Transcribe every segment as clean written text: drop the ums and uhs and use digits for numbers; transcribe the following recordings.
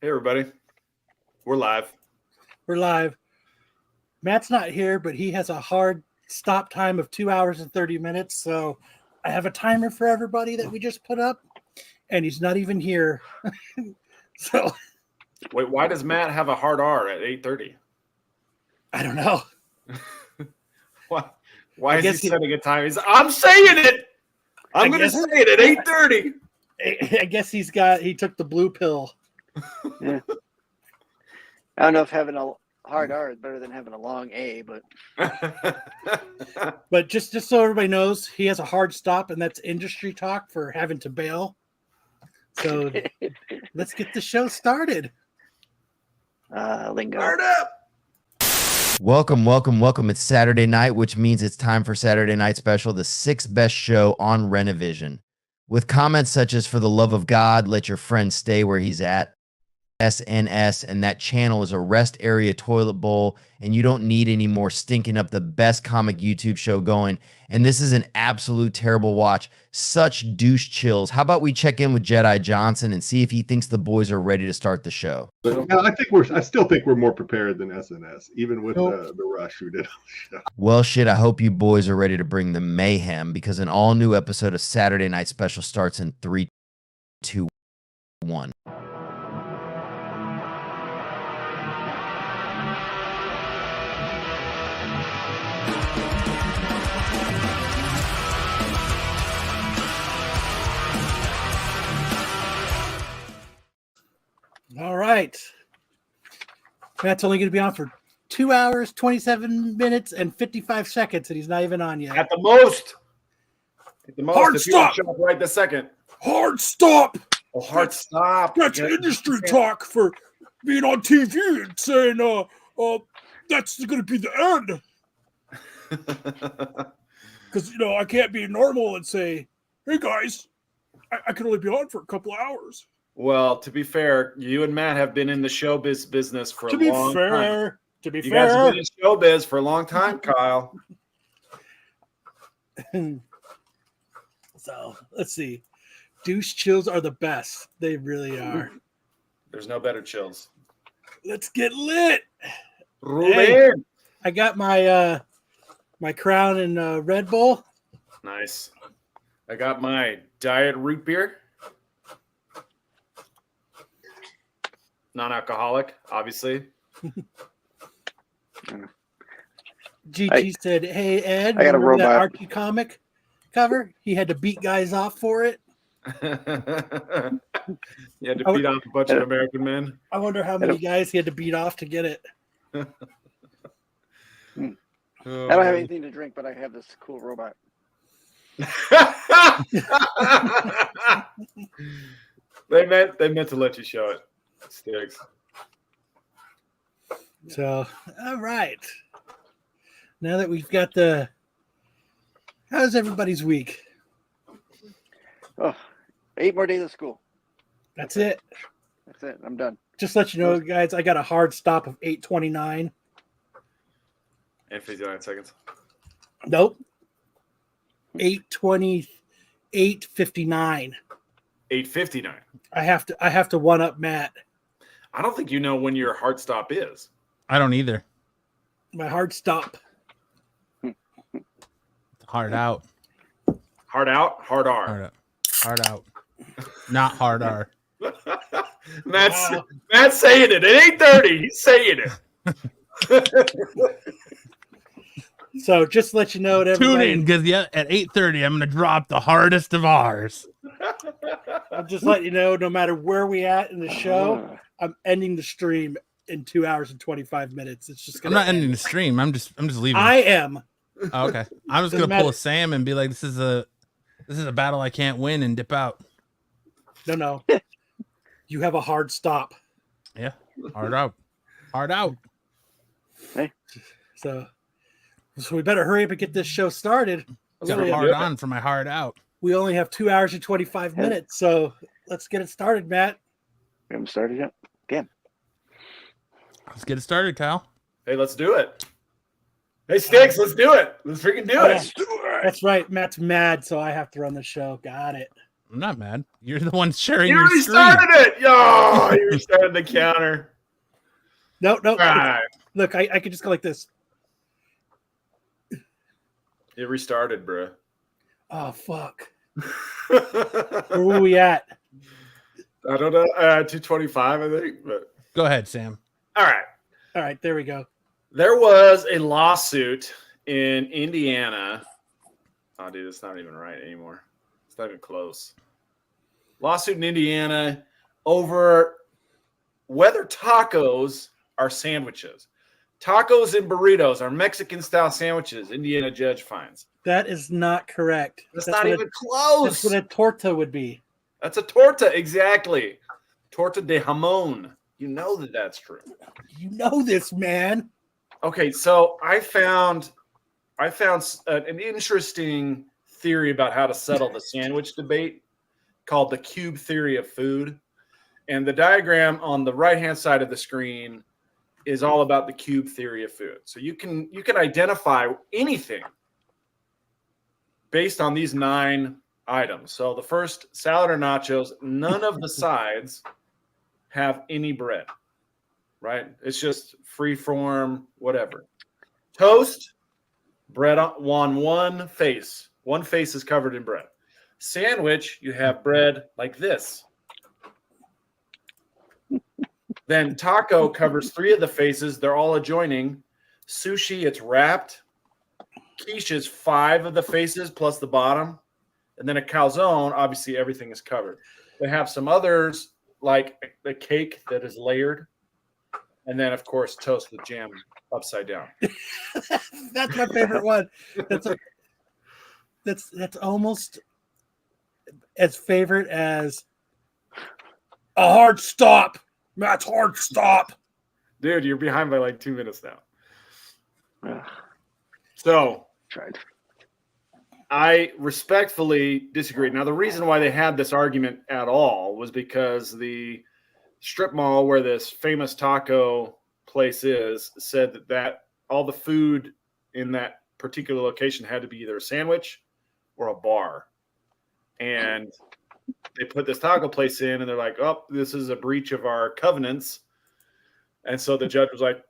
Hey, everybody. We're live. We're live. Matt's not here, but he has a hard stop time of 2 hours and 30 minutes. So I have a timer for everybody that we just put up, and he's not even here. So wait, why does Matt have a hard R at 8:30? I don't know. Why is he setting a time? I'm saying it. I'm going to say it at 8:30. I guess he took the blue pill. Yeah. I don't know if having a hard R is better than having a long A, but But just so everybody knows, he has a hard stop, and that's industry talk for having to bail. So let's get the show started. Lingo. Start up. Welcome. It's Saturday night, which means it's time for Saturday Night Special, the 6th best show on Renovision. With comments such as, "For the love of God, let your friend stay where he's at," SNS, and that channel is a rest area toilet bowl, and you don't need any more stinking up the best comic YouTube show going. And this is an absolute terrible watch. Such douche chills. How about we check in with Jedi Johnson and see if he thinks the boys are ready to start the show? But I still think we're more prepared than SNS, even with the rush who did on the show. Well, shit, I hope you boys are ready to bring the mayhem, because an all-new episode of Saturday Night Special starts in 3, 2, 1. All right. Matt's only going to be on for 2 hours, 27 minutes, and 55 seconds, and he's not even on yet. At the most. Hard if stop. You show up right this second. Hard stop. Oh, hard stop. That's industry talk for being on TV and saying, that's going to be the end. Because, I can't be normal and say, hey, guys, I can only be on for a couple of hours. Well, to be fair, you and Matt have been in the showbiz business for a long time. You guys have been in showbiz for a long time, Kyle. So, let's see. Douche chills are the best. They really are. There's no better chills. Let's get lit. Ruben. Hey, I got my my Crown and Red Bull. Nice. I got my diet root beer. Non-alcoholic, obviously. GG said, hey, Ed, I got a remember that robot. Archie comic cover? He had to beat guys off for it. You had to beat off a bunch of American men. I wonder how many guys he had to beat off to get it. I don't have anything to drink, but I have this cool robot. They meant to let you show it. Sticks. So, all right. Now that we've got how's everybody's week? Oh, 8 more days of school. That's it. That's it. I'm done. Just let you know, guys, I got a hard stop of 8:29. And 59 seconds. Nope. 8:20, 8:59. 8:59. I have to one up Matt. I don't think you know when your hard stop is. I don't either. My hard stop. Hard out. Hard out, hard R. Hard out. Hard out. Not hard R. Matt's saying it at 8:30. He's saying it. So just to let you know, Tune in, because at 8:30 I'm going to drop the hardest of ours. I'll just let you know, no matter where we at in the show, I'm ending the stream in 2 hours and 25 minutes. It's just I'm not ending the stream. I'm just leaving. I am. Oh, okay. I'm just going to pull a Sam and be like, this is a battle I can't win, and dip out. No. You have a hard stop. Yeah. Hard out. Hard out. Hey. So we better hurry up and get this show started. Got a hard on for my hard out. We only have 2 hours and 25 minutes, so let's get it started, Matt. We haven't started yet. Damn. Let's get it started, Kyle. Hey, let's do it. Hey, Sticks, let's do it. Let's freaking do it. That's right. Matt's mad, so I have to run the show. Got it. I'm not mad. You're the one sharing You your already screen. started it. Yo, you restarted the counter. No. All right. Look, I could just go like this. It restarted, bro. Oh, fuck. Where were we at? I don't know. 225, I think. But Go ahead, Sam. all right. All right, there we go. There was a lawsuit in Indiana. Oh, dude, it's not even right anymore. It's not even close. Lawsuit in Indiana over whether tacos are sandwiches. Tacos and burritos are Mexican-style sandwiches, Indiana judge finds. That is not correct. That's not even close. That's what a torta would be. That's a torta, exactly. Torta de jamón. You know that that's true. You know this, man. Okay, so I found an interesting theory about how to settle the sandwich debate called the cube theory of food. And the diagram on the right-hand side of the screen is all about the cube theory of food. So you can identify anything based on these 9 items. So the first, salad or nachos, none of the sides have any bread, right? It's just free form, whatever. Toast, bread on one face. One face is covered in bread. Sandwich, you have bread like this. Then taco covers 3 of the faces. They're all adjoining. Sushi, it's wrapped. Quiche is 5 of the faces plus the bottom. And then a calzone, obviously everything is covered. They have some others like the cake that is layered. And then, of course, toast with jam upside down. That's my favorite one. That's almost as favorite as a hard stop. That's hard stop. Dude, you're behind by like 2 minutes now. Ugh, So tried. I respectfully disagree. Now, the reason why they had this argument at all was because the strip mall where this famous taco place is said that all the food in that particular location had to be either a sandwich or a bar. And they put this taco place in and they're like, oh, this is a breach of our covenants. And so the judge was like,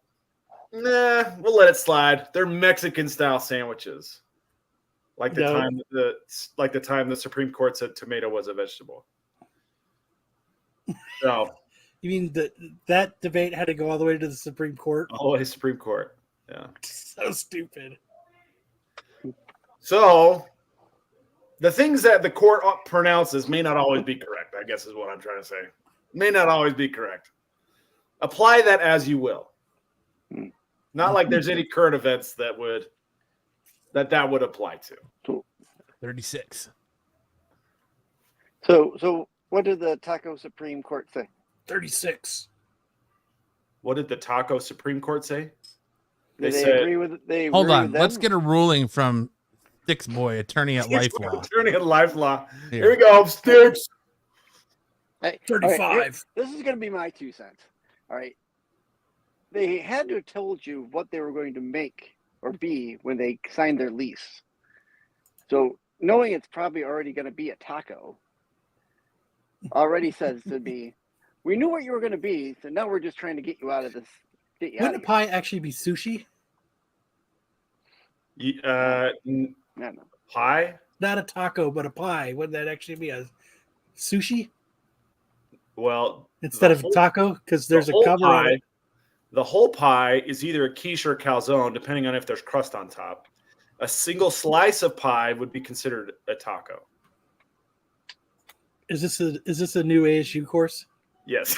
nah, we'll let it slide. They're Mexican style sandwiches. Like the time the Supreme Court said tomato was a vegetable. So You mean that debate had to go all the way to the Supreme Court? always Supreme Court. Yeah. So stupid. So the things that the court pronounces may not always be correct, I guess is what I'm trying to say. May not always be correct. Apply that as you will. Not like there's any current events that would apply to. 36. So what did the Taco Supreme Court say? 36. What did the Taco Supreme Court say? Did they said, agree with they Hold agree on. with them? Let's get a ruling from Sticks Boy, attorney at Life Law. Attorney at Life Law. Here. Here we go, Sticks. Hey, 35. all right, this is going to be my 2 cents. All right. They had to have told you what they were going to make or be when they signed their lease. So knowing it's probably already going to be a taco already says to me, we knew what you were going to be, so now we're just trying to get you out of this. Get you out Wouldn't of a pie actually be sushi? No. Pie? Not a taco, but a pie. Wouldn't that actually be a sushi Well, instead the of whole- taco? Because there's the a whole cover on pie- it. The whole pie is either a quiche or a calzone, depending on if there's crust on top. A single slice of pie would be considered a taco. Is this a new ASU course? Yes.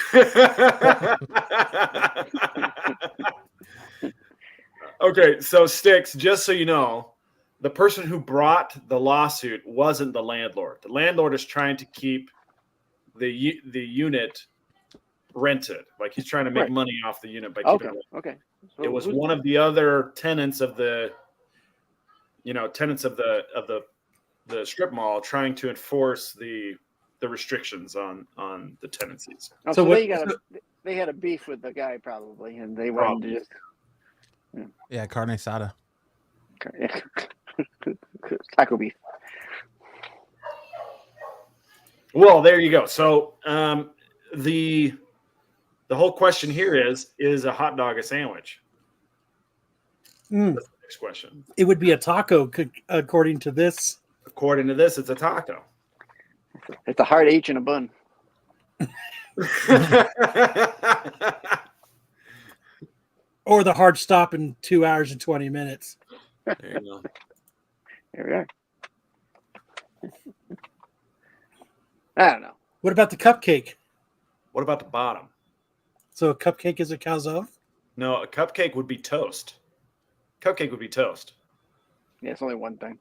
Okay, so Sticks, just so you know, the person who brought the lawsuit wasn't the landlord. The landlord is trying to keep the unit rented. Like he's trying to make Right. money off the unit by keeping Okay. it. Okay. So It was who's- one of the other tenants of the strip mall trying to enforce the restrictions on the tenancies. Oh, So so what- they had a beef with the guy probably, and they wanted to just Yeah, carne asada. taco beef. Well, there you go. So the whole question here is a hot dog a sandwich? Mm. That's the next question. It would be a taco, according to this. According to this, it's a taco. It's a hard H in a bun. Or the hard stop in 2 hours and 20 minutes. There you go. There we are. I don't know. What about the cupcake? What about the bottom? So a cupcake is a calzone? No, a cupcake would be toast. Cupcake would be toast Yeah, it's only one thing.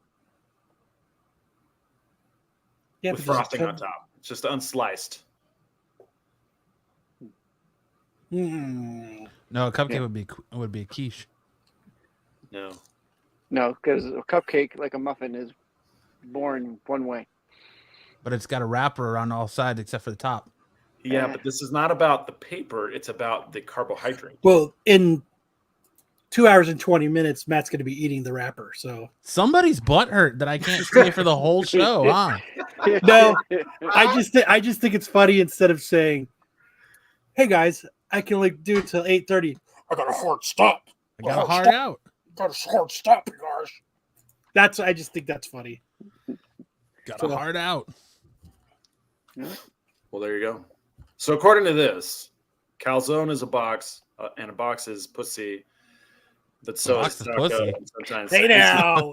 Yeah, with but there's a frosting on top. It's just unsliced. Mm. No, a cupcake Yeah. would be a quiche. No. No, because a cupcake, like a muffin, is born one way. But it's got a wrapper around all sides except for the top. Yeah, but this is not about the paper. It's about the carbohydrate. Well, in 2 hours and 20 minutes, Matt's going to be eating the wrapper. So Somebody's butt hurt that I can't stay for the whole show, huh? no, I just think it's funny instead of saying, "Hey guys, I can only do it till 8:30." I got a hard stop. I got a hard out. Got a hard stop, you guys. I just think that's funny. Got a hard out. Well, there you go. So according to this, calzone is a box, and a box is pussy. But so box is is taco. pussy. And sometimes Hey now,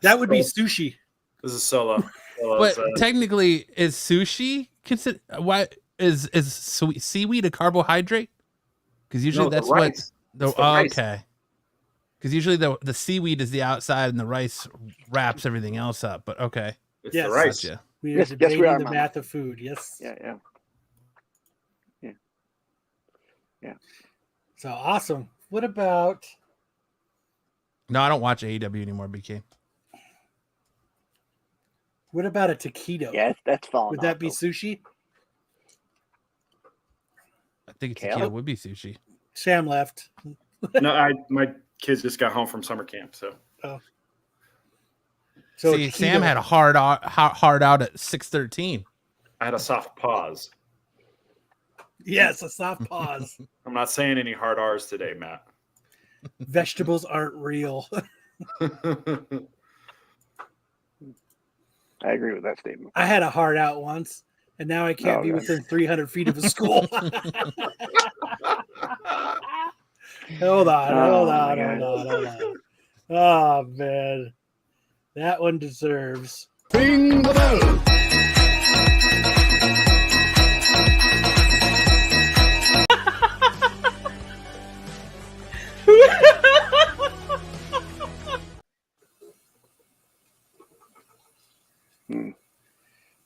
that would be sushi. This is solo. But technically, is sushi consider? Why is seaweed a carbohydrate? Because usually No, the that's rice. what. It's the rice. Okay. Because usually the seaweed is the outside and the rice wraps everything else up. But okay, It's Yes. the rice. gotcha. We Yes, are yes, we debating are, the Mama. math of food. Yes. Yeah. So awesome. What about? No, I don't watch AEW anymore, BK. What about a taquito? Yeah, that's falling. Would that off, be though. sushi? I think Kale? tequila would be sushi. Sam left. No, my kids just got home from summer camp, so So See, taquito- Sam had a hard out at 6:13. I had a soft pause. yes, a soft pause. I'm not saying any hard R's today, Matt. Vegetables aren't real. I agree with that statement. I had a heart out once, and now I can't Oh, be God. within 300 feet of a school. Hold on. Oh, man. That one deserves. Ring the bell.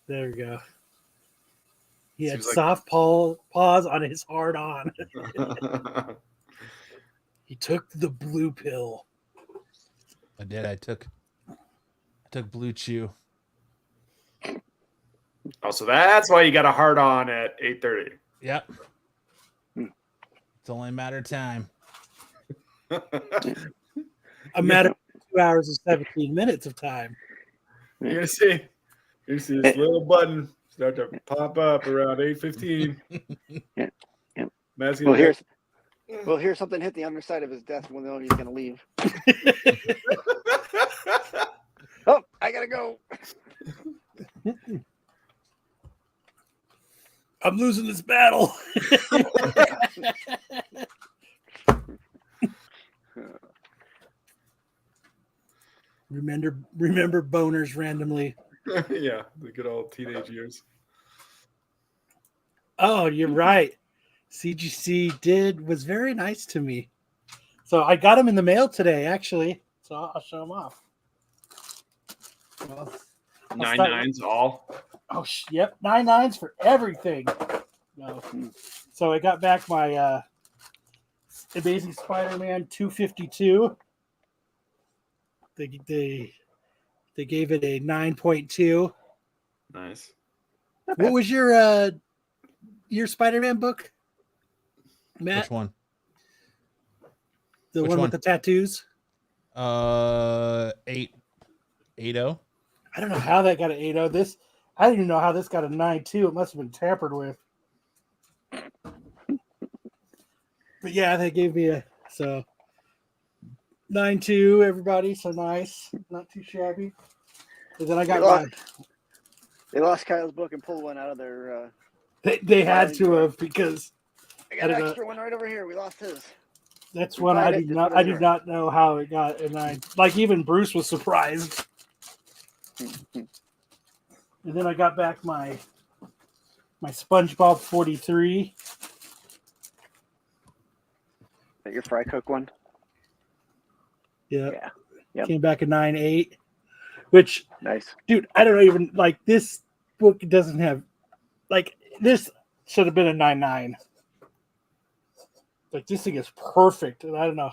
There we go. He had Seems like- soft pause on his hard on. He took the blue pill. I did. I took Blue Chew. Oh, so that's why you got a hard on at 8:30. Yep. It's only a matter of time. A matter of 2 hours and 17 minutes of time. You're gonna see this little button start to pop up around 8:15. Yeah. Matt's Well, gonna here's something hit the underside of his desk. We'll know he's gonna leave. Oh, I gotta go. I'm losing this battle. Remember boners randomly. yeah, the good old teenage years. Oh, you're right. CGC was very nice to me. So I got them in the mail today, actually. So I'll show them off. Well, I'll Nine start- nines all. Oh, yep. 9/9s for everything. No. So I got back my Amazing Spider-Man 252. They gave it a 9.2. Nice. What was your Spider-Man book, Matt? Which one? The which one one? with the tattoos? 8.0. I don't know how that got an 8.0. I didn't even know how this got a 9.2. It must have been tampered with. But yeah, they gave me a 9.2. Everybody, so nice, not too shabby. And then I got They lost Kyle's book and pulled one out of their. They had to have, because I got an extra one right over here. We lost his. that's one I did not know how it got a 9. Like even Bruce was surprised. And then I got back my SpongeBob 43. That your fry cook one? Yeah. Yep. Came back a 9.8. Which, nice, dude, I don't even like this book. Doesn't have like this should have been a 9.9. Like this thing is perfect, and I don't know,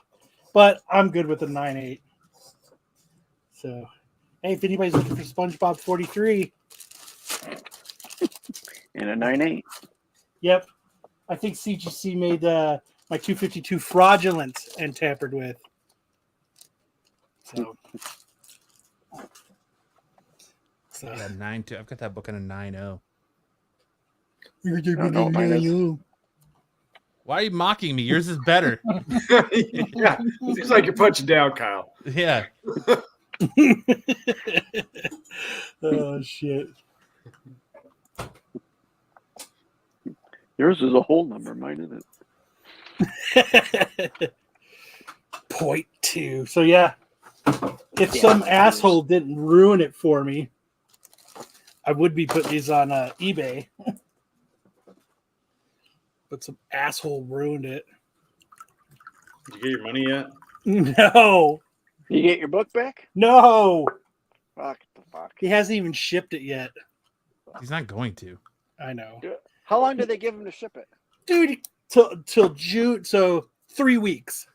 but I'm good with the 9.8. So, hey, if anybody's looking for SpongeBob 43, and a 9.8. Yep, I think CGC made my 252 fraudulent and tampered with. So. Yeah, 9.2. I've got that book in a 9.0. Why are you mocking me? Yours is better. Yeah, seems like you're punching down, Kyle. Yeah. Oh shit. Yours is a whole number. Mine isn't. 0.2. So yeah, if some asshole didn't ruin it for me, I would be putting these on eBay. But some asshole ruined it. Did you get your money yet? No. You get your book back? No. Fuck the fuck. He hasn't even shipped it yet. He's not going to. I know. How long did they give him to ship it? Dude, till June, so 3 weeks.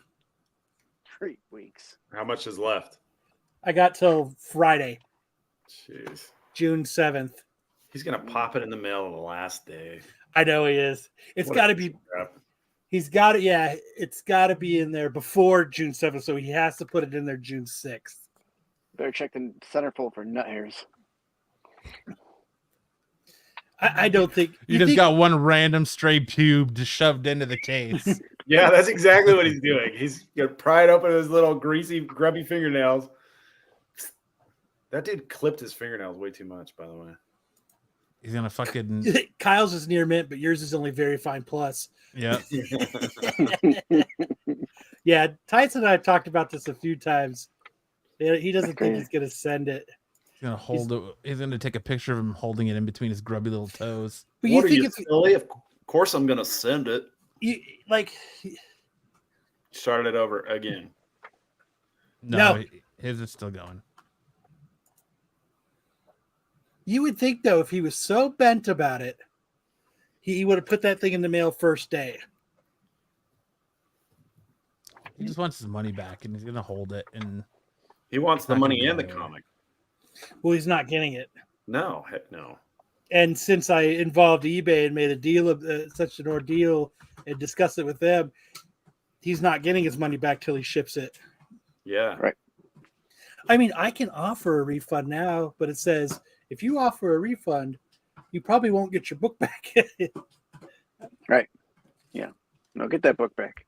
3 weeks. How much is left? I got till Friday. Jeez. June 7th. He's gonna pop it in the mail on the last day. I know he is. It's got to be. Crap. He's got it. Yeah, it's got to be in there before June 7th, so he has to put it in there June 6th. Better check the centerfold for nut hairs. I don't think you just got one random stray pube just shoved into the case. Yeah, that's exactly what he's doing. He's gonna pry it open with his little greasy, grubby fingernails. That dude clipped his fingernails way too much, by the way. He's gonna fucking. Kyle's is near mint, but yours is only very fine plus. Yeah. Yeah, Tyson and I have talked about this a few times. He doesn't think he's gonna send it. He's gonna hold it. He's gonna take a picture of him holding it in between his grubby little toes. But What are you, silly? Of course I'm gonna send it. You like Start it over again. No, his is still going. You would think though, if he was so bent about it, he would have put that thing in the mail first day. He just wants his money back, and he's gonna hold it. And he wants the money and the comic. Well, he's not getting it. No, heck no. And since I involved eBay and made a deal of such an ordeal and discussed it with them, he's not getting his money back till he ships it. Yeah. Right. I mean, I can offer a refund now, but it says if you offer a refund, you probably won't get your book back. Right. Yeah. No, get that book back.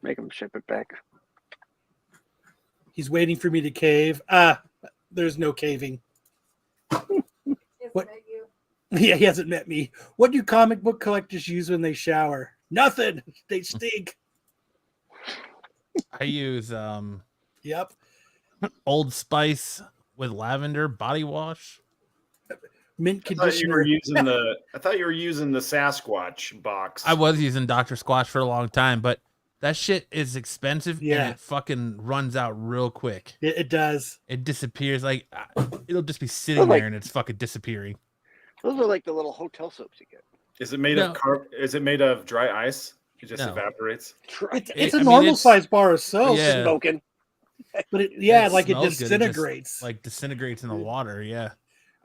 Make him ship it back. He's waiting for me to cave. There's no caving. What? Yeah, he hasn't met me. What do comic book collectors use when they shower? Nothing. They stink. I use Yep. Old Spice with lavender body wash. Mint I thought you conditioner. were using the Sasquatch box. I was using Dr. Squatch for a long time, but that shit is expensive and it fucking runs out real quick. It does. It disappears. Like it'll just be sitting there and it's fucking disappearing. Those are like the little hotel soaps you get. Is it made of dry ice? It just evaporates. It's a normal size bar of soap. Yeah. Smoking. But it smells good. disintegrates. It just, disintegrates in the water. Yeah.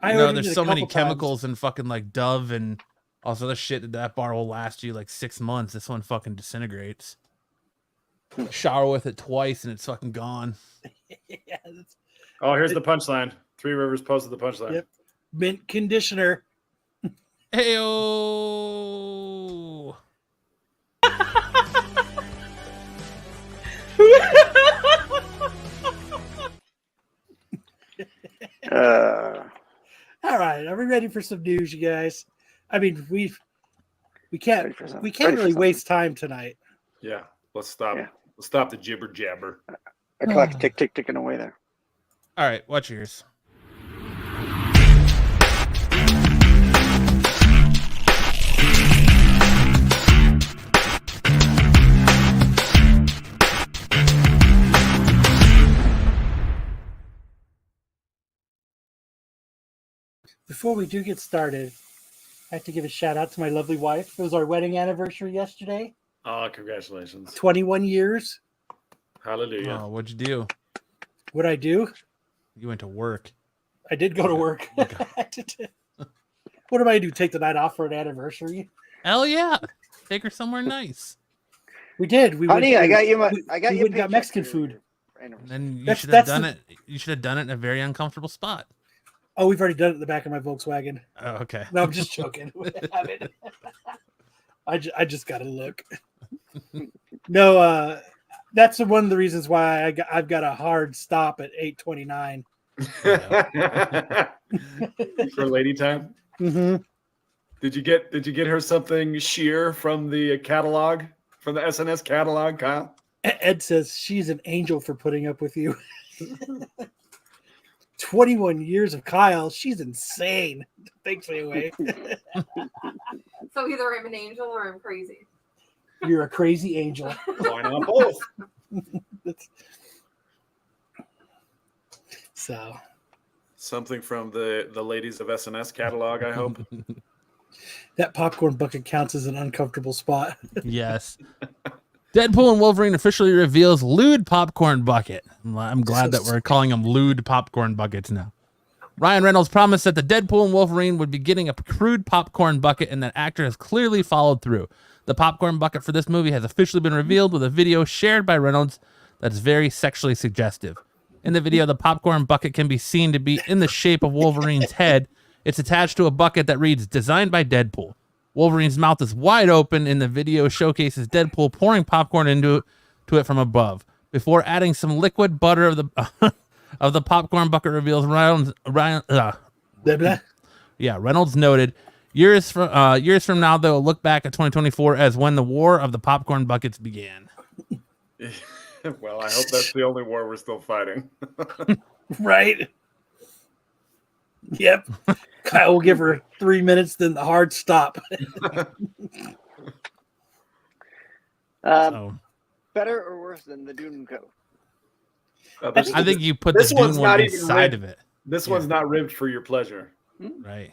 I know, ordered there's it so a many couple chemicals and fucking like Dove and also the shit that bar will last you like 6 months. This one fucking disintegrates. Shower with it twice and it's fucking gone. Yeah, Oh, here's the punchline. Three Rivers posted the punchline. Yep. mint conditioner. Heyo. All right, are we ready for some news, you guys? I mean, we can't really waste time tonight. Yeah, let's stop. Yeah. Let's stop the jibber jabber. A clock ticking away there. All right, watch yours. Before we do get started, I have to give a shout out to my lovely wife. It was our wedding anniversary yesterday. Oh, congratulations. 21 years. Hallelujah. Oh, what'd you do? What'd I do? You went to work. I did go to work. What am I going to do? Take the night off for an anniversary? Hell yeah. Take her somewhere nice. We did. Honey, I got you got Mexican food. And then you That's- should have that's done the- it. You should have done it in a very uncomfortable spot. Oh, we've already done it in the back of my Volkswagen. Oh, okay. No, I'm just joking. I just got to look. No, that's one of the reasons why I've got a hard stop at 8:29. For lady time. Mm-hmm. Did you get her something sheer from the catalog, from the SNS catalog, Kyle? Ed says she's an angel for putting up with you. 21 years of Kyle. She's insane. Thanks anyway. So either I'm an angel or I'm crazy. You're a crazy angel. Why not both? So Something from the ladies of SNS catalog, I hope. that popcorn bucket counts as an uncomfortable spot. Yes. Deadpool and Wolverine officially reveals lewd popcorn bucket. I'm glad that we're calling them lewd popcorn buckets now. Ryan Reynolds promised that the Deadpool and Wolverine would be getting a crude popcorn bucket, and that actor has clearly followed through. The popcorn bucket for this movie has officially been revealed with a video shared by Reynolds that's very sexually suggestive. In the video, the popcorn bucket can be seen to be in the shape of Wolverine's head. It's attached to a bucket that reads, "Designed by Deadpool." Wolverine's mouth is wide open, and the video showcases Deadpool pouring popcorn into it from above. Before adding some liquid butter of the of the popcorn bucket reveals Reynolds noted, years from now they'll look back at 2024 as when the war of the popcorn buckets began. Well, I hope that's the only war we're still fighting. Right? Yep. Kyle will give her 3 minutes, then the hard stop. So, Better or worse than the Dune Co? I think you put the This one's Dune not one even inside ribbed. of it. This one's not ribbed for your pleasure. Right.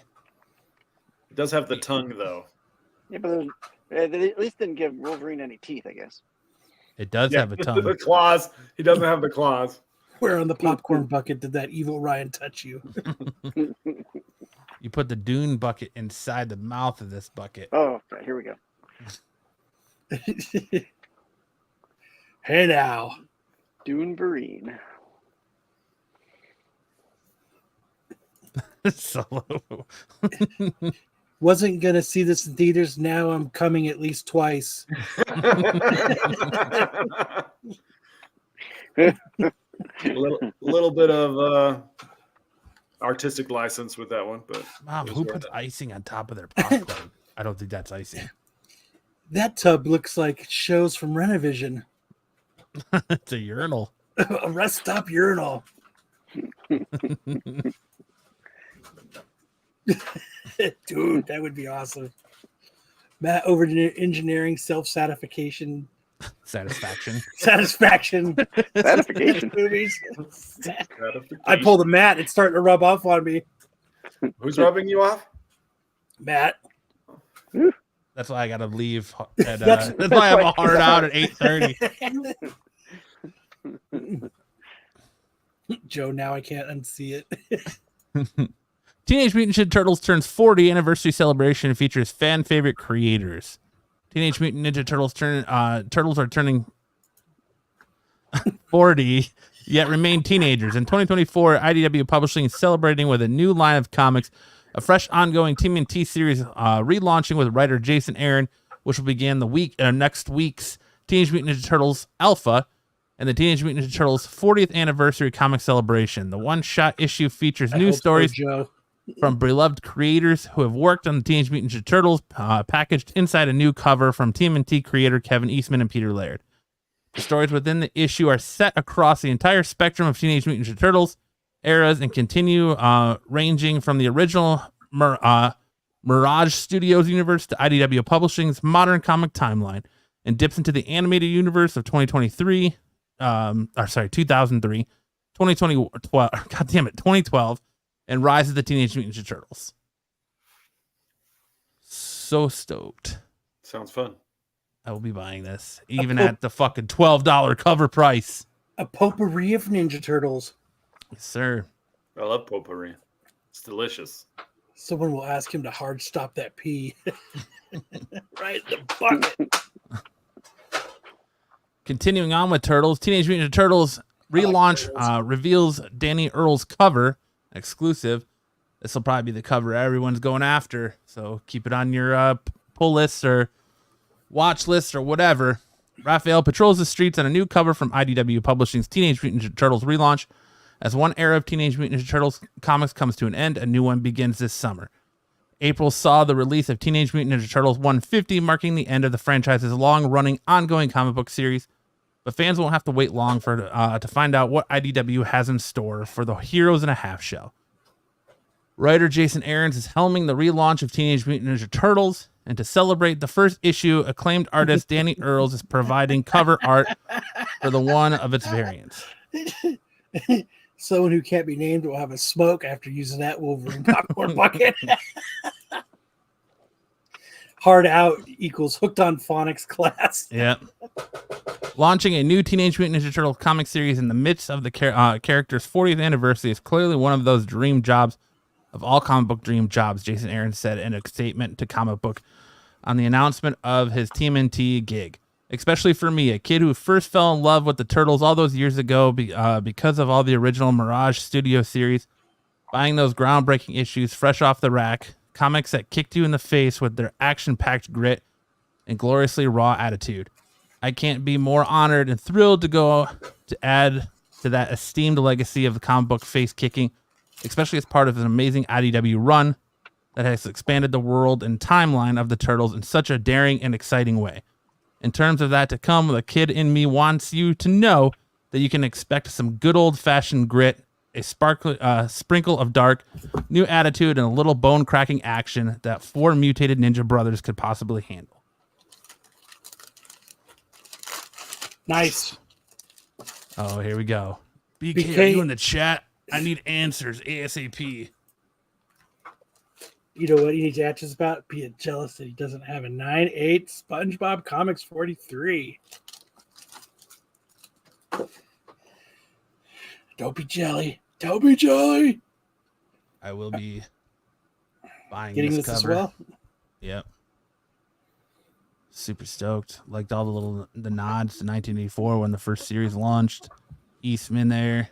It does have the tongue, though. Yeah, but they at least didn't give Wolverine any teeth, I guess. It does have a tongue. The claws. He doesn't have the claws. Where on the popcorn bucket did that evil Ryan touch you? You put the Dune bucket inside the mouth of this bucket. Oh, okay, here we go. Hey now. Dune Vereen. Solo. Wasn't gonna see this in theaters. Now I'm coming at least twice. little bit of artistic license with that one, but Mom, it was who worth puts it. icing on top of their popcorn? I don't think that's icing. That tub looks like shows from Renovision. It's a urinal. A rest stop urinal. Dude, that would be awesome. Matt over engineering self-satisfaction. Satisfaction. Satisfaction. Satisfaction. Movies. I pulled a Matt. It's starting to rub off on me. Who's rubbing you off? Matt. That's why I gotta leave. That's why I have a hard out at 8:30. Joe, now I can't unsee it. Teenage Mutant Ninja Turtles turns 40 anniversary celebration features fan favorite creators. Teenage Mutant Ninja Turtles turtles are turning 40 yet remain teenagers. In 2024, IDW Publishing is celebrating with a new line of comics, a fresh ongoing TMNT series relaunching with writer Jason Aaron, which will begin next week's Teenage Mutant Ninja Turtles Alpha and the Teenage Mutant Ninja Turtles 40th anniversary comic celebration. The one-shot issue features new stories from beloved creators who have worked on the Teenage Mutant Ninja Turtles, packaged inside a new cover from TMNT creator Kevin Eastman and Peter Laird. The stories within the issue are set across the entire spectrum of Teenage Mutant Ninja Turtles eras and continue ranging from the original Mirage Studios universe to IDW Publishing's modern comic timeline, and dips into the animated universe of 2003, 2003, 2012, and Rise of the Teenage Mutant Ninja Turtles. So stoked. Sounds fun. I will be buying this, even at the fucking $12 cover price. A potpourri of Ninja Turtles. Yes, sir. I love potpourri. It's delicious. Someone will ask him to hard stop that pee. Right in the bucket. Continuing on with Turtles, Teenage Mutant Ninja Turtles relaunch reveals Danny Earl's cover exclusive. This will probably be the cover everyone's going after, so keep it on your pull list or watch list or whatever. Raphael patrols the streets on a new cover from IDW Publishing's Teenage Mutant Ninja Turtles relaunch. As one era of Teenage Mutant Ninja Turtles comics comes to an end, a new one begins this summer. April saw the release of Teenage Mutant Ninja Turtles 150, marking the end of the franchise's long-running, ongoing comic book series. But fans won't have to wait long to find out what IDW has in store for the Heroes in a Half Shell. Writer Jason Aaron is helming the relaunch of Teenage Mutant Ninja Turtles, and to celebrate the first issue, acclaimed artist Danny Earls is providing cover art for the one of its variants. Someone who can't be named will have a smoke after using that Wolverine popcorn bucket. Hard out equals hooked on phonics class. Yeah. Launching a new Teenage Mutant Ninja Turtle comic series in the midst of the character's 40th anniversary is clearly one of those dream jobs of all comic book dream jobs, Jason Aaron said in a statement to Comic Book on the announcement of his TMNT gig. Especially for me, a kid who first fell in love with the Turtles all those years ago because of all the original Mirage Studio series, buying those groundbreaking issues fresh off the rack, comics that kicked you in the face with their action-packed grit and gloriously raw attitude. I can't be more honored and thrilled to add to that esteemed legacy of the comic book face-kicking, especially as part of an amazing IDW run that has expanded the world and timeline of the Turtles in such a daring and exciting way. In terms of that to come, the kid in me wants you to know that you can expect some good old-fashioned grit, a sprinkle of dark, new attitude, and a little bone-cracking action that 4 mutated ninja brothers could possibly handle. Nice. Oh, here we go. BK, are you in the chat? I need answers ASAP. You know what he needs answers about? Being jealous that he doesn't have a 9/8 SpongeBob Comics 43. Don't be jelly. Don't be jelly. I will be buying Getting this this cover. as well. Yep. Super stoked. Liked all the nods to 1984 when the first series launched. Eastman there.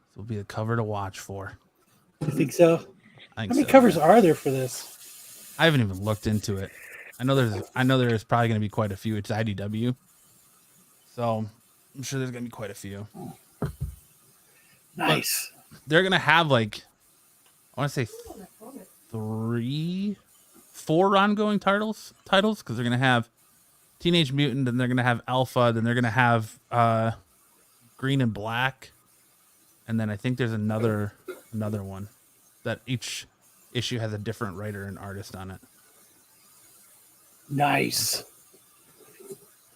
This will be the cover to watch for. You think so? I think How many so, covers yeah. are there for this? I haven't even looked into it. I know there's probably going to be quite a few. It's IDW, so I'm sure there's going to be quite a few. Nice. But they're going to have I want to say 4 ongoing titles because they're going to have Teenage Mutant, then they're going to have Alpha, then they're going to have Green and Black, and then I think there's another one that each issue has a different writer and artist on it. Nice.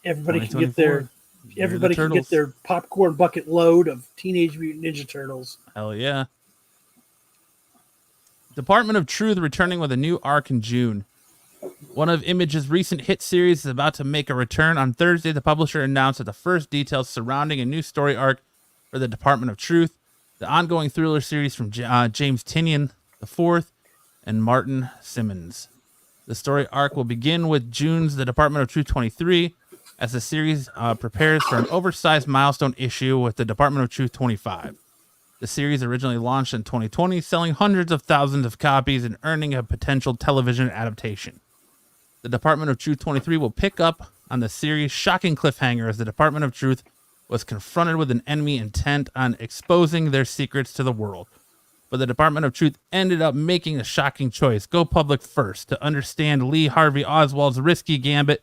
Everybody can 2024. get their popcorn bucket load of Teenage Mutant Ninja Turtles. Hell yeah. Department of Truth returning with a new arc in June. One of Image's recent hit series is about to make a return. On Thursday, the publisher announced that the first details surrounding a new story arc for the Department of Truth, the ongoing thriller series from James Tynion IV and Martin Simmons. The story arc will begin with June's The Department of Truth 23, as the series prepares for an oversized milestone issue with the Department of Truth 25. The series originally launched in 2020, selling hundreds of thousands of copies and earning a potential television adaptation. The Department of Truth 23 will pick up on the series' shocking cliffhanger as the Department of Truth was confronted with an enemy intent on exposing their secrets to the world. But the Department of Truth ended up making a shocking choice. Go public first. To understand Lee Harvey Oswald's risky gambit,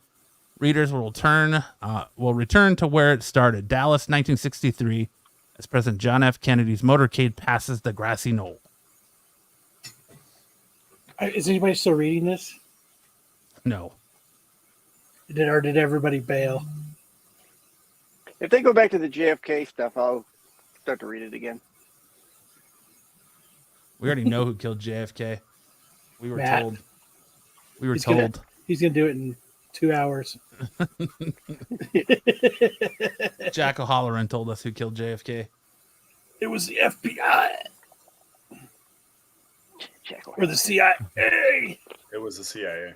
readers will return to where it started, Dallas, 1963, as President John F. Kennedy's motorcade passes the grassy knoll. Is anybody still reading this? No. Did everybody bail? If they go back to the JFK stuff, I'll start to read it again. We already know who killed JFK. We were Matt. told. We were He's told. He's going to do it in 2 hours. Jack O'Halloran told us who killed JFK. It was the FBI Jack or the CIA. It was the CIA.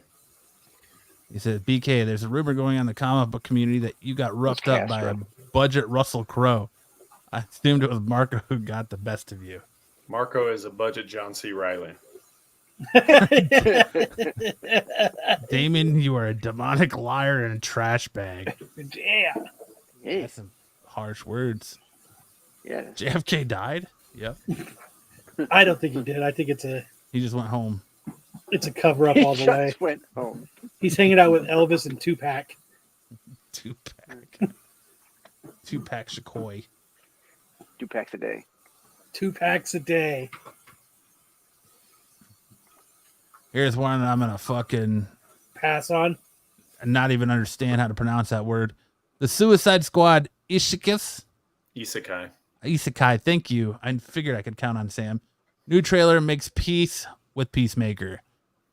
He said, BK, there's a rumor going on in the comic book community that you got roughed up by a budget Russell Crowe. I assumed it was Marco who got the best of you. Marco is a budget John C. Riley. Damon, you are a demonic liar and a trash bag. Yeah. That's some harsh words. Yeah. JFK died? Yep. I don't think he did. I think He just went home. it's a cover up all the way. Just went home. He's hanging out with Elvis and Tupac. Two-pack. Two-pack Shakoy. 2 packs a day. 2 packs a day. Here's one I'm going to fucking Pass on. not even understand how to pronounce that word. The Suicide Squad Isekai. Thank you. I figured I could count on Sam. New trailer makes peace with Peacemaker.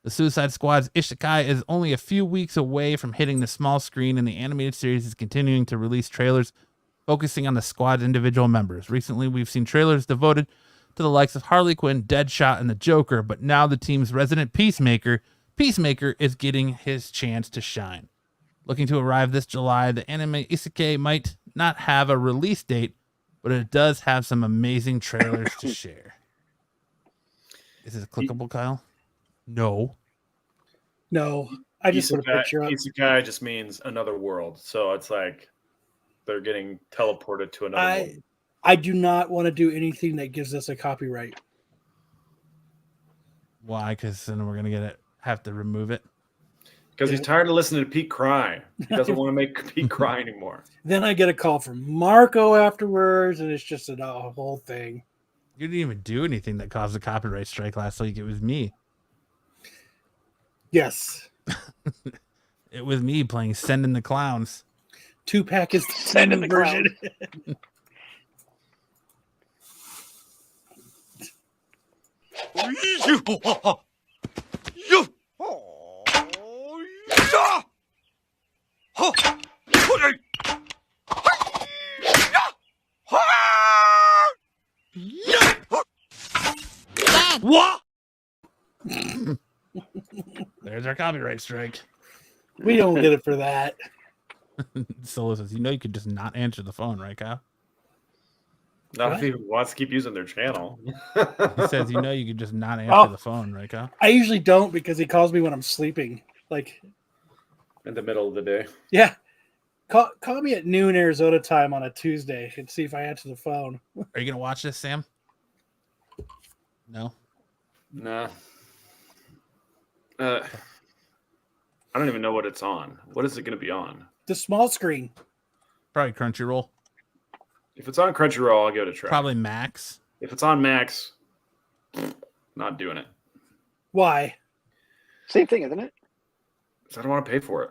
The Suicide Squad's Isekai is only a few weeks away from hitting the small screen, and the animated series is continuing to release trailers focusing on the squad's individual members. Recently, we've seen trailers devoted to the likes of Harley Quinn, Deadshot, and the Joker, but now the team's resident Peacemaker is getting his chance to shine. Looking to arrive this July, the anime Isekai might not have a release date, but it does have some amazing trailers to share. Is it clickable, Kyle? No. No. I just put a picture up. Isekai just means another world. So it's like they're getting teleported to another world. I do not want to do anything that gives us a copyright. Why? Because then we're gonna have to remove it. Because he's tired of listening to Pete cry. He doesn't want to make Pete cry anymore. Then I get a call from Marco afterwards, and it's just a whole thing. You didn't even do anything that caused a copyright strike last week. It was me. Yes. It was me playing Send in the Clowns. 2-pack is the sending version. What? There's our copyright strike. We don't get it for that. Solo says, you could just not answer the phone, right, Kyle? Not if he wants to keep using their channel. He says, you could just not answer the phone, right, Kyle? I usually don't because he calls me when I'm sleeping. Like in the middle of the day. Yeah. Call me at noon Arizona time on a Tuesday and see if I answer the phone. Are you going to watch this, Sam? No? Nah. I don't even know what it's on. What is it going to be on? The small screen. Probably Crunchyroll. If it's on Crunchyroll, I'll give it a try. Probably Max. If it's on Max, not doing it. Why? Same thing, isn't it? Because I don't want to pay for it.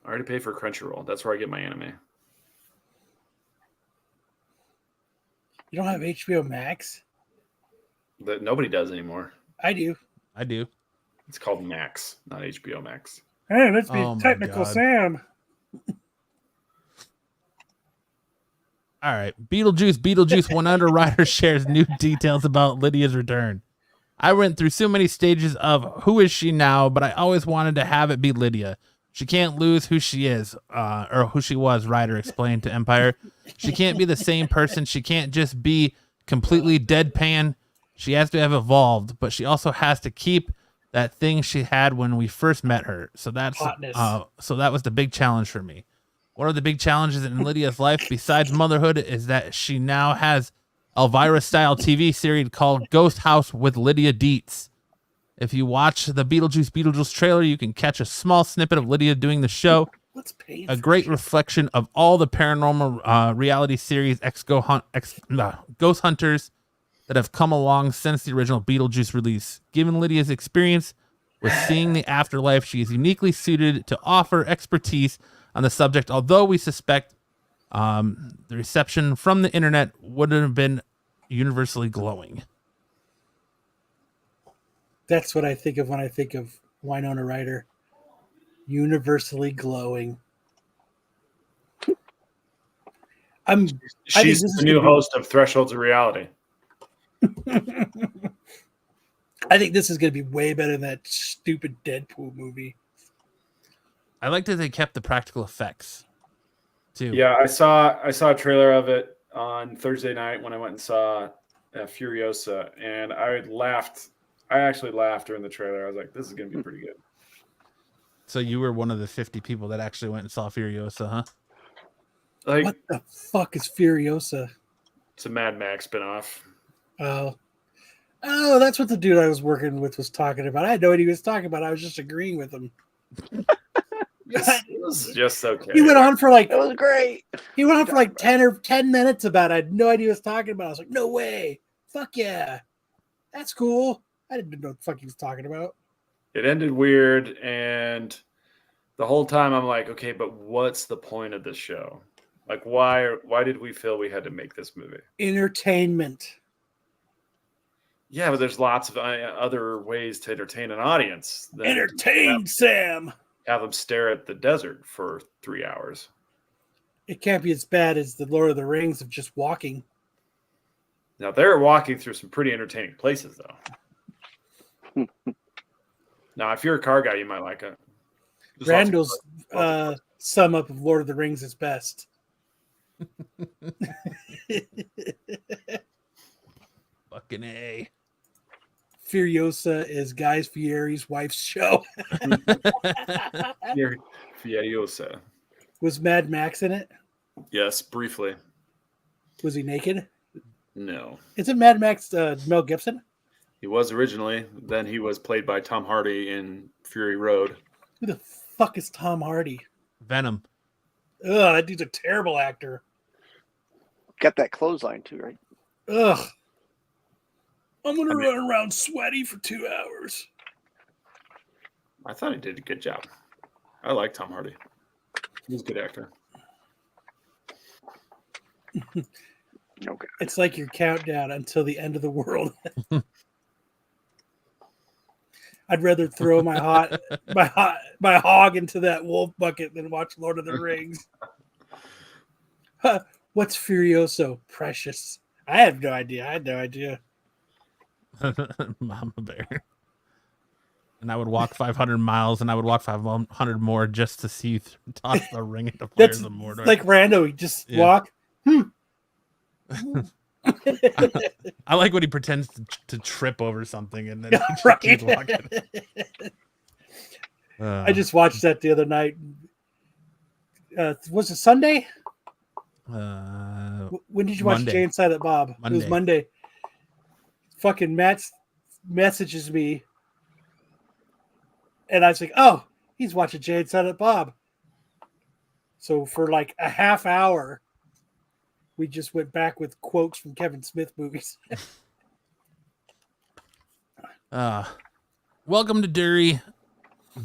I already pay for Crunchyroll. That's where I get my anime. You don't have HBO Max? That nobody does anymore. I do. I do. It's called Max, not HBO Max. Hey, let's be Oh my technical, God. Sam. All right. Beetlejuice One Under Rider shares new details about Lydia's return. I went through so many stages of who is she now, but I always wanted to have it be Lydia. She can't lose who she is, or who she was, Ryder explained to Empire. She can't be the same person. She can't just be completely deadpan. She has to have evolved, but she also has to keep that thing she had when we first met her. So that's so that was the big challenge for me. One of the big challenges in Lydia's life, besides motherhood, is that she now has Elvira-style TV series called Ghost House with Lydia Dietz. If you watch the Beetlejuice trailer, you can catch a small snippet of Lydia doing the show. A great reflection of all the paranormal reality series Ghost Hunters that have come along since the original Beetlejuice release. Given Lydia's experience with seeing the afterlife, she is uniquely suited to offer expertise on the subject, although we suspect the reception from the internet wouldn't have been universally glowing. That's what I think of when I think of Winona Ryder. Universally glowing. She's the new host of Thresholds of Reality. I think this is going to be way better than that stupid Deadpool movie. I like that they kept the practical effects too. Yeah, I saw a trailer of it on Thursday night when I went and saw Furiosa, and I laughed. I actually laughed during the trailer. I was like, "This is going to be pretty good." So you were one of the 50 people that actually went and saw Furiosa, huh? Like, what the fuck is Furiosa? It's a Mad Max spinoff. Oh, that's what the dude I was working with was talking about. I had no idea he was talking about. I was just agreeing with him. It was just okay. He went on for like It was great. He went on for like 10 minutes about it. I had no idea what he was talking about. I was like, no way. Fuck yeah. That's cool. I didn't know what the fuck he was talking about. It ended weird, and the whole time I'm like, okay, but what's the point of this show? Like, why did we feel we had to make this movie? Entertainment. Yeah, but there's lots of other ways to entertain an audience. Entertain Sam. Have them stare at the desert for 3 hours. It can't be as bad as the Lord of the Rings of just walking. Now, they're walking through some pretty entertaining places, though. Now, if you're a car guy, you might like it. There's Randall's sum up of Lord of the Rings is best. Fucking A. Furiosa is Guy Fieri's wife's show. Furiosa. Was Mad Max in it? Yes, briefly. Was he naked? No. Isn't Mad Max Mel Gibson? He was originally. Then he was played by Tom Hardy in Fury Road. Who the fuck is Tom Hardy? Venom. Ugh, that dude's a terrible actor. Got that clothesline too, right? Ugh. I'm going to run around sweaty for 2 hours. I thought he did a good job. I like Tom Hardy. He's a good actor. Okay. It's like your countdown until the end of the world. I'd rather throw my hog into that wolf bucket than watch Lord of the Rings. What's Furioso? Precious. I have no idea. I had no idea. Mama Bear. And I would walk 500 miles, and I would walk 500 more just to see you toss the ring into Fires of Mordor. Like Rando, he just walk. I like when he pretends to trip over something and then he just keeps walking. I just watched that the other night. Was it Sunday? When did you watch Monday. Jay and Silent Bob? Monday. It was Monday. Fucking Matt messages me. And I was like, oh, he's watching Jay and Silent Bob. So for like a half hour, we just went back with quotes from Kevin Smith movies. Welcome to Dury.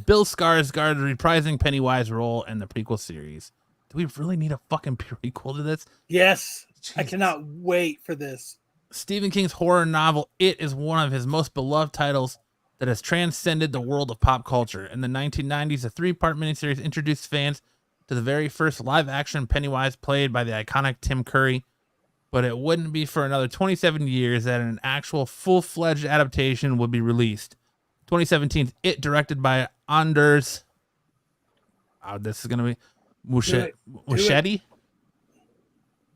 Bill Skarsgård reprising Pennywise role in the prequel series. Do we really need a fucking prequel to this? Yes. Jesus. I cannot wait for this. Stephen King's horror novel It is one of his most beloved titles that has transcended the world of pop culture. In the 1990s, a 3-part miniseries introduced fans to the very first live-action Pennywise played by the iconic Tim Curry, but it wouldn't be for another 27 years that an actual full-fledged adaptation would be released. 2017's It, directed by Anders This is gonna be it. Muschietti.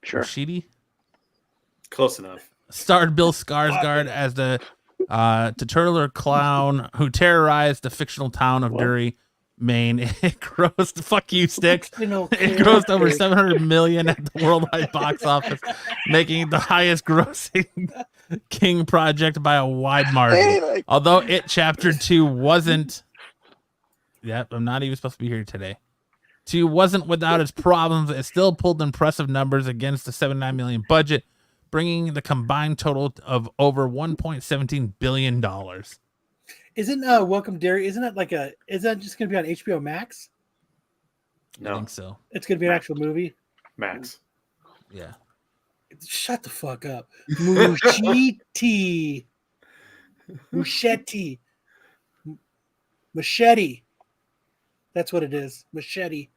Sure. Muschietti Close enough. starred Bill Skarsgård as the titular clown who terrorized the fictional town of Derry, Maine. It grossed fuck you, Sticks. It grossed over 700 million at the worldwide box office, making it the highest grossing King project by a wide margin. Hey, Although It Chapter 2 wasn't. Yep, I'm not even supposed to be here today. 2 wasn't without its problems. It still pulled impressive numbers against the $79 million budget, bringing the combined total of over $1.17 billion. Isn't Welcome Derry? Isn't that is that just going to be on HBO Max? I No, think so. It's going to be an actual movie. Max. Yeah. Shut the fuck up. Muschietti. Muschietti. Machete. That's what it is. Machete.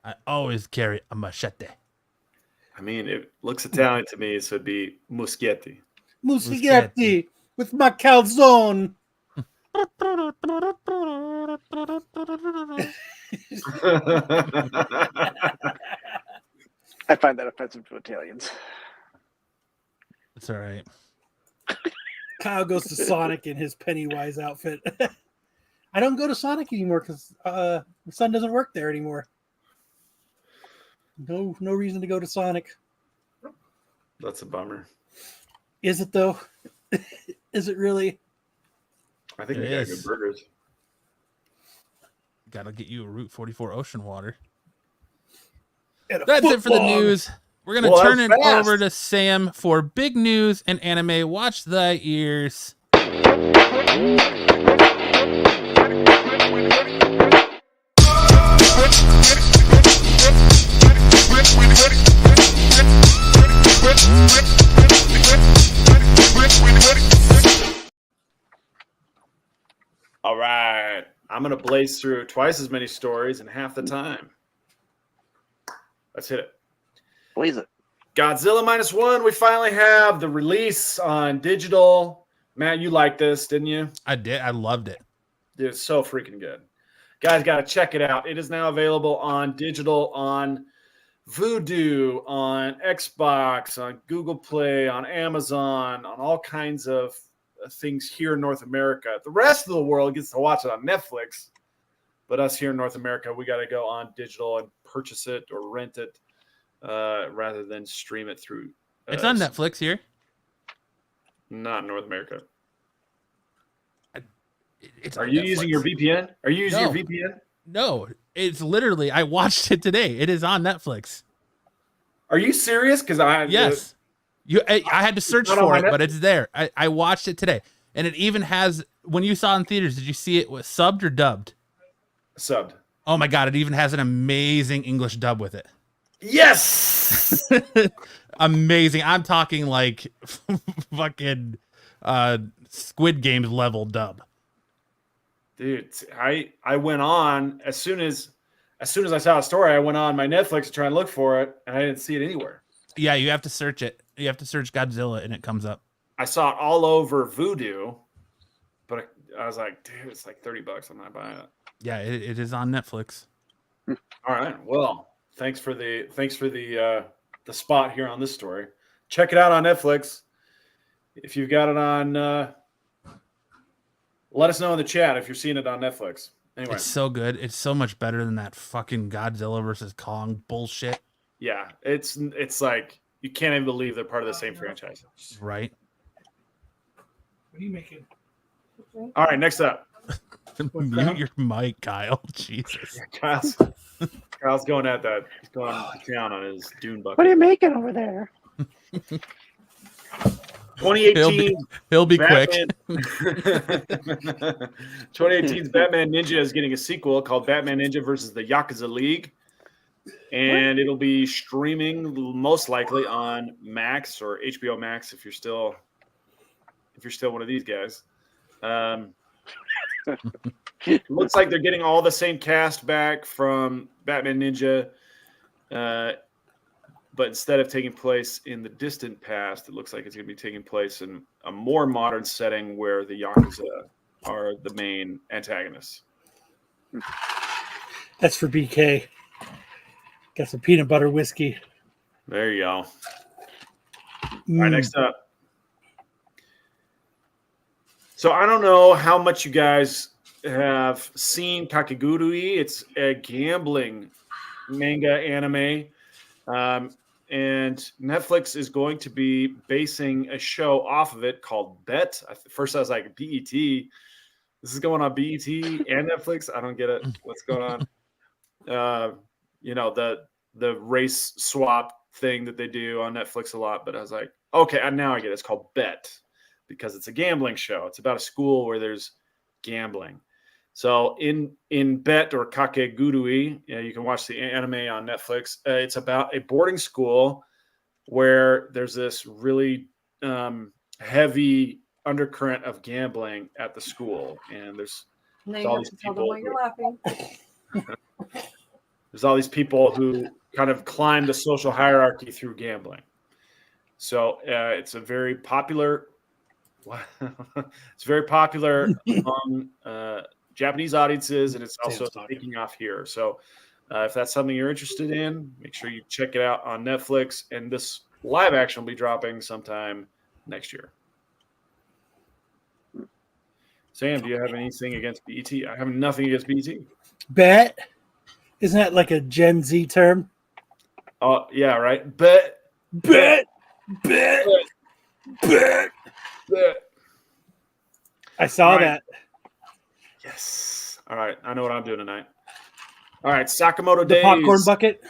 I always carry a machete. I mean, it looks Italian to me, so it'd be Muschietti. Muschietti with my calzone. I find that offensive to Italians. It's all right. Kyle goes to Sonic in his Pennywise outfit. I don't go to Sonic anymore because my son doesn't work there anymore. No reason to go to Sonic. That's a bummer. Is it though? Is it really? I think It they got is. good burgers. Gotta get you a Route 44 ocean water. And a That's it for the footlong. news. We're gonna Well, turn that it was fast. over to Sam for big news and anime. Watch the ears. All right. I'm going to blaze through twice as many stories in half the time. Let's hit it. Blaze it. Godzilla -1. We finally have the release on digital. Matt, you liked this, didn't you? I did. I loved it. Dude, it's so freaking good. Guys, got to check it out. It is now available on digital, on Vudu, on Xbox, on Google Play, on Amazon, on all kinds of things here in North America. The rest of the world gets to watch it on Netflix, but us here in North America, we got to go on digital and purchase it or rent it rather than stream it through. It's on Netflix here. Not in North America. It's Are on you Netflix. using your VPN? Are you using No. your VPN? No, it's literally. I watched it today. It is on Netflix. Are you serious? Because Yes. I had to search not on for my it, but it's there. I watched it today. And it even has, when you saw it in theaters, did you see it was subbed or dubbed? subbed. Oh my God, it even has an amazing English dub with it. Yes. Amazing. I'm talking like fucking Squid Games level dub. Dude, I went on as soon as I saw a story, I went on my Netflix to try and look for it, and I didn't see it anywhere. Yeah, you have to search it. You have to search Godzilla and it comes up. I saw it all over Vudu, but I was like, dude, it's like $30. I'm not buying it. Yeah, it is on Netflix. All right. Well, thanks for the spot here on this story. Check it out on Netflix. If you've got it on, let us know in the chat if you're seeing it on Netflix. Anyway, It's so good. It's so much better than that fucking Godzilla versus Kong bullshit. yeah, it's like you can't even believe they're part of the same franchise. Right? What are you making? All right, next up, Mute your mic, Kyle. Jesus. Kyle's going at that. He's going down on his Dune bucket. What are you making over there? 2018. He'll be quick. Batman. 2018's Batman Ninja is getting a sequel called Batman Ninja versus the Yakuza League, and it'll be streaming most likely on Max or HBO Max if you're still one of these guys. Looks like they're getting all the same cast back from Batman Ninja, but instead of taking place in the distant past, it looks like it's going to be taking place in a more modern setting where the Yakuza are the main antagonists. That's for BK. Got some peanut butter whiskey. There you go. All Mm. right, next up. So I don't know how much you guys have seen Kakegurui. It's a gambling manga anime. And Netflix is going to be basing a show off of it called Bet. First, I was like, BET. This is going on BET and Netflix. I don't get it. What's going on? The race swap thing that they do on Netflix a lot. But I was like, okay, now I get it. It's called Bet because it's a gambling show. It's about a school where there's gambling. So in Bet or Kakegurui, you can watch the anime on Netflix. It's about a boarding school where there's this really heavy undercurrent of gambling at the school, and there's Now you all have these to tell them people. why you're laughing. There's all these people who kind of climb the social hierarchy through gambling. So it's a very popular. It's very popular among Japanese audiences, and it's also taking off here. So if that's something you're interested in, make sure you check it out on Netflix. And this live action will be dropping sometime next year. Sam, do you have anything against BET? I have nothing against BET. Bet? Isn't that like a Gen Z term? Oh, yeah, right. Bet. I saw Right. that. Yes. All right. I know what I'm doing tonight. All right. Sakamoto The Days. popcorn bucket.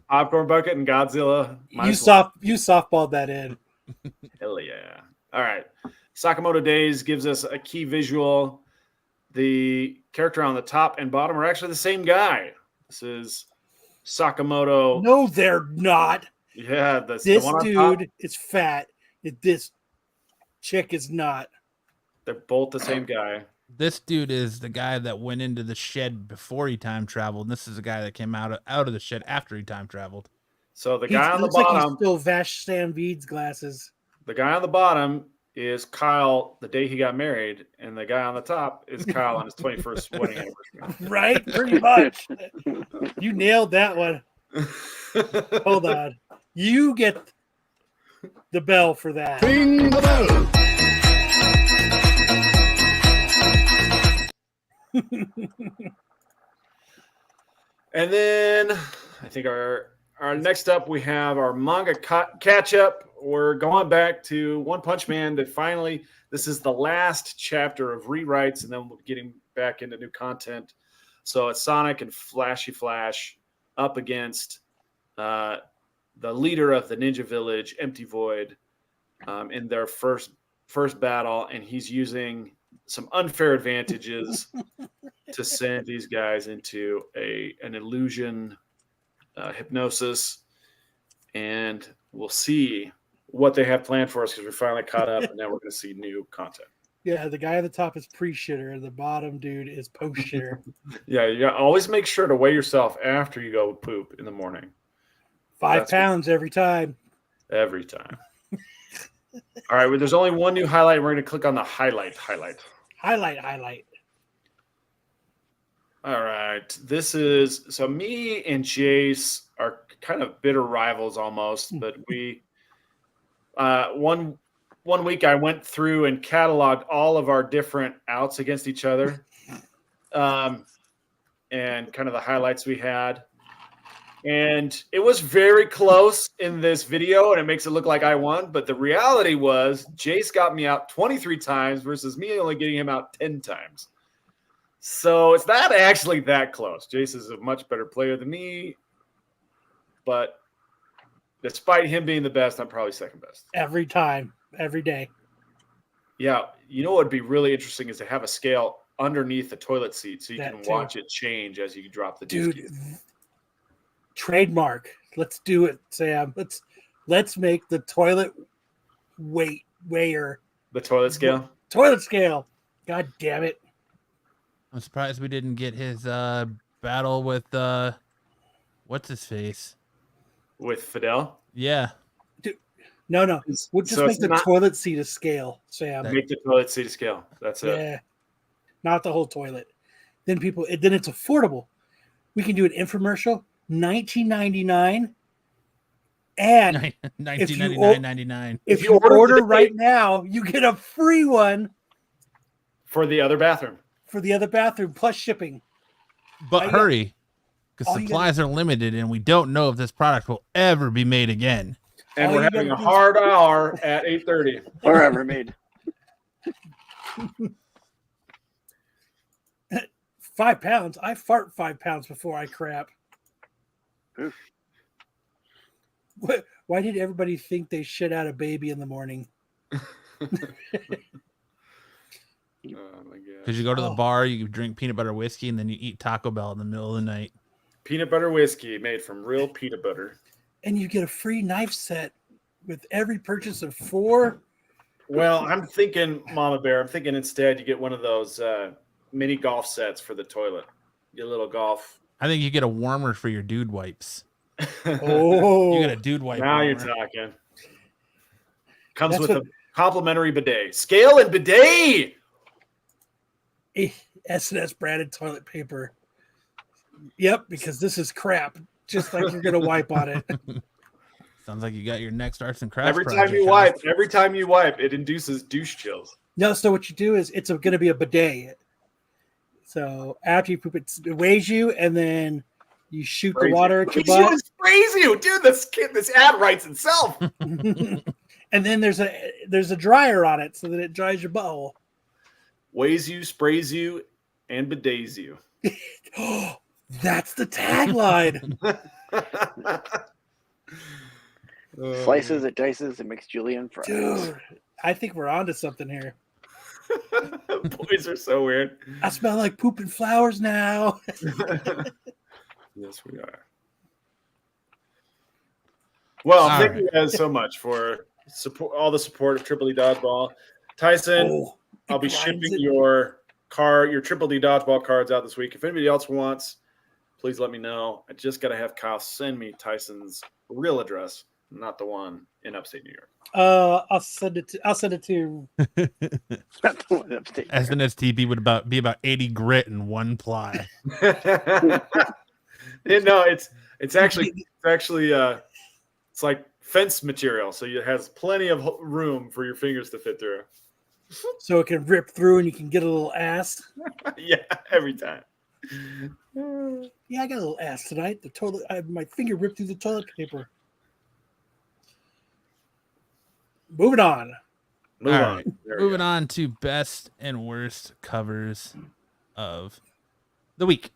Popcorn bucket and Godzilla. You softballed that in. Hell yeah. All right. Sakamoto Days gives us a key visual. The character on the top and bottom are actually the same guy. This is Sakamoto. No, they're not. Yeah, This the one on top. dude is fat. This chick is not. They're both the same guy. This dude is the guy that went into the shed before he time traveled. And this is the guy that came out of the shed after he time traveled. So the He guy on the looks like bottom, he's still Vash Samvid's glasses. the guy on the bottom is Kyle the day he got married, and the guy on the top is Kyle on his 21st wedding anniversary. Right? Pretty much. You nailed that one. Hold on. You get the bell for that. Ring the bell. And then I think our next up, we have our manga catch up. We're going back to One Punch Man that finally, this is the last chapter of rewrites, and then we're getting back into new content. So it's Sonic and Flashy Flash up against the leader of the Ninja Village, Empty Void, in their first battle, and he's using some unfair advantages to send these guys into an illusion, hypnosis, and we'll see what they have planned for us because we're finally caught up, and now we're going to see new content. Yeah, the guy at the top is pre-shitter, and the bottom dude is post-shitter. Yeah, you gotta always make sure to weigh yourself after you go poop in the morning. 5 That's pounds every time. Every time. All right, well, there's only one new highlight. We're going to click on the highlight. Highlight. All right. This is so me and Jace are kind of bitter rivals almost, but we one week I went through and cataloged all of our different outs against each other. And kind of the highlights we had. And it was very close in this video, and it makes it look like I won. But the reality was Jace got me out 23 times versus me only getting him out 10 times. So it's not actually that close. Jace is a much better player than me. But despite him being the best, I'm probably second best. Every time, every day. Yeah. You know what would be really interesting is to have a scale underneath the toilet seat so you That can too. watch it change as you drop the Dude, disc. trademark. Let's do it, Sam. Let's make the toilet weigher. The toilet scale? Toilet scale. God damn it. I'm surprised we didn't get his battle with what's his face? With Fidel? Yeah. No. We'll just So make it's the not- toilet seat a scale, Sam. Make the toilet seat a scale. That's it. Yeah. not the whole toilet. Then it's affordable. We can do an infomercial, $19.99. And 1999.99. if you order right now, you get a free one for the other bathroom. Plus shipping. But hurry, because supplies are limited, and we don't know if this product will ever be made again. And we're having a hard hour at 8:30. Or ever made. 5 pounds. I fart 5 pounds before I crap. Oof. Why did everybody think they shit out a baby in the morning? Oh my god! Because you go to the bar, you drink peanut butter whiskey, and then you eat Taco Bell in the middle of the night. Peanut butter whiskey made from real peanut butter. And you get a free knife set with every purchase of 4. Well, I'm thinking, Mama Bear, I'm thinking instead you get one of those mini golf sets for the toilet. Get a little golf. I think you get a warmer for your dude wipes. Oh, You get a dude wipe. Now warmer. you're talking. Comes with a complimentary bidet. Scale and bidet. SNS branded toilet paper. Yep, because this is crap. Just like you're gonna wipe on it. Sounds like you got your next arts and crafts. Every time you wipe, it induces douche chills. No, so what you do is it's going to be a bidet. So after you poop, it weighs you, and then you shoot the water at your butt. It sprays you, dude. This ad writes itself. And then there's a dryer on it so that it dries your butthole. Weighs you, sprays you, and bidets you. Oh, that's the tagline. Slices, it dices, it makes julienne fries. Dude, I think we're onto something here. Boys are so weird. I smell like poop and flowers now. Yes, we are. Well, thank you guys so much for all the support of Triple D Dodgeball. Tyson, I'll be shipping your Triple D Dodgeball cards out this week. If anybody else wants, please let me know. I just got to have Kyle send me Tyson's real address, not the one in upstate New York. I'll send it to SNS TP would be about 80 grit and 1 ply. No, it's actually it's like fence material, so it has plenty of room for your fingers to fit through. So it can rip through and you can get a little ass. Yeah, every time. Yeah, I got a little ass tonight. My finger ripped through the toilet paper. Moving on. Moving on to best and worst covers of the week.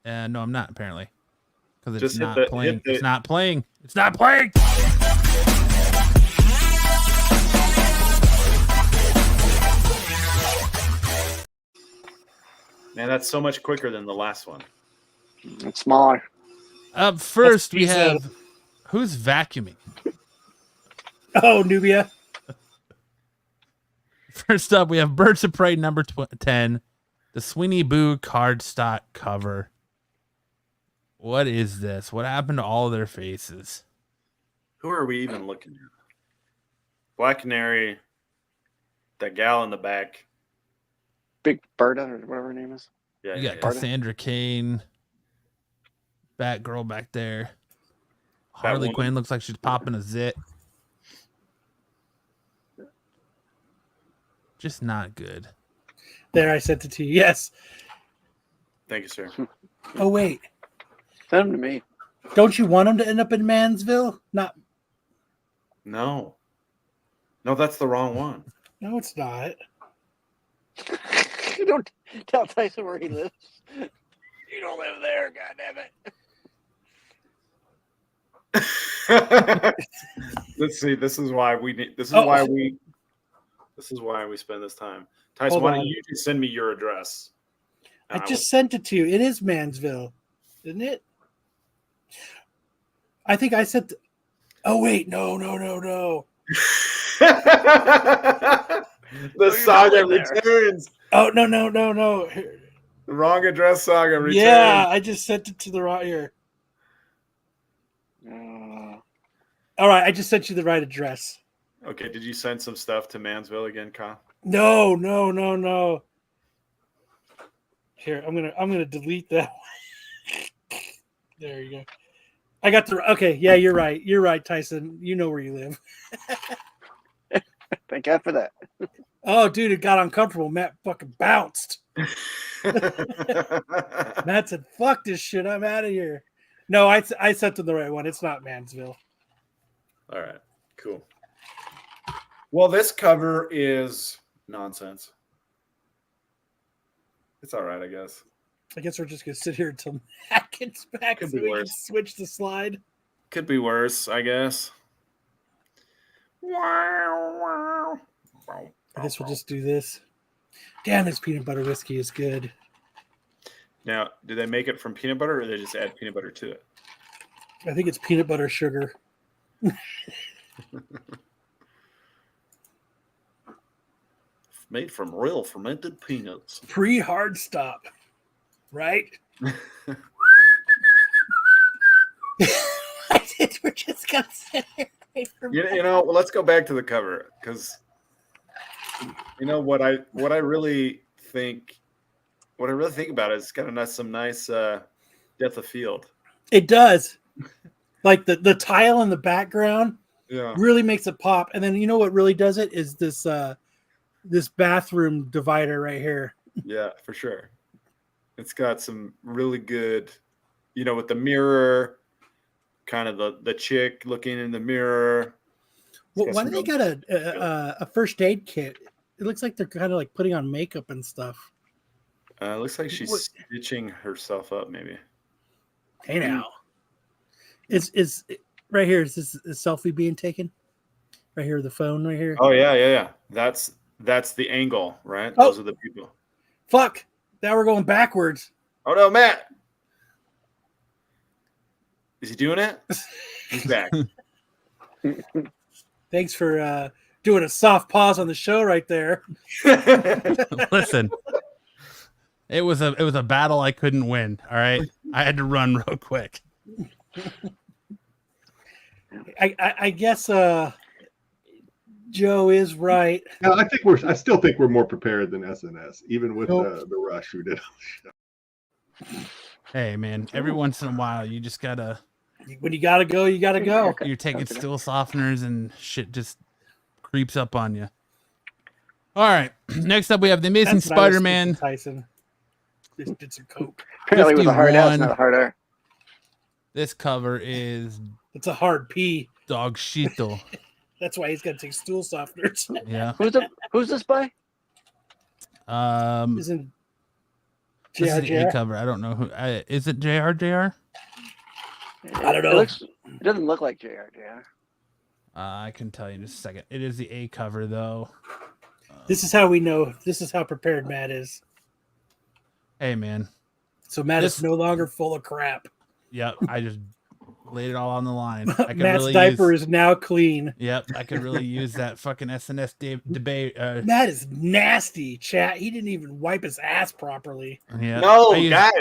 No, I'm not, apparently. Because it's not playing. It's not playing. It's not playing. Man, that's so much quicker than the last one. It's smaller. Up first, we have who's vacuuming? Oh, Nubia. First up, we have Birds of Prey number 10, the Sweeney Boo cardstock cover. What is this? What happened to all of their faces? Who are we even looking at? Black Canary, that gal in the back. Big Berta, or whatever her name is. Yeah, you got Cassandra Cain, Batgirl back there. Harley Quinn looks like she's popping a zit. Just not good. There, I sent it to you. Yes. Thank you, sir. Oh, wait. Send them to me. Don't you want him to end up in Mansville? Not. No, that's the wrong one. No, it's not. You don't tell Tyson where he lives. You don't live there, goddammit. Let's see. This is why we need. This is why we spend this time. Tyson, why don't you just send me your address? I just sent it to you. It is Mansville, isn't it? I think I sent. Oh wait, no. The saga returns. Oh no. The wrong address saga returns. Yeah, I just sent it to the right here. All right, I just sent you the right address. Okay, did you send some stuff to Mansville again, Kyle? No. Here, I'm gonna delete that. There you go. I got the okay. Yeah, you're right. You're right, Tyson. You know where you live. Thank God for that. Oh, dude, it got uncomfortable. Matt fucking bounced. Matt said, "Fuck this shit. I'm out of here." No, I sent to the right one. It's not Mansville. All right, cool. Well, this cover is nonsense. It's all right, I guess. I guess we're just gonna sit here until Matt gets back Could so be we can worse. switch the slide. Could be worse, I guess. I guess we'll just do this. Damn, this peanut butter whiskey is good. Now, do they make it from peanut butter or they just add peanut butter to it? I think it's peanut butter sugar. Made from real fermented peanuts. Pre-hard stop, right? I think we're just gonna sit here. You know, well, let's go back to the cover because you know what I really think about it is it's got some nice depth of field. It does. Like the tile in the background Yeah. really makes it pop. And then you know what really does it is this this bathroom divider right here. Yeah, for sure. It's got some really good, you know, with the mirror, kind of the chick looking in the mirror. Well, why do they got a first aid kit? It looks like they're kind of like putting on makeup and stuff. Looks like she's stitching herself up, maybe. Hey now, is right here? Is this a selfie being taken? Right here, the phone right here. Oh yeah. That's the angle, right? Oh. Those are the people. Fuck! Now we're going backwards. Oh no, Matt. Is he doing it? He's back. Thanks for doing a soft pause on the show right there. Listen, it was a battle I couldn't win. All right, I had to run real quick. I guess Joe is right. No, I still think we're more prepared than SNS, even with the rush who did. Hey man, every once in a while you just gotta. When you gotta go, you gotta go. You're taking still softeners and shit just creeps up on you. All right, next up we have the Amazing That's what I was Spider-Man. thinking, Tyson. Just did some coke. Apparently, it was a hard S, 51. not a hard R. This cover is It's a hard P. dog shito. That's why he's got to take stool softeners. Yeah. Who's this by? Isn't This is the A JR? cover. I don't know who. Is it JR? I don't know. It doesn't look like JR. I can tell you in just a second. It is the A cover though. This is how we know. This is how prepared Matt is. Hey man. So Matt This- is no longer full of crap. Yep. I just laid it all on the line. I could Matt's really diaper use, is now clean. Yep. I could really use that fucking SNS debate. Matt is nasty, chat. He didn't even wipe his ass properly. Yeah. No, I use, guys.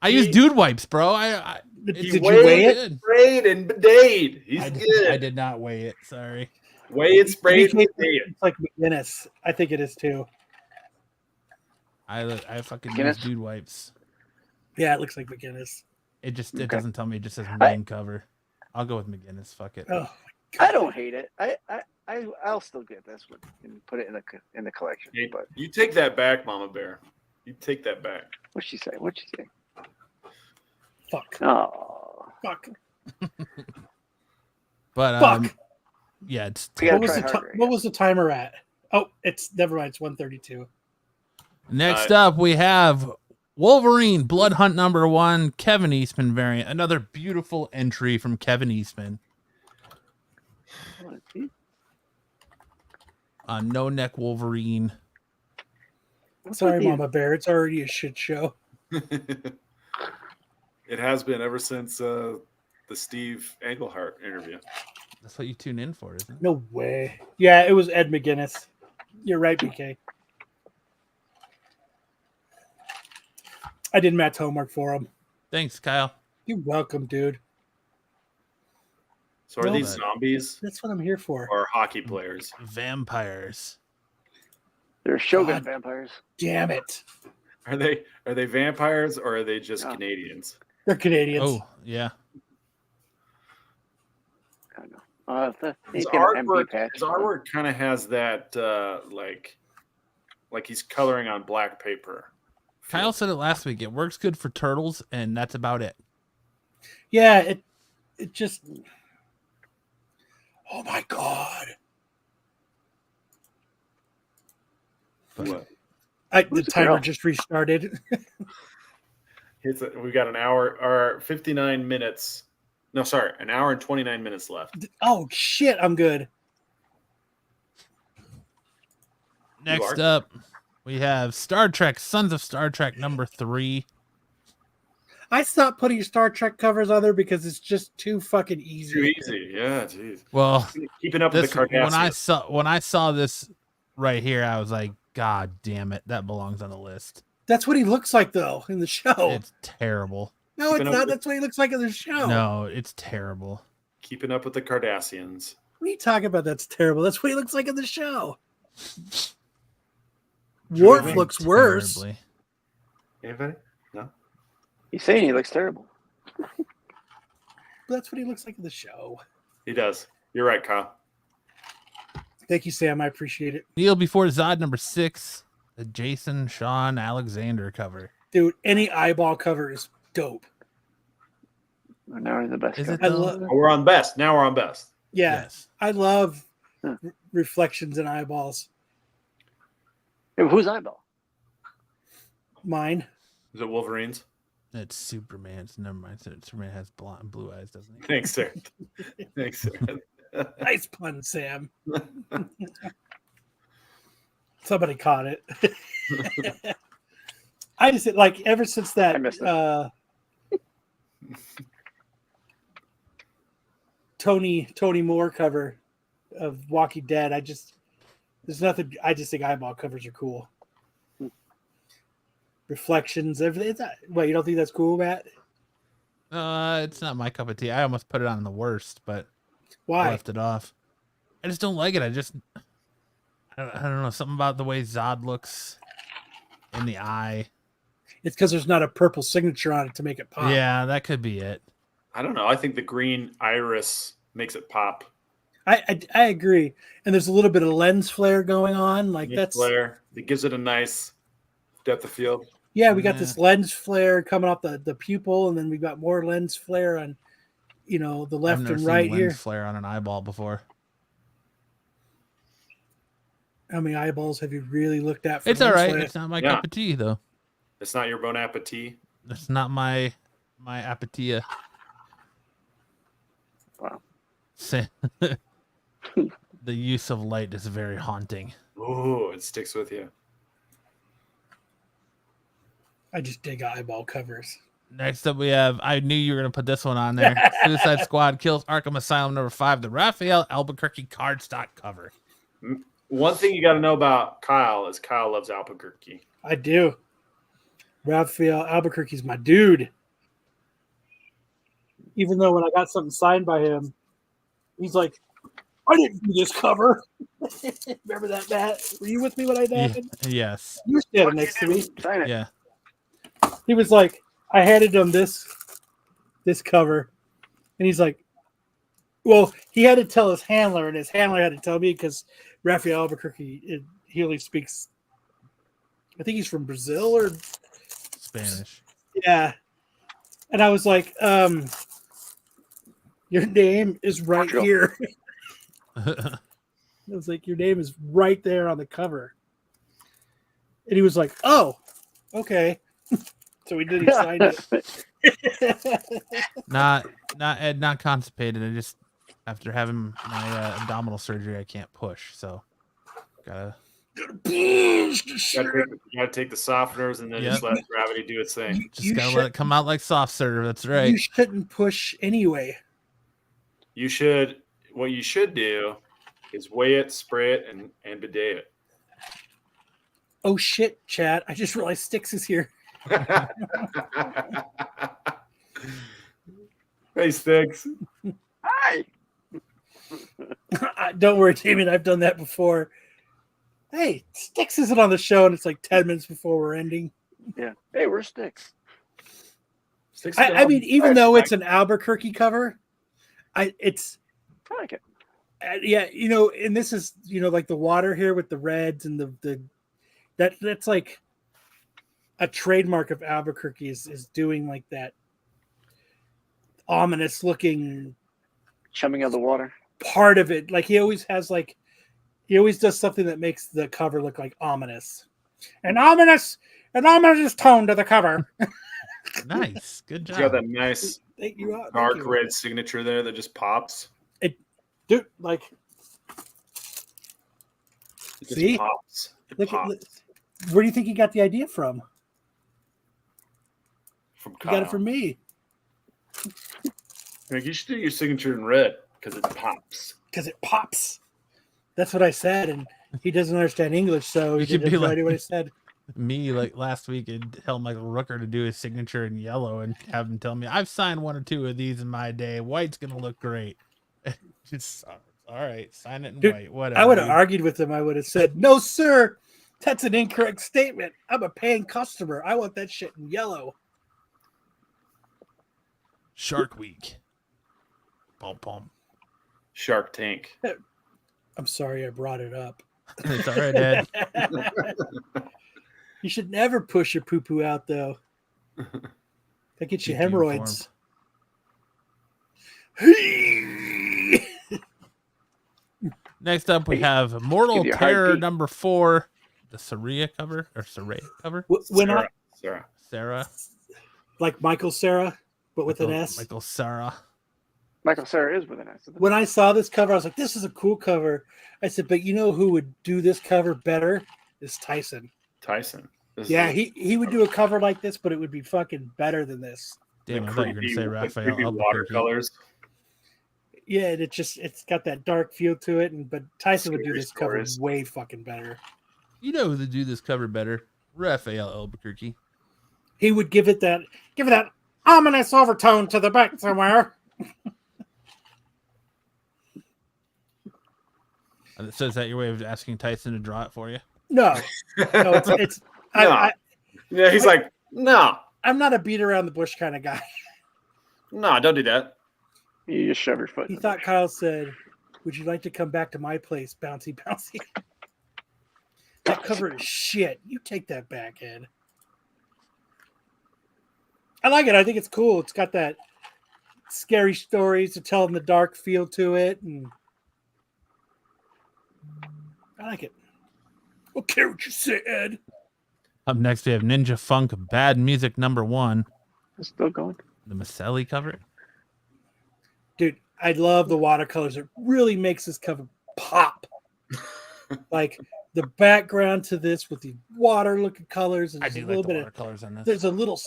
I use dude wipes, bro. I Did it's you weighed weigh it? good. Sprayed and bedayed. He's I good. did not weigh it. Sorry. Weighed, sprayed, and It's bedayed. like McGinnis. I think it is too. I fucking use Guinness? dude wipes. Yeah, it looks like McGinnis. It Okay. doesn't tell me. It just says main cover. I'll go with McGinnis. Fuck it. Oh, I don't hate it. I'll still get this one and put it in the collection. Hey, But you take that back, Mama Bear. You take that back. what'd she say? fuck. Oh, Fuck. But Fuck. yeah, it's We gotta What was, try the harder, what was the timer at? Oh, it's never mind. It's 132. next up we have Wolverine Blood Hunt #1 Kevin Eastman variant. Another beautiful entry from Kevin Eastman. No neck Wolverine. Sorry, Mama Bear. It's already a shit show. It has been ever since the Steve Englehart interview. That's what you tune in for, isn't it? No way. Yeah, it was Ed McGinnis. You're right, BK. I did Matt's homework for him. Thanks, Kyle. You're welcome, dude. So are No, these but- zombies That's what I'm here for. or hockey players? Vampires. they're Shogun God. vampires. Damn it. Are they vampires or are they just No. Canadians? They're Canadians. Oh, yeah. I don't know. His He's got an MB artwork, patch. his artwork kind of has that like he's coloring on black paper. Kyle said it last week. It works good for turtles, and that's about it. Yeah, it just. Oh my god! What? The Who's the timer girl? just restarted. We got an hour or 59 minutes. No, sorry, an hour and 29 minutes left. Oh shit! I'm good. Next up, we have Star Trek, Sons of Star Trek #3. I stopped putting Star Trek covers on there because it's just too fucking easy. Too easy. Yeah, jeez. Well, Keeping up with this, the Kardashians. when I saw this right here, I was like, God damn it, that belongs on the list. That's what he looks like though in the show. It's terrible. No, Keeping it's up not. with- That's what he looks like in the show. No, it's terrible. Keeping up with the Kardashians. What are you talking about? That's terrible. That's what he looks like in the show. Worf Really? looks worse. Terribly. Anybody? No. He's saying he looks terrible. That's what he looks like in the show. He does. You're right, Kyle. Thank you, Sam. I appreciate it. Kneel Before Zod #6, the Jason Sean Alexander cover. Dude, any eyeball cover is dope. Now he's the best. Is guy. it I though? love Oh, we're on best. Now we're on best. Yeah, Yes. I love Huh. reflections in eyeballs. Hey, who's eyeball? Mine. Is it Wolverines? It's Superman's. Never mind. Superman has blue eyes, doesn't he? Thanks, sir. Thanks, sir. Nice pun, Sam. Somebody caught it. I just like ever since that I missed it. Tony Moore cover of Walking Dead. There's nothing. I just think eyeball covers are cool. Reflections, everything. What, you don't think that's cool, Matt? It's not my cup of tea. I almost put it on the worst, but I Why? left it off. I just don't like it. I don't know. Something about the way Zod looks in the eye. It's because there's not a purple signature on it to make it pop. Yeah, that could be it. I don't know. I think the green iris makes it pop. I agree. And there's a little bit of lens flare going on. Like Nick that's Flair. It gives it a nice depth of field. yeah. We got Yeah. this lens flare coming off the pupil, and then we got more lens flare on, the I've left never and seen right lens here. flare on an eyeball before. How many eyeballs have you really looked at? For It's all lens right. flare? It's not my Yeah. cup of tea, though. It's not your bon appetit. It's not my appetia. Wow. Say- the use of light is very haunting. Oh, it sticks with you. I just dig eyeball covers. Next up, we have. I knew you were gonna put this one on there. Suicide Squad kills Arkham Asylum #5, the Raphael Albuquerque cardstock cover. One thing you got to know about Kyle is Kyle loves Albuquerque. I do. Raphael Albuquerque's my dude. Even though when I got something signed by him, he's like, I didn't do this cover. Remember that, Matt? Were you with me when I Yeah, happened? yes. You were standing next to me. Sign it. Yeah. He was like, I handed him this cover, and he's like, well, he had to tell his handler, and his handler had to tell me because Raphael Albuquerque, he only speaks, I think he's from Brazil or Spanish. yeah. And I was like, your name is right Portugal. here. I was like, your name is right there on the cover. And he was like, oh, okay. So he did. He signed it. not constipated. I just after having my abdominal surgery, I can't push. So gotta. You gotta take the softeners and then Yep. just let gravity do its thing. Just gotta let it come out like soft serve. That's right. You shouldn't push anyway. You should. What you should do is weigh it, spray it, and bidet it. Oh shit, Chad! I just realized Styx is here. Hey, Sticks. Hi. Don't worry, Damien. I've done that before. Hey, Styx isn't on the show, and it's like 10 minutes before we're ending. Yeah. Hey, we're sticks. Sticks I down. mean, even Nice, though Mike. it's an Albuquerque cover, it's I like it. yeah, you know, and this is, you know, like the water here with the reds and the that's like a trademark of Albuquerque is doing like that ominous looking Chumming of the water. part of it. Like he always does something that makes the cover look like ominous. An ominous tone to the cover. Nice. Good He's got job. that nice Thank you. Thank dark you. red signature there that just pops. Dude, like It just See? pops. It look at pops where do you think he got the idea from? from He Kyle. got it from me. Like, you should do your signature in red because it pops. Because it pops. That's what I said, and he doesn't understand English, so he You should didn't be have no like- idea what I said. Me, like last week, it held Michael Rooker to do his signature in yellow and have him tell me, I've signed 1 or 2 of these in my day. White's going to look great. Just, all right, sign it in Dude, white. Whatever. I would have dude. argued with him. I would have said, "No, sir, that's an incorrect statement. I'm a paying customer. I want that shit in yellow." Shark Week. Pom pom. Shark Tank. I'm sorry I brought it up. It's all right, Ed. You should never push your poo poo out, though. That gets you Keep you hemorrhoids. Next up, we have Mortal Give you a Terror heartbeat. number 4, the Saria cover or Saray cover. When I Sarah. Sarah. like Michael Sarah, but with an Michael- S. Michael Sarah. Michael Cera is with an S. isn't it? When I saw this cover, I was like, "This is a cool cover." I said, "But you know who would do this cover better? Is Tyson." Tyson. This Yeah, is he would do a cover like this, but it would be fucking better than this. Damn, the I thought you were going to say the Raphael creepy Albuquerque. watercolors. Yeah, and it's got that dark feel to it, but Tyson would do Scary this cover stories. way fucking better. You know who to do this cover better? Raphael Albuquerque. He would give it that ominous overtone to the back somewhere. So is that your way of asking Tyson to draw it for you? No, it's No. Yeah, he's like, no, I'm not a beat around the bush kind of guy. no, don't do that. You just shove your foot. He in the thought bush. Kyle said, "Would you like to come back to my place, bouncy bouncy?" That cover is shit. You take that back, Ed. I like it. I think it's cool. It's got that scary stories to tell in the dark feel to it, and I like it. I don't care what you say, Ed. Up next, we have Ninja Funk Bad Music number 1, It's still going. the Maselli cover. Dude, I love the watercolors. It really makes this cover pop. Like the background to this with the water looking colors and I there's do a little like the bit of watercolors on this. there's a little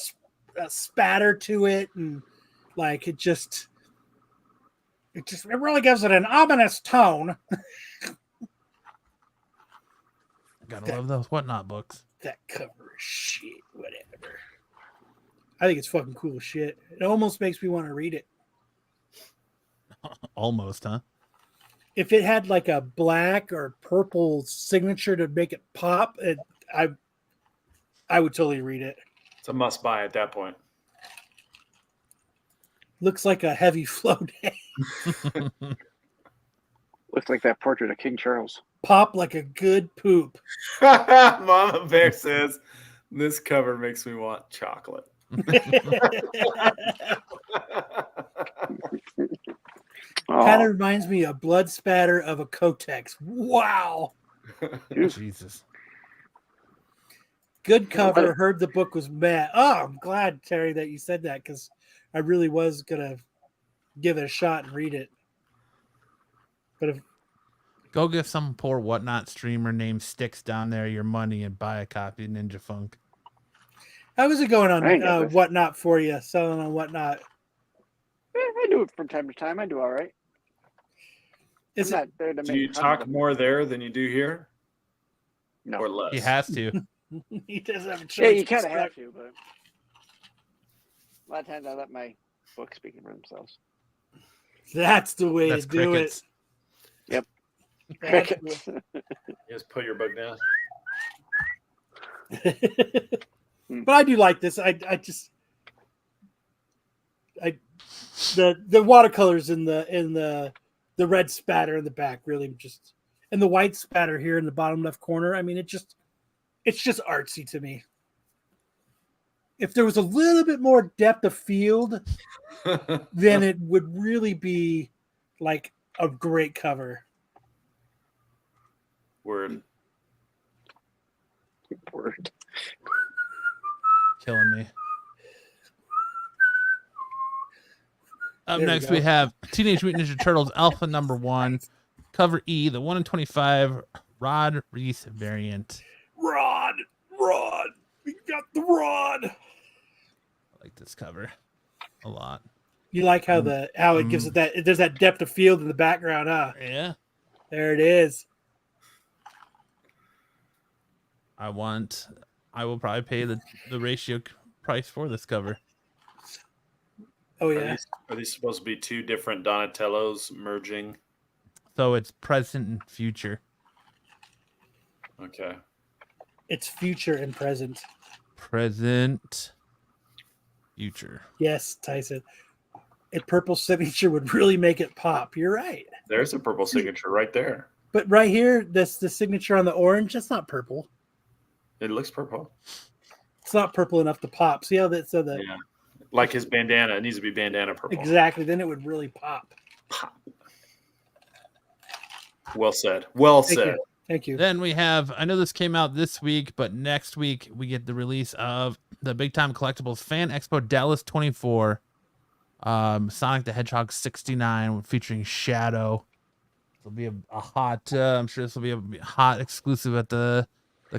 spatter to it, and like it really gives it an ominous tone. Gotta love those Whatnot books. That cover is shit, whatever. I think it's fucking cool as shit. It almost makes me want to read it. Almost, huh? If it had like a black or purple signature to make it pop, I would totally read it. It's a must buy at that point. Looks like a heavy flow day. Looks like that portrait of King Charles. Pop like a good poop. Mama Bear says, this cover makes me want chocolate. Oh, Kind of reminds me of blood spatter of a Kotex. Wow. Jesus. Good cover. Heard the book was mad. Oh, I'm glad, Terry, that you said that because I really was going to give it a shot and read it. But if Go give some poor Whatnot streamer named Sticks down there your money and buy a copy of Ninja Funk. how was it going I ain't got on this. Whatnot for you? Selling on Whatnot. I do it from time to time. I do all right. Is I'm it? not there to Do make you fun talk of them. more there than you do here? No. Or less? He has to. He doesn't have a choice. Yeah, you kind of have to, but a lot of times I let my books speak for themselves. That's the way That's to do crickets. it. That's the way- Crickets. You just put your book down. But I do like this. The watercolors in the red spatter in the back really just, and the white spatter here in the bottom left corner. I mean, it's just artsy to me. If there was a little bit more depth of field, then it would really be like a great cover. Word. Killing me. Up There we next, go. we have Teenage Mutant Ninja Turtles Alpha number 1, cover E, the 1 in 25 Rod Reese variant. Rod, we got the rod. I like this cover a lot. You like how it gives it that, there's that depth of field in the background, huh? Yeah. There it is. I will probably pay the ratio price for this cover. Oh yeah. Are these supposed to be two different Donatellos merging? So it's present and future. Okay. It's future and present. Present, future. Yes, Tyson. A purple signature would really make it pop. You're right. There's a purple signature right there. But right here, that's the signature on the orange. That's not purple. It looks purple. It's not purple enough to pop. See how that? So the Yeah. Like his bandana. It needs to be bandana purple. exactly. Then it would really pop. Well said. Well Thank said. you. Thank you. Then we have, I know this came out this week, but next week we get the release of the Big Time Collectibles Fan Expo Dallas 24, Sonic the Hedgehog 69 featuring Shadow. It'll be a hot, I'm sure this will be a hot exclusive at the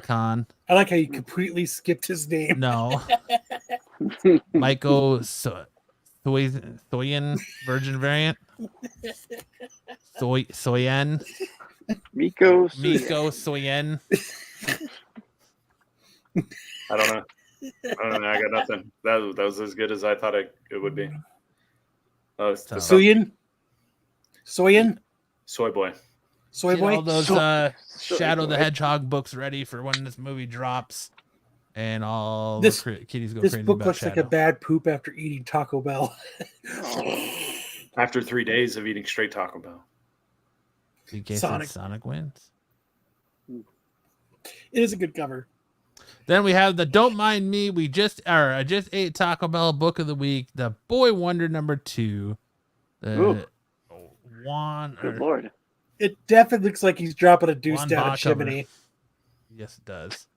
con. I like how you completely skipped his name. No. Michael Soyan Virgin variant. Soyen. Miko. Soyen. I don't know. I got nothing. That was as good as I thought it would be. Oh, it's the Soyan. soy boy. Soy Get boy. all those Soy Shadow the boy. Hedgehog books ready for when this movie drops, and all This- the kitties go This crazy book about looks Shadow. like a bad poop after eating Taco Bell. After 3 days of eating straight Taco Bell. In case Sonic wins. It is a good cover. Then we have the Don't Mind Me. I just ate Taco Bell book of the week. The Boy Wonder number 2. Ooh. Juan. Good lord. It definitely looks like he's dropping a deuce Juan down a Bach cover. chimney. Yes, it does.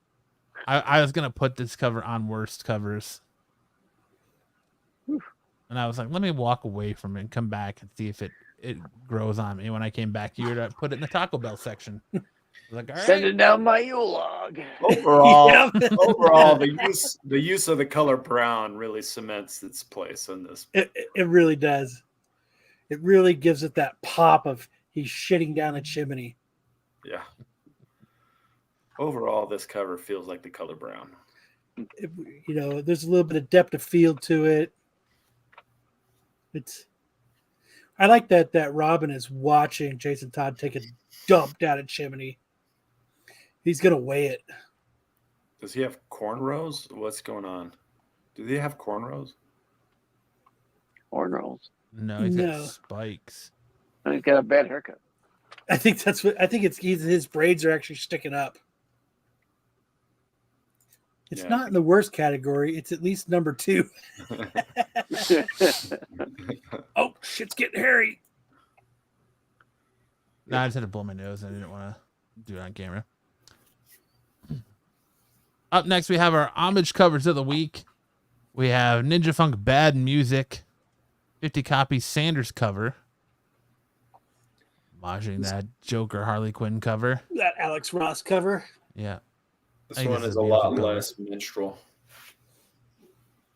I was gonna put this cover on worst covers, and I was like, let me walk away from it and come back and see if it grows on me. When I came back here to put it in the Taco Bell section, I was like, all right. Sending down my Yule-log. Overall, Yeah. overall, the use of the color brown really cements its place in this. It really does. It really gives it that pop of he's shitting down a chimney. Yeah. Overall, this cover feels like the color brown. There's a little bit of depth of field to it. I like that Robin is watching Jason Todd take a dump down a chimney. He's gonna weigh it. Does he have cornrows? What's going on? Do they have cornrows? Horn rolls. No, he's No. got spikes. And he's got a bad haircut. I think his braids are actually sticking up. It's Yeah. not in the worst category. It's at least number 2. Oh, shit's getting hairy. No, I just had to blow my nose. I didn't want to do it on camera. Up next, we have our homage covers of the week. We have Ninja Funk Bad Music, 50 copy Sanders cover. Homaging that Joker Harley Quinn cover. That Alex Ross cover. Yeah. I This think one this is is a a lot beautiful cover. less minstrel.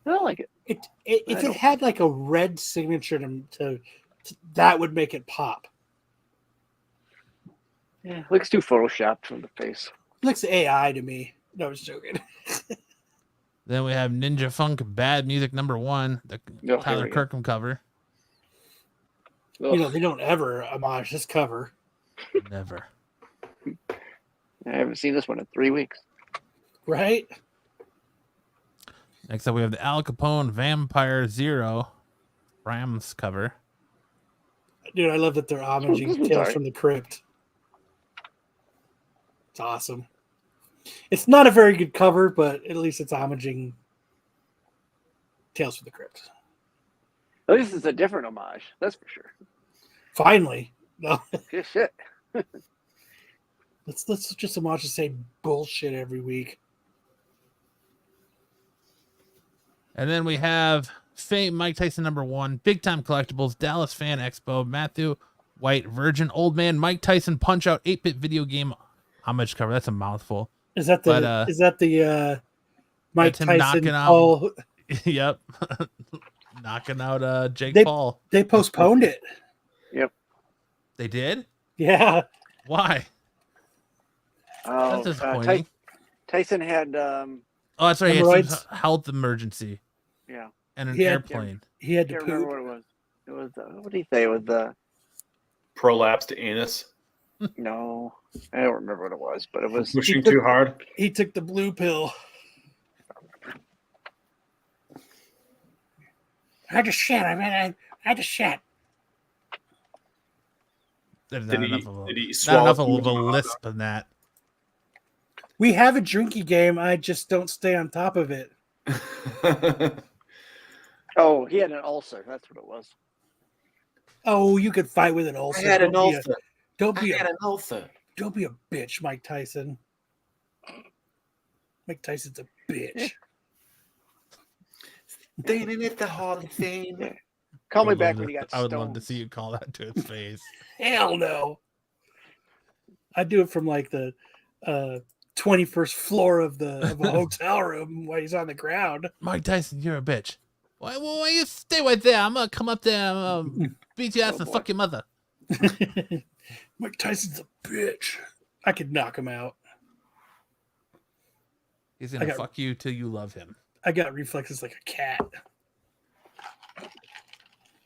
I don't like it. If it had like a red signature to that would make it pop. Yeah, looks too photoshopped from the face. Looks AI to me. No, I was joking. Then we have Ninja Funk Bad Music number 1, the here Tyler we go. Kirkham cover. Ugh, They don't ever homage this cover. Never. I haven't seen this one in 3 weeks. Right? Next up, we have the Al Capone Vampire Zero Rams cover. Dude, I love that they're homaging Tales Sorry. from the Crypt. It's awesome. It's not a very good cover, but at least it's homaging Tales from the Crypt. At least it's a different homage. That's for sure. Finally. No, Good shit. let's just homage the same bullshit every week. And then we have Fame Mike Tyson #1, Big Time Collectibles, Dallas Fan Expo, Matthew White Virgin, Old Man Mike Tyson Punch Out 8-bit video game homage cover. That's a mouthful. Is that the Mike that's him Tyson knocking out- Paul? Yep. Knocking out Jake They- Paul. They postponed it. They did? Yeah. Why? Oh, That's disappointing. Tyson had Oh, that's right. He had some Hemorrhoids? health emergency yeah. and an He had- airplane. He had I to can't remember poop. what it was. It was what did he say? It was the Prolapsed anus. no. I don't remember what it was, but it was Pushing too hard. He took the blue pill. I had to shit. I mean, I had to shit. There's Did not he, enough of a, did he not swallow enough of a food? lisp in that. We have a drinky game. I just don't stay on top of it. oh, he had an ulcer. That's what it was. Oh, you could fight with an ulcer. Don't be a ulcer. don't be a bitch, Mike Tyson. Mike Tyson's a bitch. Standing at the Hall of Fame. Yeah. Call me would back love when to- you got I would stoned. love to see you call that to its face. Hell no. I do it from like the 21st floor of a hotel room while he's on the ground. Mike Tyson, you're a bitch. Why you stay right there? I'm gonna come up there and beat your ass Oh, and boy. fuck your mother. Mike Tyson's a bitch. I could knock him out. He's gonna I got- fuck you till you love him. I got reflexes like a cat.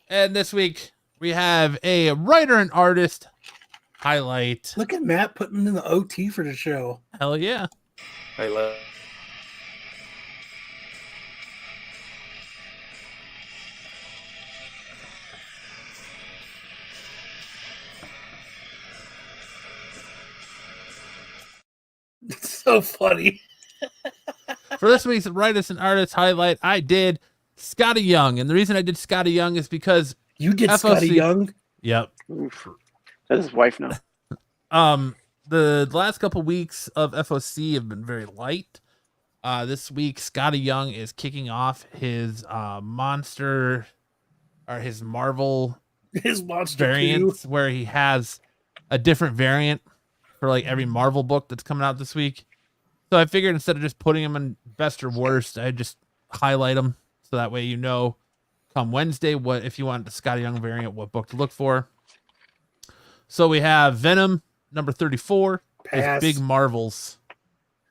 And this week we have a writer and artist highlight. Look at Matt putting in the OT for the show. Hell yeah. Hey, look. It's so funny. For this week's writers and artist highlight, I did Skottie Young. And the reason I did Skottie Young is because You did FOC. Scotty Young. yep. Oof. That's his wife now. The last couple weeks of FOC have been very light. This week, Skottie Young is kicking off his monster or his Marvel His monster variants where he has a different variant for like every Marvel book that's coming out this week. So I figured instead of just putting them in best or worst, I just highlight them so that way you know come Wednesday what if you want the Skottie Young variant, what book to look for. So we have Venom number 34, his Pass. Big Marvels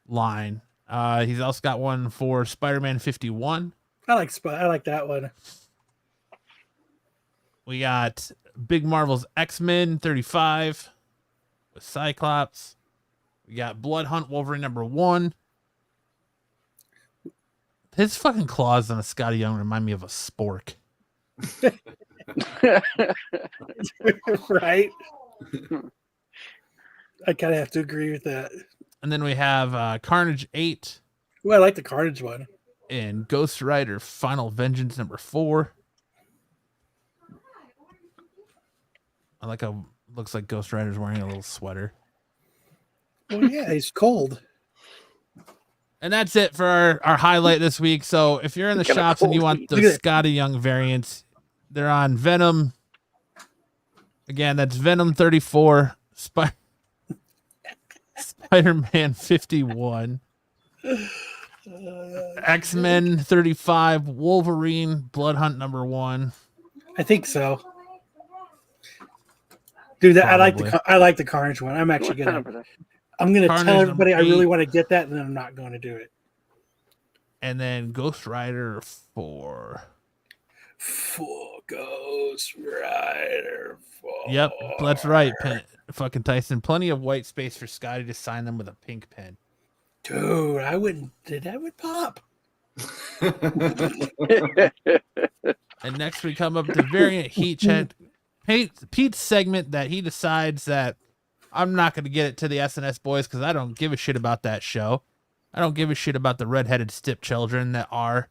line. He's also got one for Spider-Man 51. I like that one. We got Big Marvel's X-Men 35 with Cyclops. We got Blood Hunt Wolverine number 1. His fucking claws on a Skottie Young remind me of a spork. Right? I kind of have to agree with that. And then we have Carnage 8 Well, I like the Carnage one. and Ghost Rider Final Vengeance number 4. I like how looks like Ghost Rider's wearing a little sweater. Well, yeah, he's cold. And that's it for our highlight this week. So if you're in the Got a shops and you cold want week. the Look at Skottie Young variants, they're on Venom. Again, that's Venom 34, Spider-Man 51, X-Men 35, Wolverine, Blood Hunt number 1. I think so. Dude, I Probably. like the Carnage one. I'm actually gonna 100%. tell Carnage everybody I number really 8. want to get that, and then I'm not going to do it. And then Ghost Rider 4. For Ghost Rider 4. Yep, that's right. Fucking Tyson. Plenty of white space for Scotty to sign them with a pink pen. Dude, I wouldn't. That would pop. And next we come up to variant heat check. Pete's segment that he decides that I'm not going to get it to the SNS boys because I don't give a shit about that show. I don't give a shit about the redheaded stepchildren that are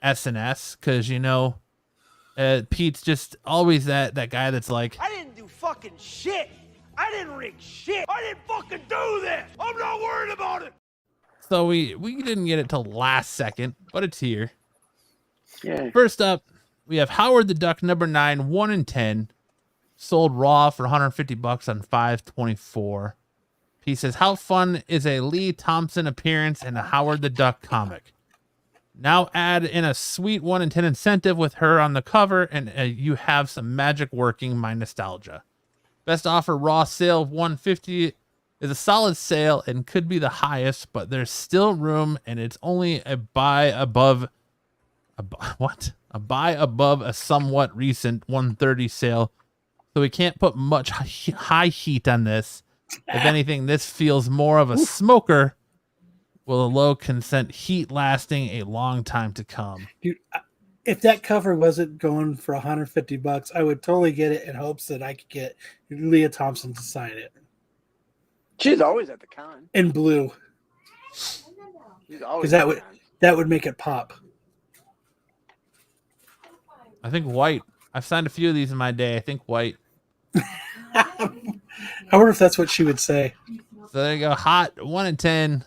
SNS because, you know, Pete's just always that guy that's like, I didn't do fucking shit. I didn't rig shit. I didn't fucking do this. I'm not worried about it. So we didn't get it till last second, but it's here. Yeah. First up, we have Howard the Duck number 9, 1 in 10, sold raw for $150 on 5/24. He says, how fun is a Lee Thompson appearance in a Howard the Duck comic? Now add in a sweet 1 in 10 incentive with her on the cover, and you have some magic working my nostalgia. Best offer raw sale of $150 is a solid sale and could be the highest, but there's still room, and it's only a buy above a somewhat recent $130 sale. So we can't put much high heat on this. If anything, this feels more of a smoker with a low consent heat lasting a long time to come. Dude, if that cover wasn't going for $150, I would totally get it in hopes that I could get Leah Thompson to sign it She's always at the con. in blue, She's always because at the con. that would make it pop. I think white. I've signed a few of these in my day. I think white. I wonder if that's what she would say. So there you go. Hot 1 in 10.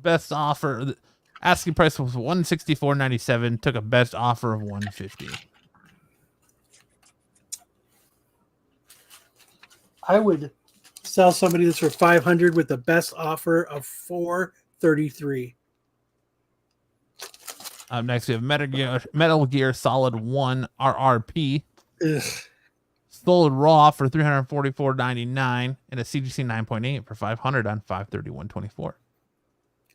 Best offer. Asking price was $164.97. Took a best offer of $150. I would sell somebody this for $500 with the best offer of $433. Up next, we have Metal Gear Solid 1 RRP. Ugh. Sold raw for $344.99 and a CGC 9.8 for $500 on 5/31/24.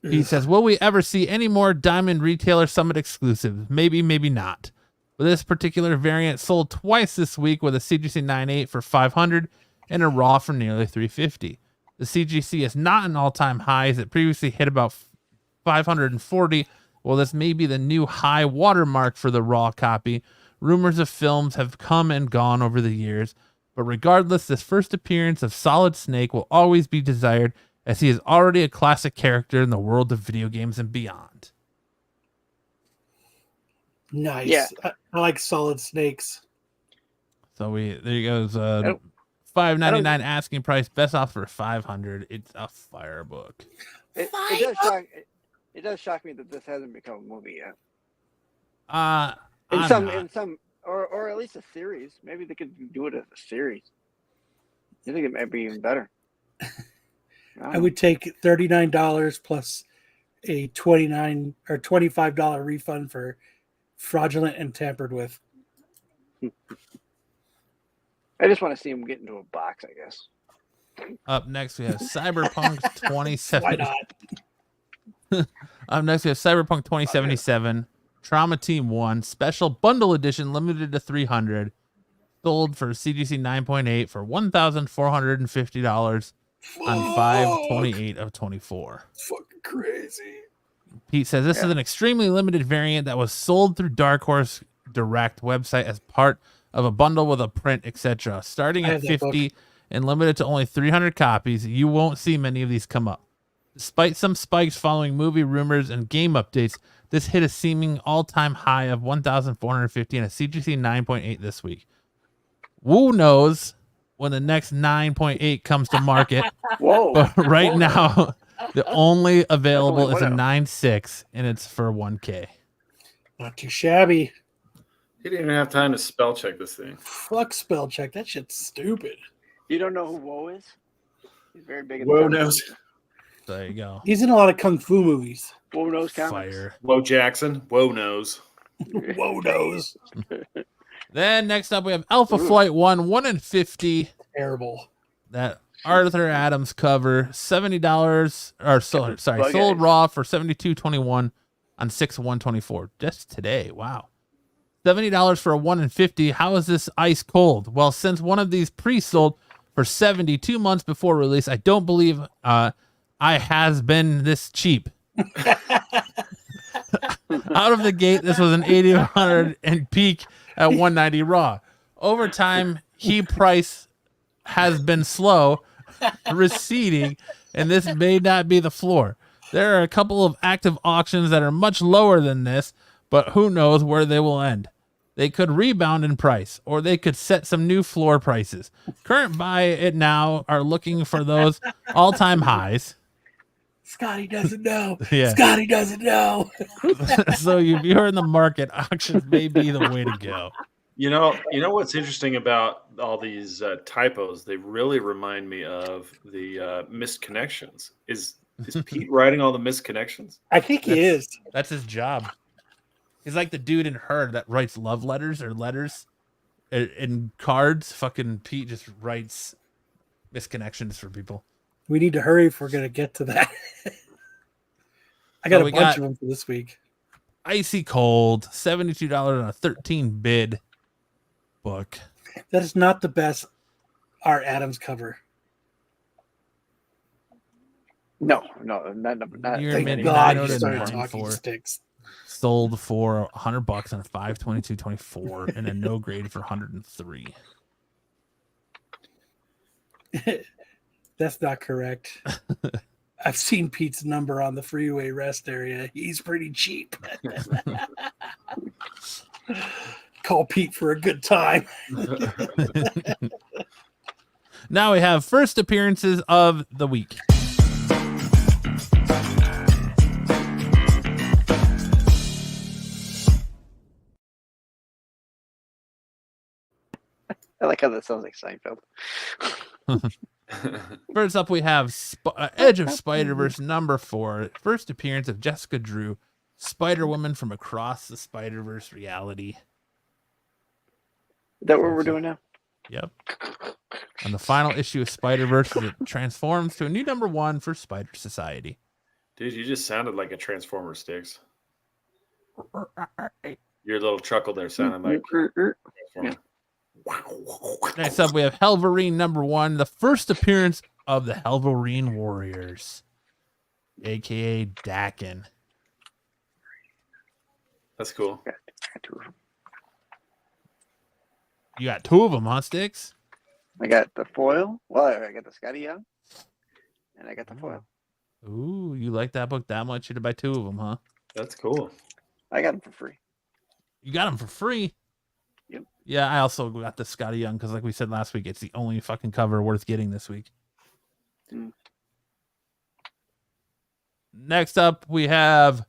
He Ugh. says, will we ever see any more Diamond Retailer Summit exclusives? Maybe, maybe not. But this particular variant sold twice this week with a CGC 9.8 for $500 and a raw for nearly $350. The CGC is not an all-time high as it previously hit about $540. Well, this may be the new high watermark for the raw copy. Rumors of films have come and gone over the years, but regardless, this first appearance of Solid Snake will always be desired as he is already a classic character in the world of video games and beyond. Nice. Yeah. I like Solid Snakes. So there goes $5.99 asking price, best offer $500. It's a fire book. It does shock me that this hasn't become a movie yet. In some, or at least a series. Maybe they could do it as a series. I think it might be even better. I would take $39 plus a $29 or $25 refund for fraudulent and tampered with. I just want to see him get into a box, I guess. Up next, we have Cyberpunk 2077. Why not? Up next, we have Cyberpunk 2077, Trauma Team 1, Special Bundle Edition, limited to 300, sold for CGC 9.8 for $1,450 on 5/28/24. Fucking crazy. Pete says this is an extremely limited variant that was sold through Dark Horse Direct website as part of a bundle with a print, etc. Starting at 50 and limited to only 300 copies. You won't see many of these come up. Despite some spikes following movie rumors and game updates, this hit a seeming all-time high of 1,450 and a CGC 9.8 this week. Who knows when the next 9.8 comes to market? Whoa! But right now, the only available is a 9.6, and it's for $1K. Not too shabby. He didn't even have time to spell check this thing. Fuck spell check. That shit's stupid. You don't know who Woe is? He's very big in Woe the knows. There you go. He's in a lot of kung fu movies. Woe knows comics. Fire. Woe Jackson. Woe knows. Whoa knows. Then next up, we have Alpha Flight 1 in 50. Terrible. That Arthur Adams cover, $70 or sold raw for $72.21 on 6/1/24. Just today. Wow. $70 for a 1 in 50. How is this ice cold? Well, since one of these pre-sold for 72 months before release, I don't believe I has been this cheap. Out of the gate, this was an 80-100 and peak at 190 raw. Over time, he price has been slow, receding, and this may not be the floor. There are a couple of active auctions that are much lower than this, but who knows where they will end. They could rebound in price, or they could set some new floor prices. Current buy it now are looking for those all-time highs. Skottie doesn't know. Yeah. Skottie doesn't know. So if you're in the market, auctions may be the way to go. You know what's interesting about all these typos? They really remind me of the missed connections. Is Pete writing all the missed connections? I think he is. That's his job. He's like the dude in Her that writes love letters or letters in cards. Fucking Pete just writes misconnections for people. We need to hurry if we're going to get to that. I got a bunch of them for this week. Icy Cold, $72 on a 13 bid book. That is not the best Art Adams cover. No, not You're Thank mid- God I you know started that talking for- sticks. Sold for $100 on a 5/22/24 and a no grade for 103. That's not correct. I've seen Pete's number on the freeway rest area. He's pretty cheap. Call Pete for a good time. Now we have first appearances of the week. I like how that sounds like Seinfeld. First up, we have Edge of Spider-Verse #4. First appearance of Jessica Drew, Spider-Woman from across the Spider-Verse reality. Is that what we're doing now? Yep. On the final issue of Spider-Verse, it transforms to a new #1 for Spider Society. Dude, you just sounded like a Transformer Sticks. Your little chuckle there sounded like Transformer. Next up, we have Helverine #1, the first appearance of the Helverine Warriors, aka Dakin. That's cool. You got 2 of them, huh, Sticks? I got the foil. Well, I got the Skottie Young, and I got the foil. Ooh, you like that book that much? You'd buy 2 of them, huh? That's cool. I got them for free. You got them for free? Yep. Yeah, I also got the Skottie Young because, like we said last week, it's the only fucking cover worth getting this week. Next up, we have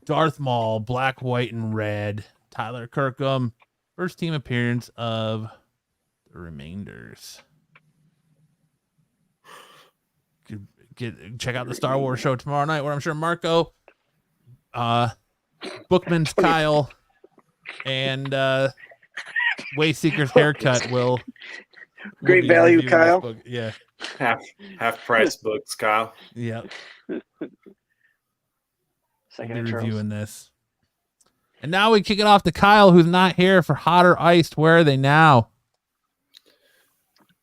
Darth Maul, Black, White, and Red. Tyler Kirkham, first team appearance of the Remainders. Check out the Star Wars show tomorrow night, where I'm sure Marco, Bookman's Kyle, and Wayseeker's Haircut will Great be value, reviewing Kyle. this book. Yeah. Half price books, Kyle. Yeah. Second We'll in be Charles. reviewing this. And now we kick it off to Kyle, who's not here for Hot or Iced. Where are they now?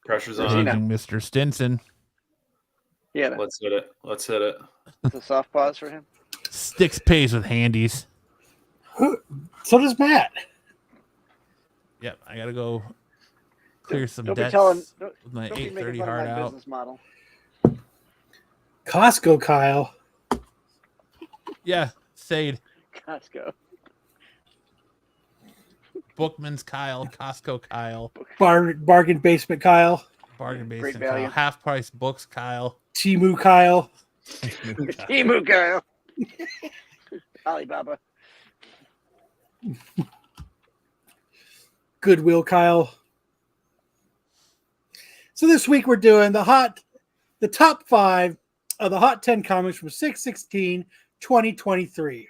Pressure's Where's he on. now? Mr. Stinson. Yeah, Let's hit it. Let's hit it. it's a soft pause for him. Sticks pays with handies. So does Matt. Yep, I gotta go clear some Don't be debts telling. Don't, with my don't be making 8:30 fun of hard my out. business model. Costco Kyle. Yeah, Sade. Costco. Bookman's Kyle, Costco Kyle, Bargain Basement Kyle. Bargain Great Basement value. Kyle, Half Price Books Kyle. Timu Kyle. Timu Kyle. Alibaba. Goodwill Kyle. So this week we're doing the top 5 of the Hot 10 comics from 6/16/2023.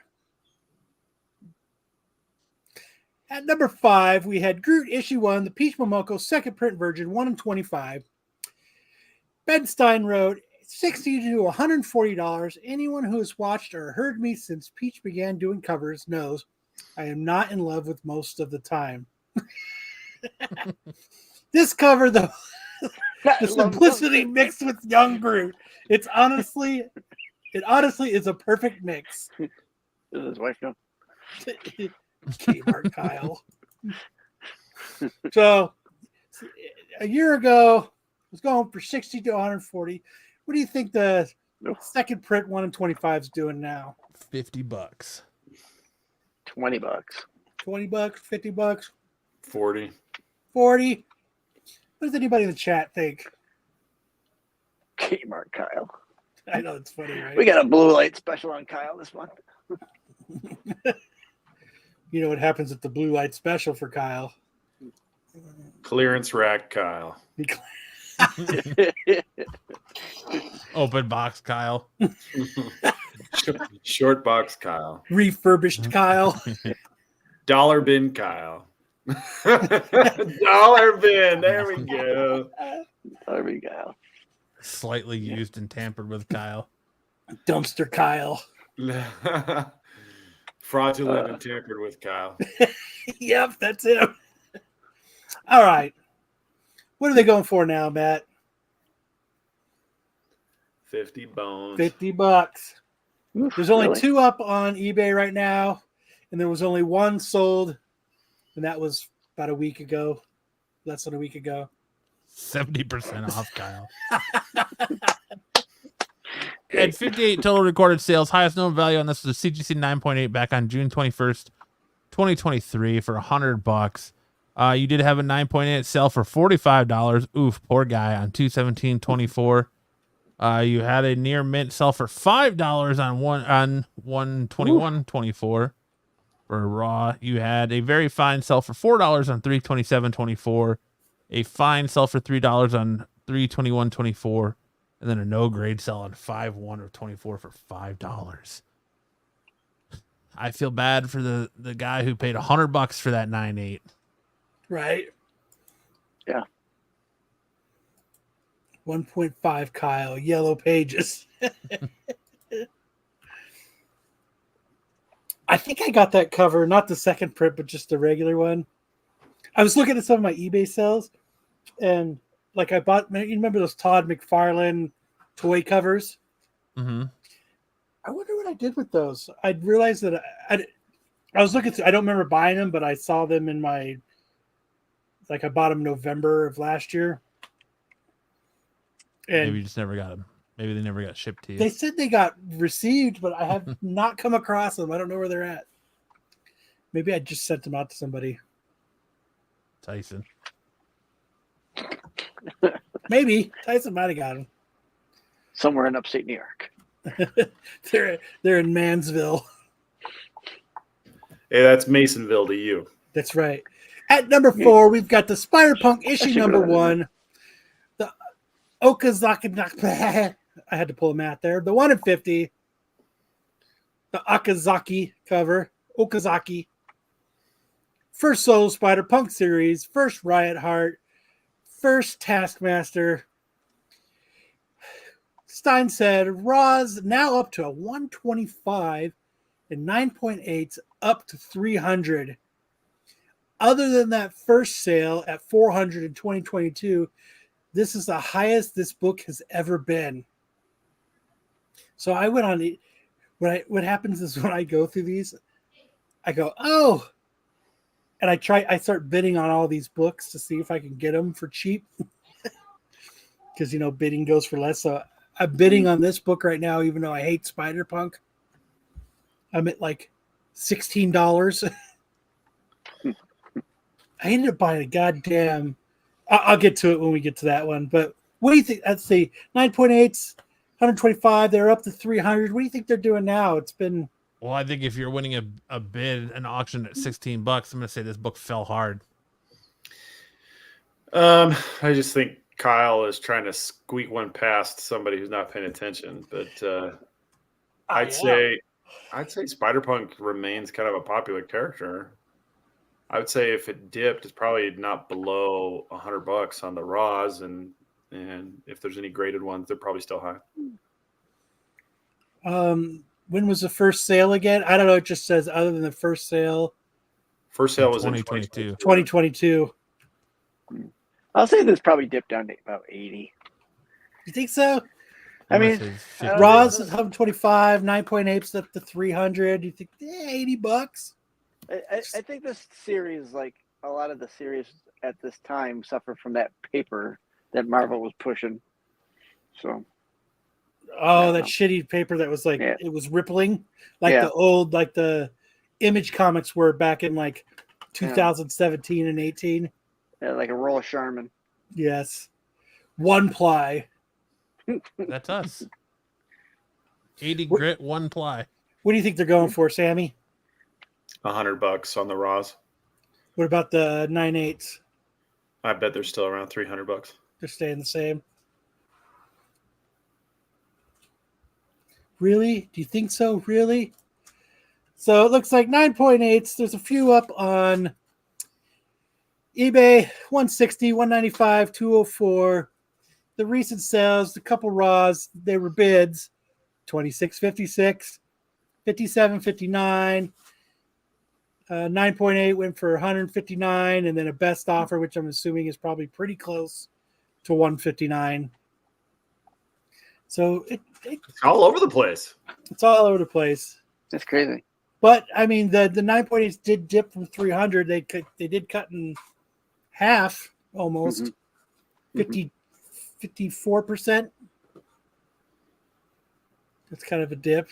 At number 5, we had Groot issue 1, the Peach Momoko second print version, 1/25. Ben Stein wrote $60 to $140. Anyone who has watched or heard me since Peach began doing covers knows I am not in love with most of the time. This cover, though, the simplicity mixed with young Groot. It honestly is a perfect mix. Does his wife know? Kmart Kyle. So a year ago, it was going for 60 to 140. What do you think the second print 1 in 25 is doing now? $50. $20. 20 bucks, 50 bucks, 40. 40. What does anybody in the chat think? Kmart Kyle. I know it's funny, right? We got a blue light special on Kyle this month. You know what happens at the blue light special for Kyle? Clearance rack Kyle. Open box, Kyle. Short box Kyle. Refurbished Kyle. Dollar bin Kyle. Dollar bin. There we go. There we go. Slightly used and tampered with Kyle. Dumpster Kyle. Fraudulent and tampered with Kyle. Yep, that's him. All right. What are they going for now, Matt? 50 bones. 50 bucks. Oof, There's only really? 2 up on eBay right now, and there was only 1 sold, and that was about a week ago, less than a week ago. 70% off, Kyle. At 58 total recorded sales, highest known value on this was a CGC 9.8 back on June 21st, 2023 for $100. You did have a 9.8 sell for $45. Oof, poor guy on 2/17/24. You had a near mint sell for $5 on 1/21/24 for raw. You had a very fine sell for $4 on 3/27/24. A fine sell for $3 on 3/21/24. And then a no grade sell on 5/1/24 for $5. I feel bad for the guy who paid $100 for that 9.8. Right? Yeah. 1.5 Kyle, Yellow Pages. I think I got that cover, not the second print, but just the regular one. I was looking at some of my eBay sales, and like I bought, you remember those Todd McFarlane toy covers? Mm-hmm. I wonder what I did with those. I realized that I was looking through, I don't remember buying them, but I saw them in my, like I bought them November of last year. And Maybe you just never got them. Maybe they never got shipped to you. they said they got received, but I have not come across them. I don't know where they're at. Maybe I just sent them out to somebody. Tyson. Maybe Tyson might have got them. Somewhere in upstate New York. They're in Mansville. Hey, that's Masonville to you. That's right. At number 4, we've got the Spider-Punk issue should number go to 1. The Okazaki. I had to pull a math there. The 1 in 50. The Okazaki cover. Okazaki. First solo Spider-Punk series. First Riot Heart. First Taskmaster. Stein said, Raw's now up to a 125 and 9.8 up to 300. Other than that first sale at 400 in 2022, this is the highest this book has ever been. So I went on. What happens is when I go through these, I go, oh, and I start bidding on all these books to see if I can get them for cheap. Because, bidding goes for less. So I'm bidding on this book right now, even though I hate Spider-Punk. I'm at like $16. I ended up buying a goddamn. I'll get to it when we get to that one. But what do you think? Let's see, 9.8s, 125. They're up to 300. What do you think they're doing now? It's been. Well, I think if you're winning a bid, an auction at $16, I'm going to say this book fell hard. I just think Kyle is trying to squeak one past somebody who's not paying attention. But I'd say Spider-Punk remains kind of a popular character. I would say if it dipped, it's probably not below $100 on the raws, and if there's any graded ones, they're probably still high. When was the first sale again? I don't know. It just says other than the first sale. First sale was in 2022. 2022. I'll say this probably dipped down to about 80. You think so? I mean, Raws is 125, 9.8's up to 300. You think $80? I think this series, like a lot of the series at this time, suffered from that paper that Marvel was pushing. So. Oh, that shitty paper that was like it was rippling, like the old, like the Image comics were back in like 2017 and 18. Yeah, like a roll of Charmin. Yes, 1 ply. That's us. 80 grit, 1 ply. What do you think they're going for, Sammy? $100 on the Raws. What about the 9/8s? I bet they're still around $300. They're staying the same. Really? Do you think so? Really? So it looks like 9.8s. There's a few up on eBay, 160, 195, 204. The recent sales, the couple Raws, they were bids, 26.56, 57.59. 9.8 went for 159, and then a best offer, which I'm assuming is probably pretty close to 159. So it's all over the place. It's all over the place. That's crazy. But I mean, the 9.8s did dip from 300. They did cut in half almost, 54%. That's kind of a dip.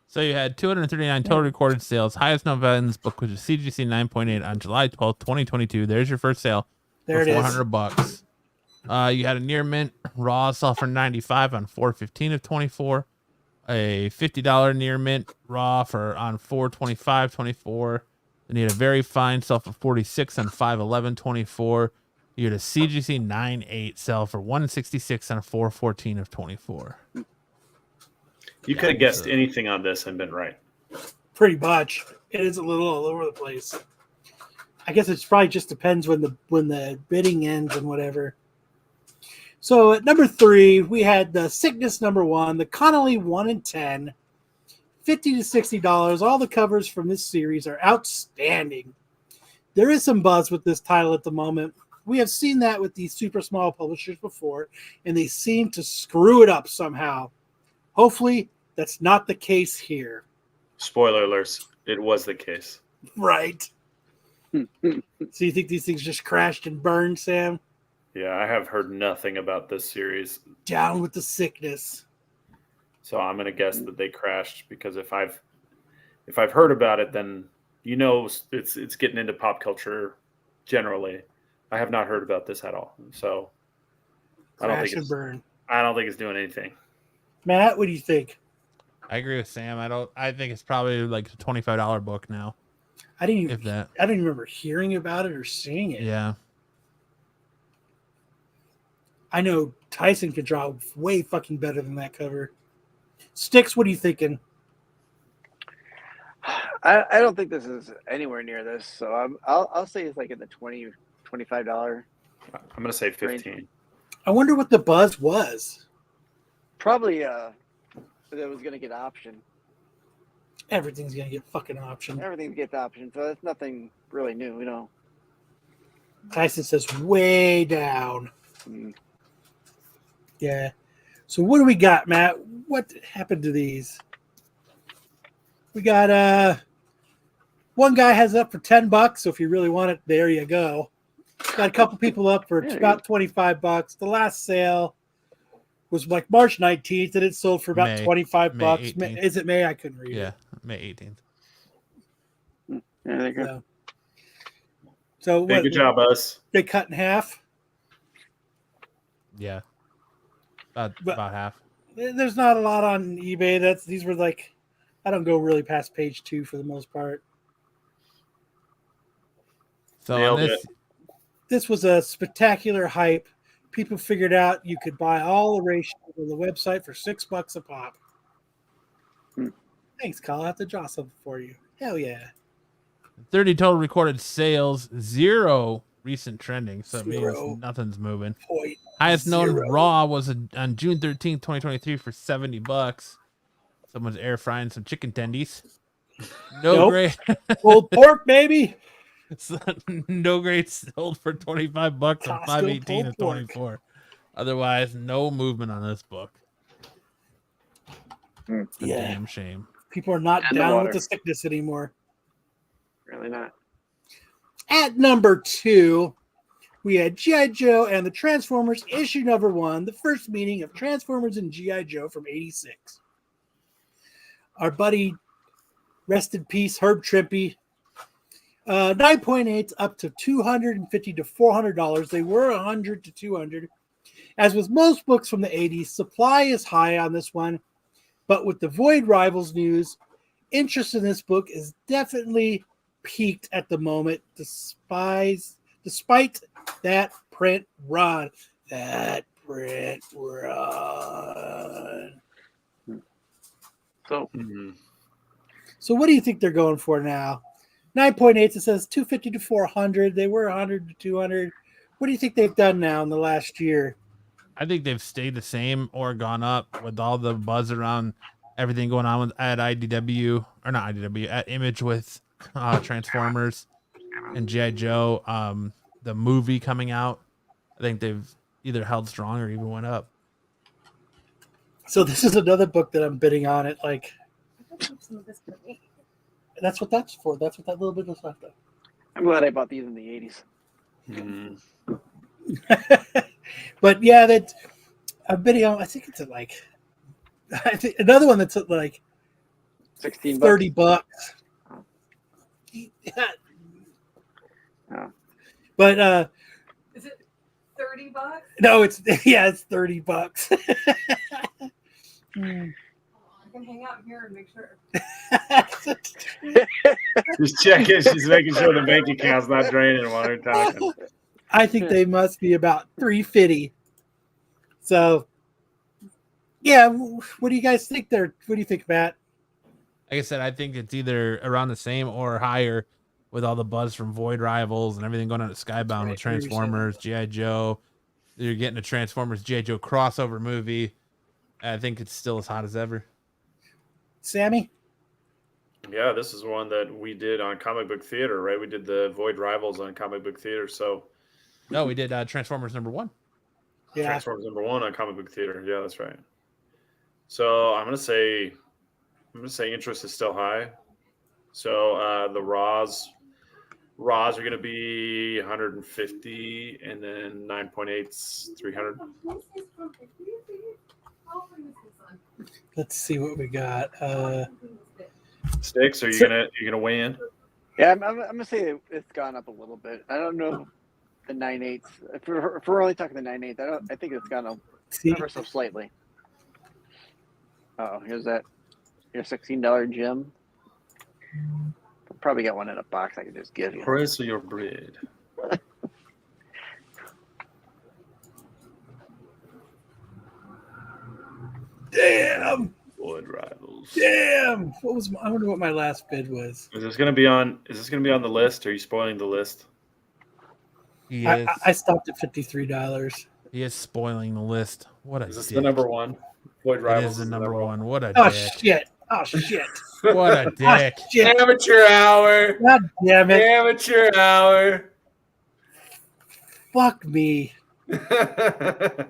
So you had 239 total recorded sales. Highest November in this book was a CGC 9.8 on July 12th, 2022. There's your first sale. There for it is. $400. You had a near mint raw sell for 95 on 4/15 of 24. A $50 near mint raw for on 4/25/24. Then you had a very fine sell for 46 on 5/11/24. You had a CGC 9.8 sell for 166 on 4/14 of 24. You could have guessed anything on this and been right. Pretty much. It is a little all over the place. I guess it's probably just depends when the bidding ends and whatever. So at number 3, we had the Sickness number 1, the Connolly 1 in 10, $50 to $60. All the covers from this series are outstanding. There is some buzz with this title at the moment. We have seen that with these super small publishers before, and they seem to screw it up somehow. Hopefully, that's not the case here. Spoiler alerts. It was the case. Right. So you think these things just crashed and burned, Sam? Yeah, I have heard nothing about this series. Down with the Sickness. So I'm going to guess that they crashed because if I've heard about it, then it's getting into pop culture generally. I have not heard about this at all. So I don't think it's doing anything. Matt, what do you think? I agree with Sam. I think it's probably like a $25 book now. I didn't even remember hearing about it or seeing it. Yeah. I know Tyson could draw way fucking better than that cover. Sticks, what are you thinking? I don't think this is anywhere near this, so I'll say it's like in the $20, $25. I'm going to say 15. Range. I wonder what the buzz was. Probably that was going to get option. Everything's going to get fucking option. Everything gets option, so it's nothing really new, Tyson says way down. Mm. Yeah. So what do we got, Matt? What happened to these? We got one guy has it up for $10, so if you really want it, there you go. Got a couple people up for about $25. The last sale was like March 19th, and it sold for about $25. Is it May? I couldn't read it. Yeah, May 18th. Yeah, there you go. So hey, good job, us. They cut in half? Yeah. About half. There's not a lot on eBay. These were like, I don't go really past page 2 for the most part. So this was a spectacular hype. People figured out you could buy all the ratios on the website for $6 a pop. Thanks, Kyle. I'll have to draw something for you. Hell yeah. 30 total recorded sales, 0 recent trending, so it means nothing's moving. Highest known raw was on June 13th, 2023 for $70. Someone's air frying some chicken tendies. Great. Pulled pork, baby. No great sold for $25 on 5/18 of 24. Otherwise, no movement on this book. Yeah. Damn shame. People are not down with the Sickness anymore. Really not. At number 2, we had G.I. Joe and the Transformers issue number 1, the first meeting of Transformers and G.I. Joe from '86. Our buddy, rest in peace, Herb Trimpe. 9.8 up to $250 to $400. They were $100 to $200. As with most books from the 80s, supply is high on this one, but with the Void Rivals news, interest in this book is definitely peaked at the moment, despite that print run. That print run. So, So what do you think they're going for now? 9.8, it says 250 to 400. They were 100 to 200. What do you think they've done now in the last year? I think they've stayed the same or gone up with all the buzz around everything going on at IDW, or not IDW, at Image with Transformers and G.I. Joe. The movie coming out, I think they've either held strong or even went up. So this is another book that I'm bidding on it. Like, that's what that's for. That's what that little bit was left of. I'm glad I bought these in the 80s. But yeah, that I'm bidding on. I think it's at like, I think another one that's at like $16. $30. Yeah. Oh. But Is it $30? no, it's it's $30. I can hang out here and make sure. Just checking. She's making sure the bank account's not draining while they're talking. I think they must be about $350. So, yeah, what do you guys think there? What do you think, Matt? Like I said, I think it's either around the same or higher with all the buzz from Void Rivals and everything going on at Skybound Right, with Transformers, G.I. Joe. You're getting a Transformers G.I. Joe crossover movie. I think it's still as hot as ever. Sammy? Yeah, this is one that we did on Comic Book Theater, right? We did the Void Rivals on Comic Book Theater. So No, we did Transformers #1. Yeah. Transformers #1 on Comic Book Theater. Yeah, that's right. So I'm gonna say interest is still high. So the Raws are gonna be 150, and then 9.8's 300. Let's see what we got. Sticks, are you gonna weigh in? Yeah, I'm gonna say it's gone up a little bit. I don't know the 9.8s. If we're only talking the 9.8, I think it's gone up See, ever so slightly. Oh, here's that. Your $16 gem. I'll probably get one in a box I can just give you. Price of your bread. damn, Void Rivals. damn. I wonder what my last bid was. Is this gonna be on the list? Are you spoiling the list? He I, is. I stopped at $53. He is spoiling the list. What a Is this dick. the number one? Void It Rivals is the number one. What a Oh dick. shit! Oh shit! What a dick. Oh, shit! Amateur hour. God damn it! Amateur hour. Fuck me. Yeah,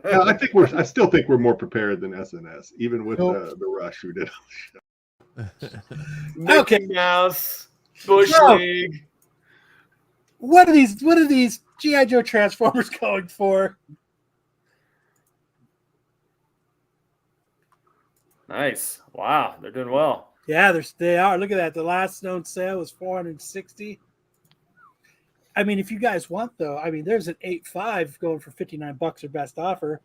I still think we're more prepared than SNS, even with the Rush who did. Okay. Mickey Mouse. Bush No. League. What are these G.I. Joe Transformers going for? Nice. Wow, they're doing well. Yeah, they are. Look at that. The last known sale was $460. I mean, if you guys want, though, I mean, there's an 8.5 going for $59 or best offer.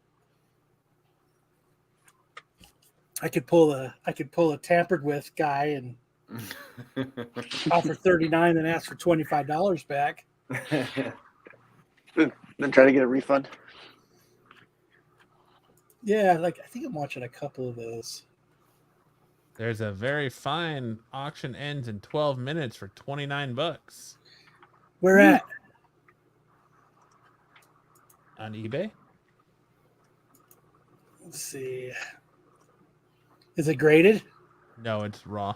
I could pull a tampered with guy and offer $39 and ask for $25 back. Then try to get a refund. Yeah, like I think I'm watching a couple of those. There's a very fine auction ends in 12 minutes for $29 Where at? on eBay. Let's see. Is it graded? No, it's raw.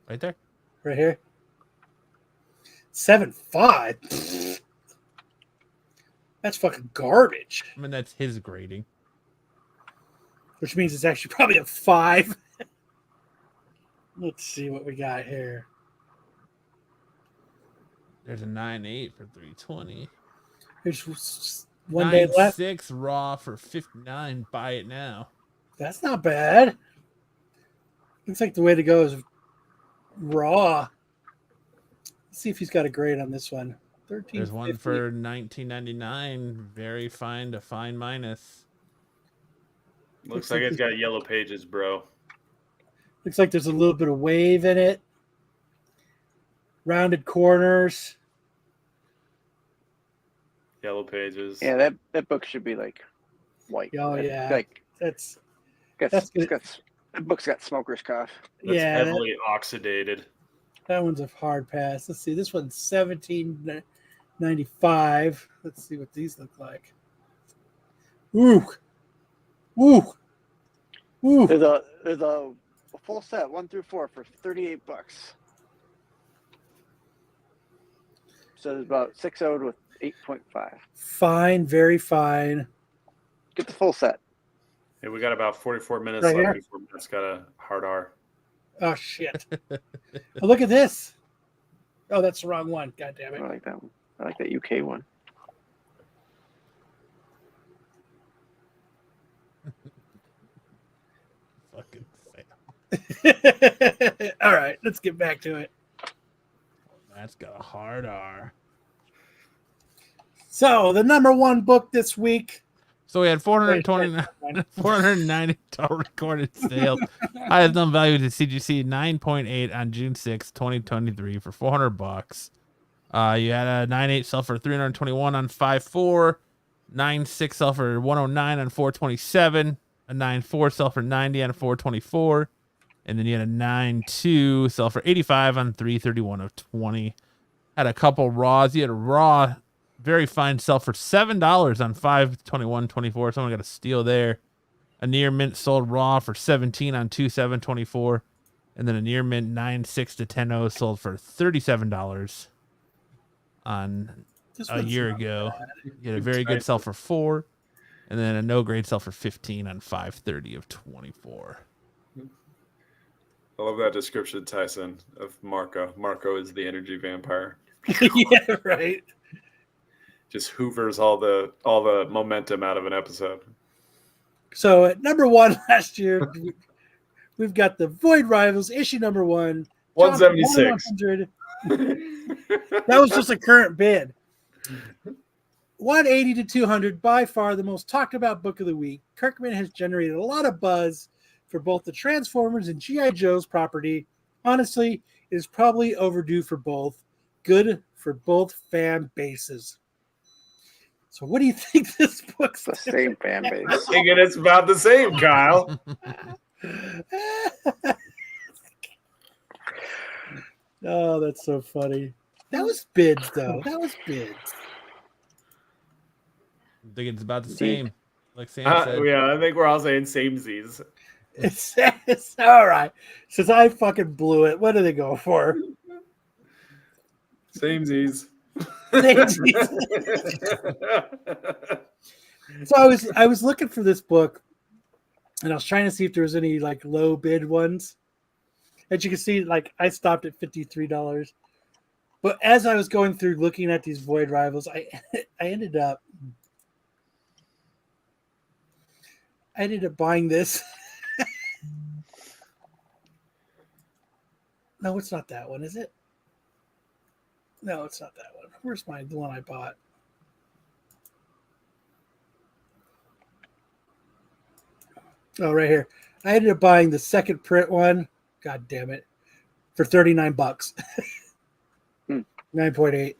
Right there. Right here. 7.5. That's fucking garbage. I mean, that's his grading. Which means it's actually probably a 5. Let's see what we got here. There's a 9.8 for 320. There's one day left. 9.6 raw for 59. Buy it now. That's not bad. Looks like the way to go is raw. Let's see if he's got a grade on this one. 13. There's one for 19.99. Very fine to fine minus. Looks like it's got yellow pages, bro. Looks like there's a little bit of wave in it. Rounded corners. Yellow pages. Yeah, that book should be like white. Oh yeah, Like that's that book's got smoker's cough. That's yeah, heavily oxidated. that one's a hard pass. Let's see. This one's 17.95. Let's see what these look like. Ooh. Ooh. Ooh. There's a full set 1 through 4 for $38. So there's about 6.0 with 8.5. Fine, very fine. Get the full set. Hey, we got about 44 minutes Right left here. before Matt's got a hard R. Oh shit. Oh, look at this. Oh, that's the wrong one. God damn it. I like that one. I like that UK one. Fucking fail. All right, let's get back to it. That's got a hard R. So the number one book this week. So we had 490 total recorded sales. Highest known value to CGC 9.8 on June 6, 2023 for $400. You had a 9.8 sell for 321 on 5.4, 9.6 sell for 109 on 427, a 9.4 sell for 90 on 424, and then you had a 9.2 sell for 85 on 331 of 20. Had a couple raws. You had a raw very fine sell for $7 on 5/21/24. Someone got a steal there. A near mint sold raw for 17 on 2/7/24, and then a near mint 9.6 to 10.0 sold for $37 on a year ago. You had a very good sell for 4, and then a no grade sell for 15 on 5/30 of 24. I love that description, Tyson, of Marco. Marco is the energy vampire. Yeah, right. Just hoovers all the momentum out of an episode. So at number one last year, we've got the Void Rivals issue number 1. 176. 100. That was just a current bid. 180 to 200, by far the most talked about book of the week. Kirkman has generated a lot of buzz for both the Transformers and G.I. Joe's property. Honestly, it is probably overdue for both. Good for both fan bases. So what do you think this book's the same fan base? I'm thinking it's about the same, Kyle. Oh, that's so funny. That was bids, though. That was bids. I think it's about the same. Like Sam said. Yeah, I think we're all saying samesies. It's all right. Since I fucking blew it, what do they go for? Samesies. So I was looking for this book, and I was trying to see if there was any like low bid ones. As you can see, like I stopped at $53. But as I was going through looking at these Void Rivals, I ended up buying this. No, it's not that one, is it? No, it's not that one. Where's the one I bought? Oh, right here. I ended up buying the second print one. God damn it. For $39. 9.8.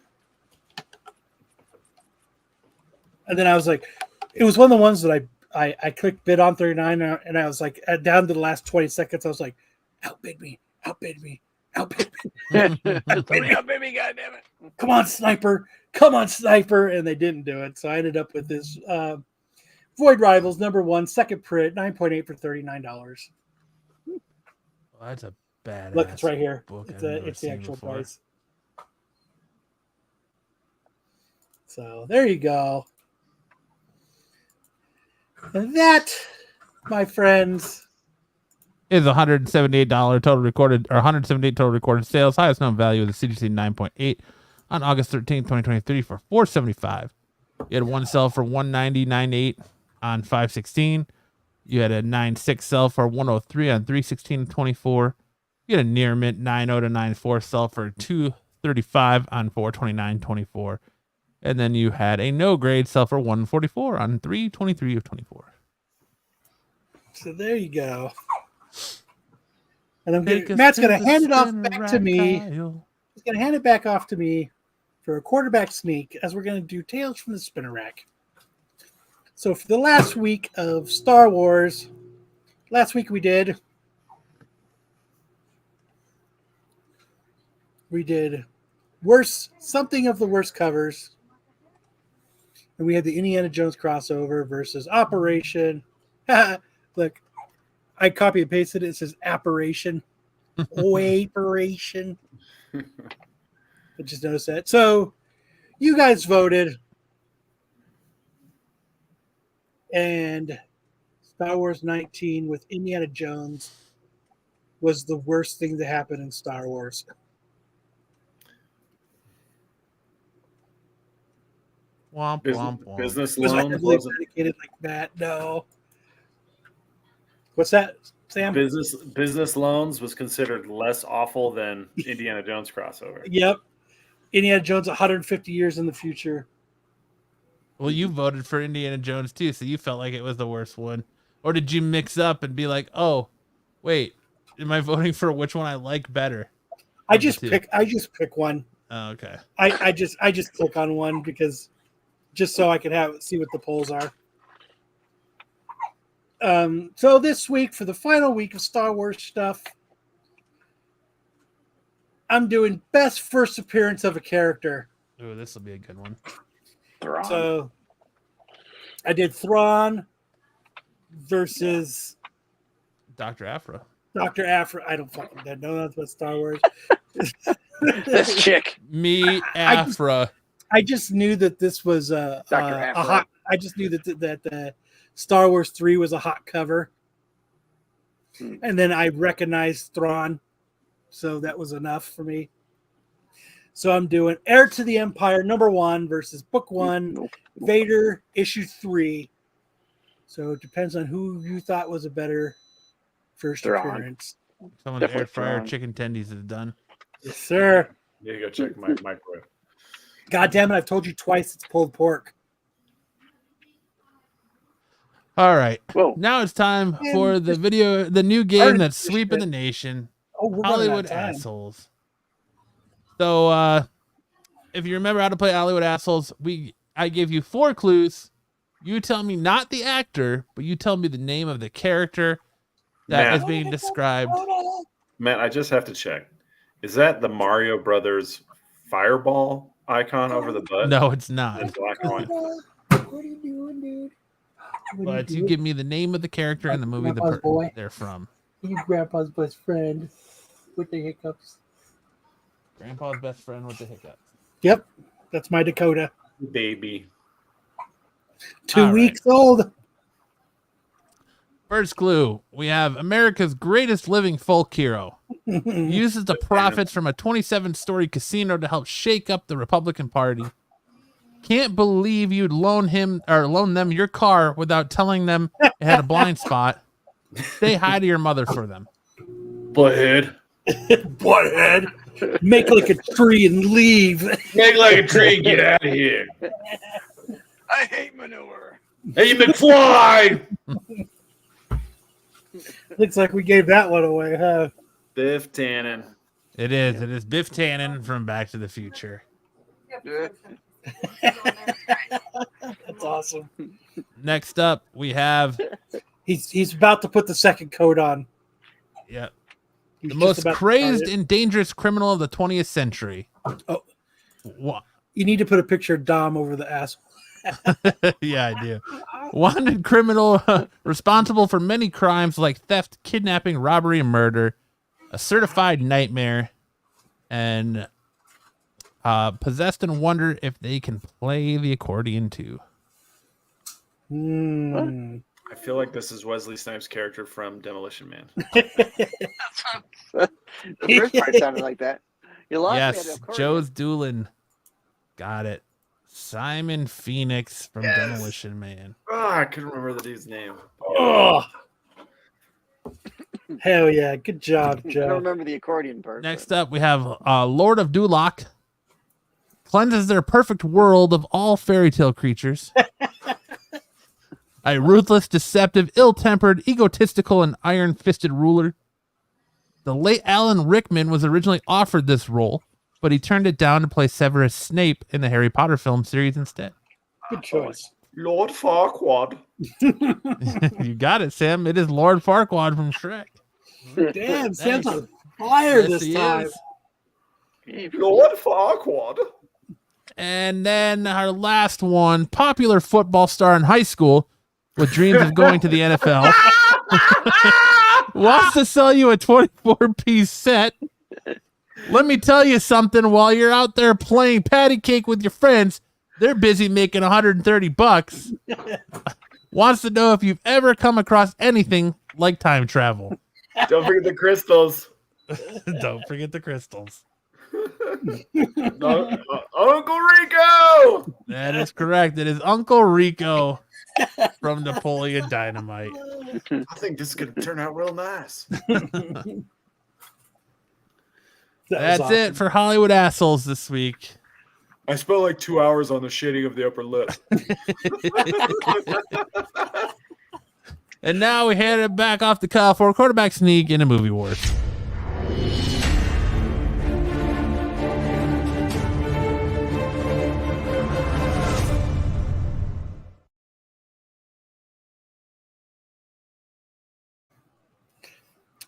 And then I was like, it was one of the ones that I clicked bid on 39, and I was like, down to the last 20 seconds, I was like, outbid me. Outbid me, Baby, goddamn it! come on, sniper! And they didn't do it, so I ended up with this Void Rivals number 1, second print, 9.8 for $39. Well, that's a bad. Look, it's right here. Book It's the actual price. So there you go. And that, my friends, is $178 total recorded, or 178 total recorded sales. Highest known value of the CGC 9.8 on August 13th, 2023 for $475. You had one sell for $190, $98 on 5/16. You had a 9.6 sell for $103 on 3/16/24. You had a near mint 9.0 to 9.4 sell for $235 on 4/29/24. And then you had a no grade sell for $144 on 3/23/24. So there you go. And Matt's going to hand it off back to me. He's going to hand it back off to me for a quarterback sneak as we're going to do Tales from the Spinner Rack. So for the last week of Star Wars, last week we did something of the worst covers. And we had the Indiana Jones crossover versus Operation. Look, I copy and pasted it. It says Apparition. Operation. I just noticed that. So you guys voted. And Star Wars 19 with Indiana Jones was the worst thing to happen in Star Wars. Womp, womp, womp. Business Was I loans heavily wasn't dedicated like that? No. What's that, Sam? business loans was considered less awful than Indiana Jones crossover. Yep. Indiana Jones 150 years in the future. Well, you voted for Indiana Jones too, so you felt like it was the worst one. Or did you mix up and be like, oh, wait, am I voting for which one I like better? I just pick one. Oh, okay. I just click on one because just so I can see what the polls are. So this week, for the final week of Star Wars stuff, I'm doing best first appearance of a character. Ooh, this will be a good one. Thrawn. So I did Thrawn versus Dr. Afra. Dr. Afra. I don't fucking know nothing about Star Wars. This chick. Me, Afra. I just knew that this was a hot. I just knew that Star Wars 3 was a hot cover, and then I recognized Thrawn, so that was enough for me. So I'm doing Heir to the Empire #1 versus Book 1, Vader issue 3. So it depends on who you thought was a better first Thrawn. appearance. Someone's Definitely air fryer Thrawn. chicken tendies is done. Yes, sir. Need to go check my microwave. God damn it! I've told you twice it's pulled pork. All right. Whoa. Now it's time for the new game that's sweeping the nation. Oh, we're running out Hollywood of time. Assholes. So if you remember how to play Hollywood Assholes, I gave you 4 clues. You tell me not the actor, but you tell me the name of the character that is being described. Matt, I just have to check. Is that the Mario Brothers fireball icon over the butt? No, it's not. In black and white. What are you doing, dude? But you give me the name of the character and the movie Grandpa's boy. they're from. He's Grandpa's best friend with the hiccups. Grandpa's best friend with the hiccups. Yep, that's my Dakota. Baby. 2 All right. weeks old. First clue, we have America's greatest living folk hero. Uses the profits from a 27-story casino to help shake up the Republican Party. Can't believe you'd loan them your car without telling them it had a blind spot. Say hi to your mother for them. Butthead. Butthead. Make like a tree and leave. Make like a tree and get out of here. I hate manure. Hey, McFly! Looks like we gave that one away, huh? Biff Tannen. It is. It is Biff Tannen from Back to the Future. That's awesome. Next up, we have He's about to put the second coat on. yeah, He's the just most about to crazed start it. and dangerous criminal of the 20th century. Oh. What? You need to put a picture of Dom over the ass. Yeah, I do. Wanted criminal responsible for many crimes like theft, kidnapping, robbery, and murder. A certified nightmare. And possessed and wonder if they can play the accordion too. I feel like this is Wesley Snipes' character from Demolition Man. The first part sounded like that. You lost me at Yes, the accordion. Joe's Doolin. Got it. Simon Phoenix from Yes. Demolition Man. Oh, I couldn't remember the dude's name. Oh, hell yeah! Good job, I don't Joe. remember the accordion part. Next up, we have Lord of Duloc. Cleanses their perfect world of all fairy tale creatures. A ruthless, deceptive, ill-tempered, egotistical, and iron-fisted ruler. The late Alan Rickman was originally offered this role, but he turned it down to play Severus Snape in the Harry Potter film series instead. Good choice. Lord Farquaad. You got it, Sam. It is Lord Farquaad from Shrek. Damn, Sam's Nice. on fire Yes, this he time. is. Lord Farquaad. And then our last one, popular football star in high school with dreams of going to the NFL. Wants to sell you a 24-piece set. Let me tell you something. While you're out there playing patty cake with your friends, they're busy making $130. Wants to know if you've ever come across anything like time travel. Don't forget the crystals. Don't forget the crystals. Uncle Rico. That is correct. It is Uncle Rico from Napoleon Dynamite. I think this is going to turn out real nice. That's it for Hollywood Assholes this week. I spent like 2 hours on the shading of the upper lip. And now we headed back off the cuff for a quarterback sneak in a movie wars.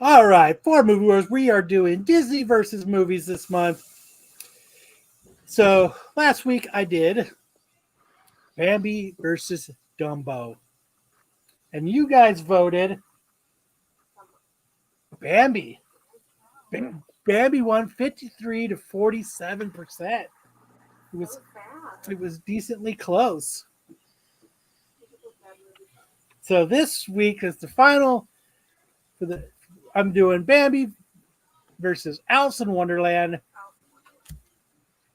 All right, for movie wars, we are doing Disney versus movies this month. So last week I did Bambi versus Dumbo, and you guys voted Bambi. Bambi won 53 to 47%. It was decently close. So this week is the final for the. I'm doing Bambi versus Alice in Wonderland.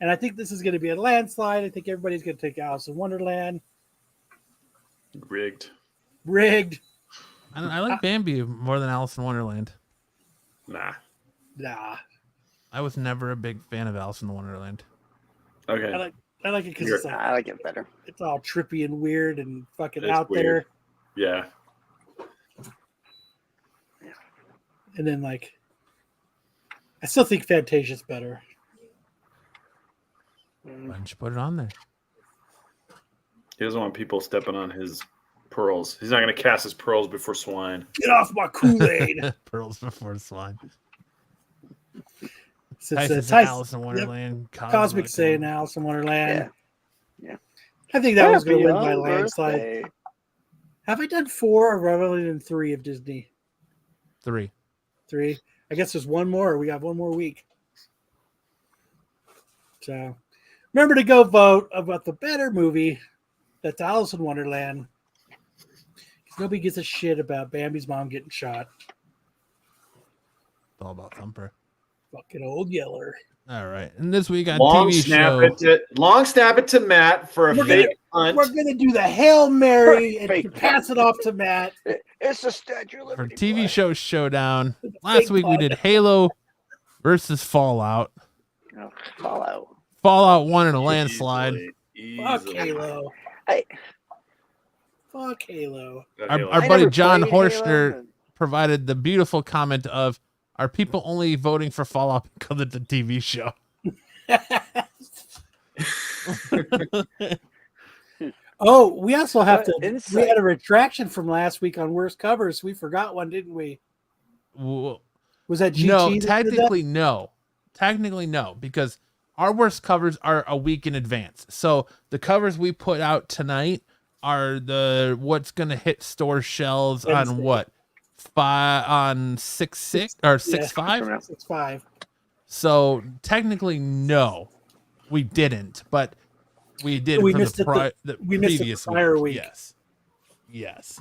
And I think this is going to be a landslide. I think everybody's going to take Alice in Wonderland. Rigged. I like Bambi more than Alice in Wonderland. Nah. I was never a big fan of Alice in Wonderland. Okay. I like it because I like it better. it's all trippy and weird and fucking It's out weird. there. Yeah. And then I still think Fantasia's better. Why don't you put it on there? He doesn't want people stepping on his pearls. He's not going to cast his pearls before swine. Get off my Kool-Aid. Pearls before swine. It's Alice in Wonderland. Cosmic saying Alice in Wonderland. Yeah. I think that was going to win by Happy landslide. birthday. Have I done 4 or have I only done 3 of Disney? 3. 3. I guess there's one more. We got one more week. So remember to go vote about the better movie. That's Alice in Wonderland. Because nobody gives a shit about Bambi's mom getting shot. It's all about Thumper. Fucking old Yeller. All right. And this week on Long TV snap show. it to Matt for a We're fake We're punt. going to do the Hail Mary and Fake pass it off to Matt. It's the Statue of For Liberty. TV boy. show Showdown. Fake Last week we punt. did Halo versus Fallout. Oh, Fallout. Fallout won in a landslide. Fuck Easily. Halo. I Fuck Halo. Our I buddy never John played Halo, Horschner and- provided the beautiful comment of, are people only voting for Fallout because it's a TV show? Oh, we also have What to. We insight. had a retraction from last week on worst covers. We forgot one, didn't we? Well, Was that GT? no, that did that? technically no, because our worst covers are a week in advance. So the covers we put out tonight are the what's gonna hit store shelves Wednesday. on what 6/6 or 6/5. 6/5. So technically no, we didn't, but we did We for missed it the we missed it the previous prior week. Yes.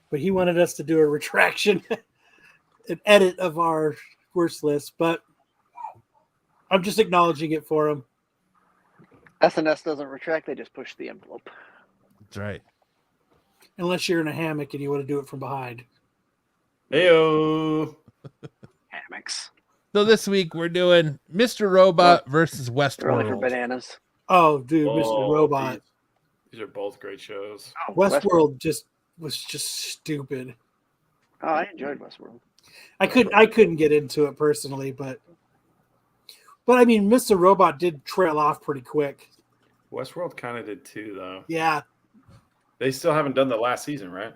But he wanted us to do a retraction, an edit of our worst list. But I'm just acknowledging it for him. SNS doesn't retract; they just push the envelope. That's right. Unless you're in a hammock and you want to do it from behind. Heyo. Hammocks. So this week we're doing Mr. Robot versus They're only for Westworld. bananas. Oh, dude, Oh, Mr. Robot. These are both great shows. Oh, Westworld was just stupid. Oh, I enjoyed Westworld. I couldn't get into it personally, but I mean, Mr. Robot did trail off pretty quick. Westworld kind of did too, though. Yeah. They still haven't done the last season, right?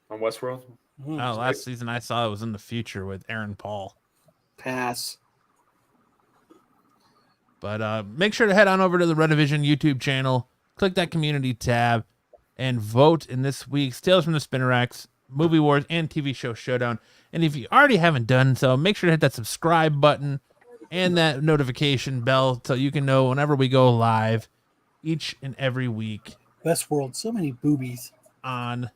On Westworld? Last season I saw it was in the future with Aaron Paul. Pass. But make sure to head on over to the Renovision YouTube channel, click that community tab, and vote in this week's Tales from the Spinnerax, Movie Wars, and TV Show Showdown. And if you already haven't done so, make sure to hit that subscribe button and that notification bell so you can know whenever we go live each and every week Westworld, so many boobies. on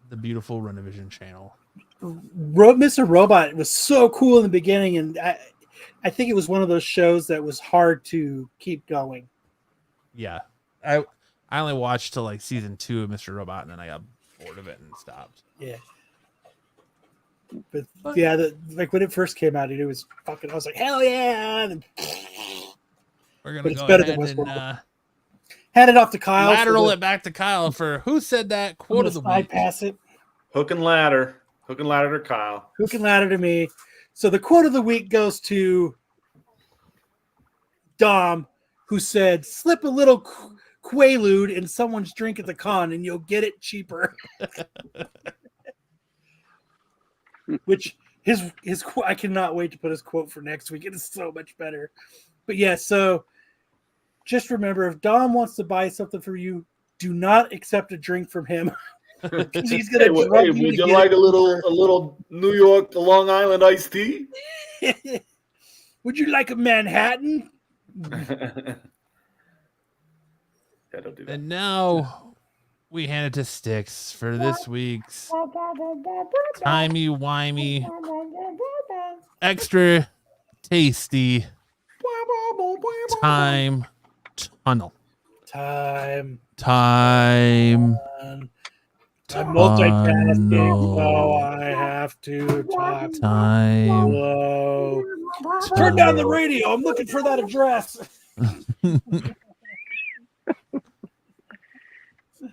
the beautiful Renovision channel. Mr. Robot was so cool in the beginning, and I think it was one of those shows that was hard to keep going. Yeah. I only watched till like season 2 of Mr. Robot, and then I got bored of it and stopped. Yeah. But yeah, like when it first came out, it was fucking. I was like, hell yeah! And We're gonna But it's go better ahead than and Westworld. Hand it off to Kyle. lateral it back to Kyle for who said that quote of the week. Pass it. Hook and ladder. Hook and ladder to Kyle. Who can ladder to me? So the quote of the week goes to Dom, who said, "Slip a little Quaalude in someone's drink at the con, and you'll get it cheaper." Which his I cannot wait to put his quote for next week. It is so much better. But yeah, so just remember, if Dom wants to buy something for you, do not accept a drink from him. He's gonna drug you. Would you like a little New York, Long Island iced tea? Would you like a Manhattan? Yeah, don't do that. And now we hand it to Sticks for this week's timey-wimey, extra tasty time tunnel. Time. I'm multitasking, so I have to talk Time. slow. Turn down the radio. I'm looking for that address. Are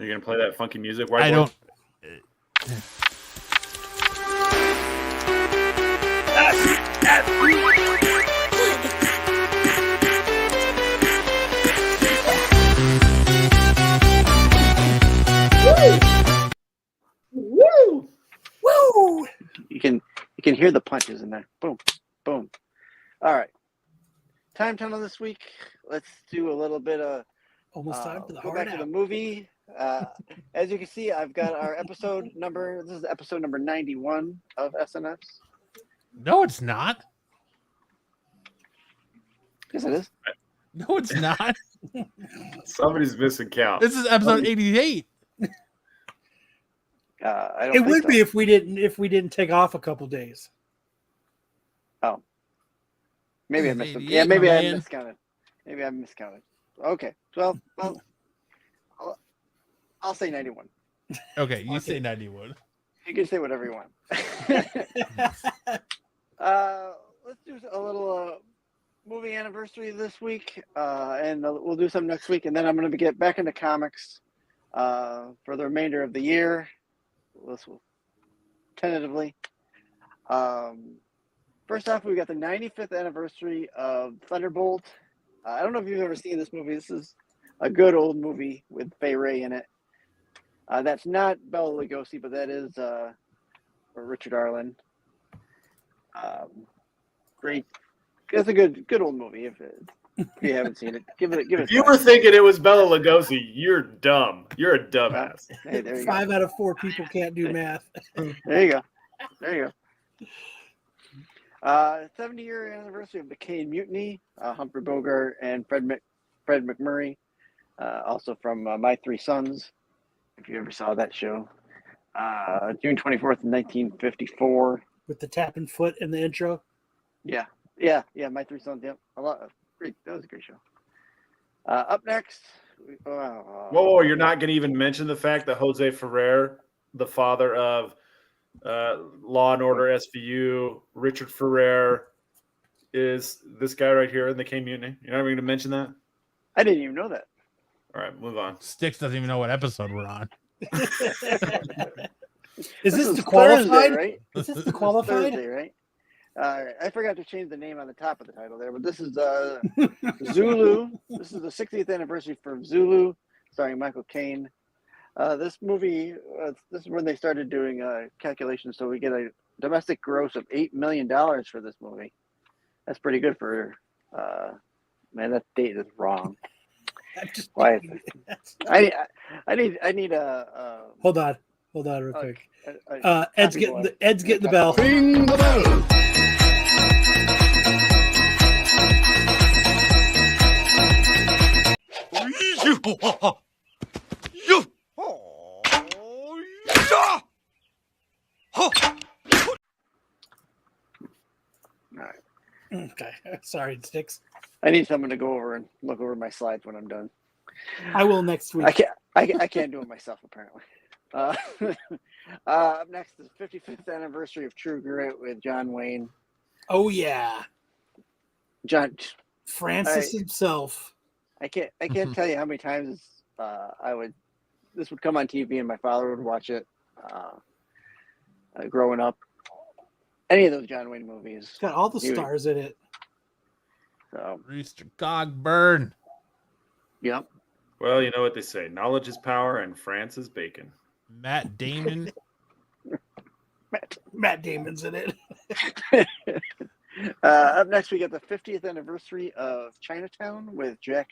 you gonna play that funky music? I don't. Woo! Woo! You can hear the punches in there. Boom, boom. All right. Time tunnel this week. Let's do a little bit of Almost time for the go hard back to the out. movie. As you can see, I've got our episode number. This is episode number 91 of SNS. No, it's not. Yes, it is. No, it's not. Somebody's missing count. This is episode 88. I don't It think would so. be if we didn't take off a couple days. Oh, maybe I missed them. 88, Yeah, maybe my I man. miscounted. Maybe I miscounted. Okay, well, I'll say 91. Okay, you say 91. You can say whatever you want. Let's do a little movie anniversary this week, and we'll do some next week, and then I'm going to get back into comics for the remainder of the year. This will tentatively. First off, we got the 95th anniversary of Thunderbolt. I don't know if you've ever seen this movie. This is a good old movie with Fay Wray in it. That's not Bela Lugosi, but that is Richard Arlen. Great. It's a good old movie. If you haven't seen it, give it. If you were thinking it was Bela Lugosi, you're dumb. You're a dumbass. Hey, there you 5 go. out of 4 people can't do math. There you go. There you go. 70-year anniversary of the Kane Mutiny. Humphrey Bogart and Fred McMurray, also from My Three Sons, if you ever saw that show. June 24th, 1954. With the tapping foot in the intro. Yeah. My Three Sons. Yep. Great. That was a great show. Up next. Whoa, you're not going to even mention the fact that Jose Ferrer, the father of Law and Order SVU, Richard Ferrer, is this guy right here in the K Mutiny. You're not even going to mention that? I didn't even know that. All right, move on. Sticks doesn't even know what episode we're on. Is this is the qualified? Thursday, right? Is this the qualified? Thursday, right? I forgot to change the name on the top of the title there, but this is Zulu. This is the 60th anniversary for Zulu, starring Michael Caine. This movie, this is when they started doing calculations, so we get a domestic gross of $8 million for this movie. That's pretty good for. Man, that date is wrong. Why? I need a. Hold on, real quick. Ed's getting the bell. Ring the bell. Okay, sorry, Sticks. I need someone to go over and look over my slides when I'm done. I will next week. I can't do it myself apparently. Up next is 55th anniversary of True Grit with John Wayne. Oh yeah, John Francis himself. I can't tell you how many times this would come on TV and my father would watch it growing up. Any of those John Wayne movies. It's got all the stars in it. So, Rooster Cogburn. yep. Well, you know what they say. Knowledge is power and France is bacon. Matt Damon. Matt Damon's in it. Up next, we got the 50th anniversary of Chinatown with Jack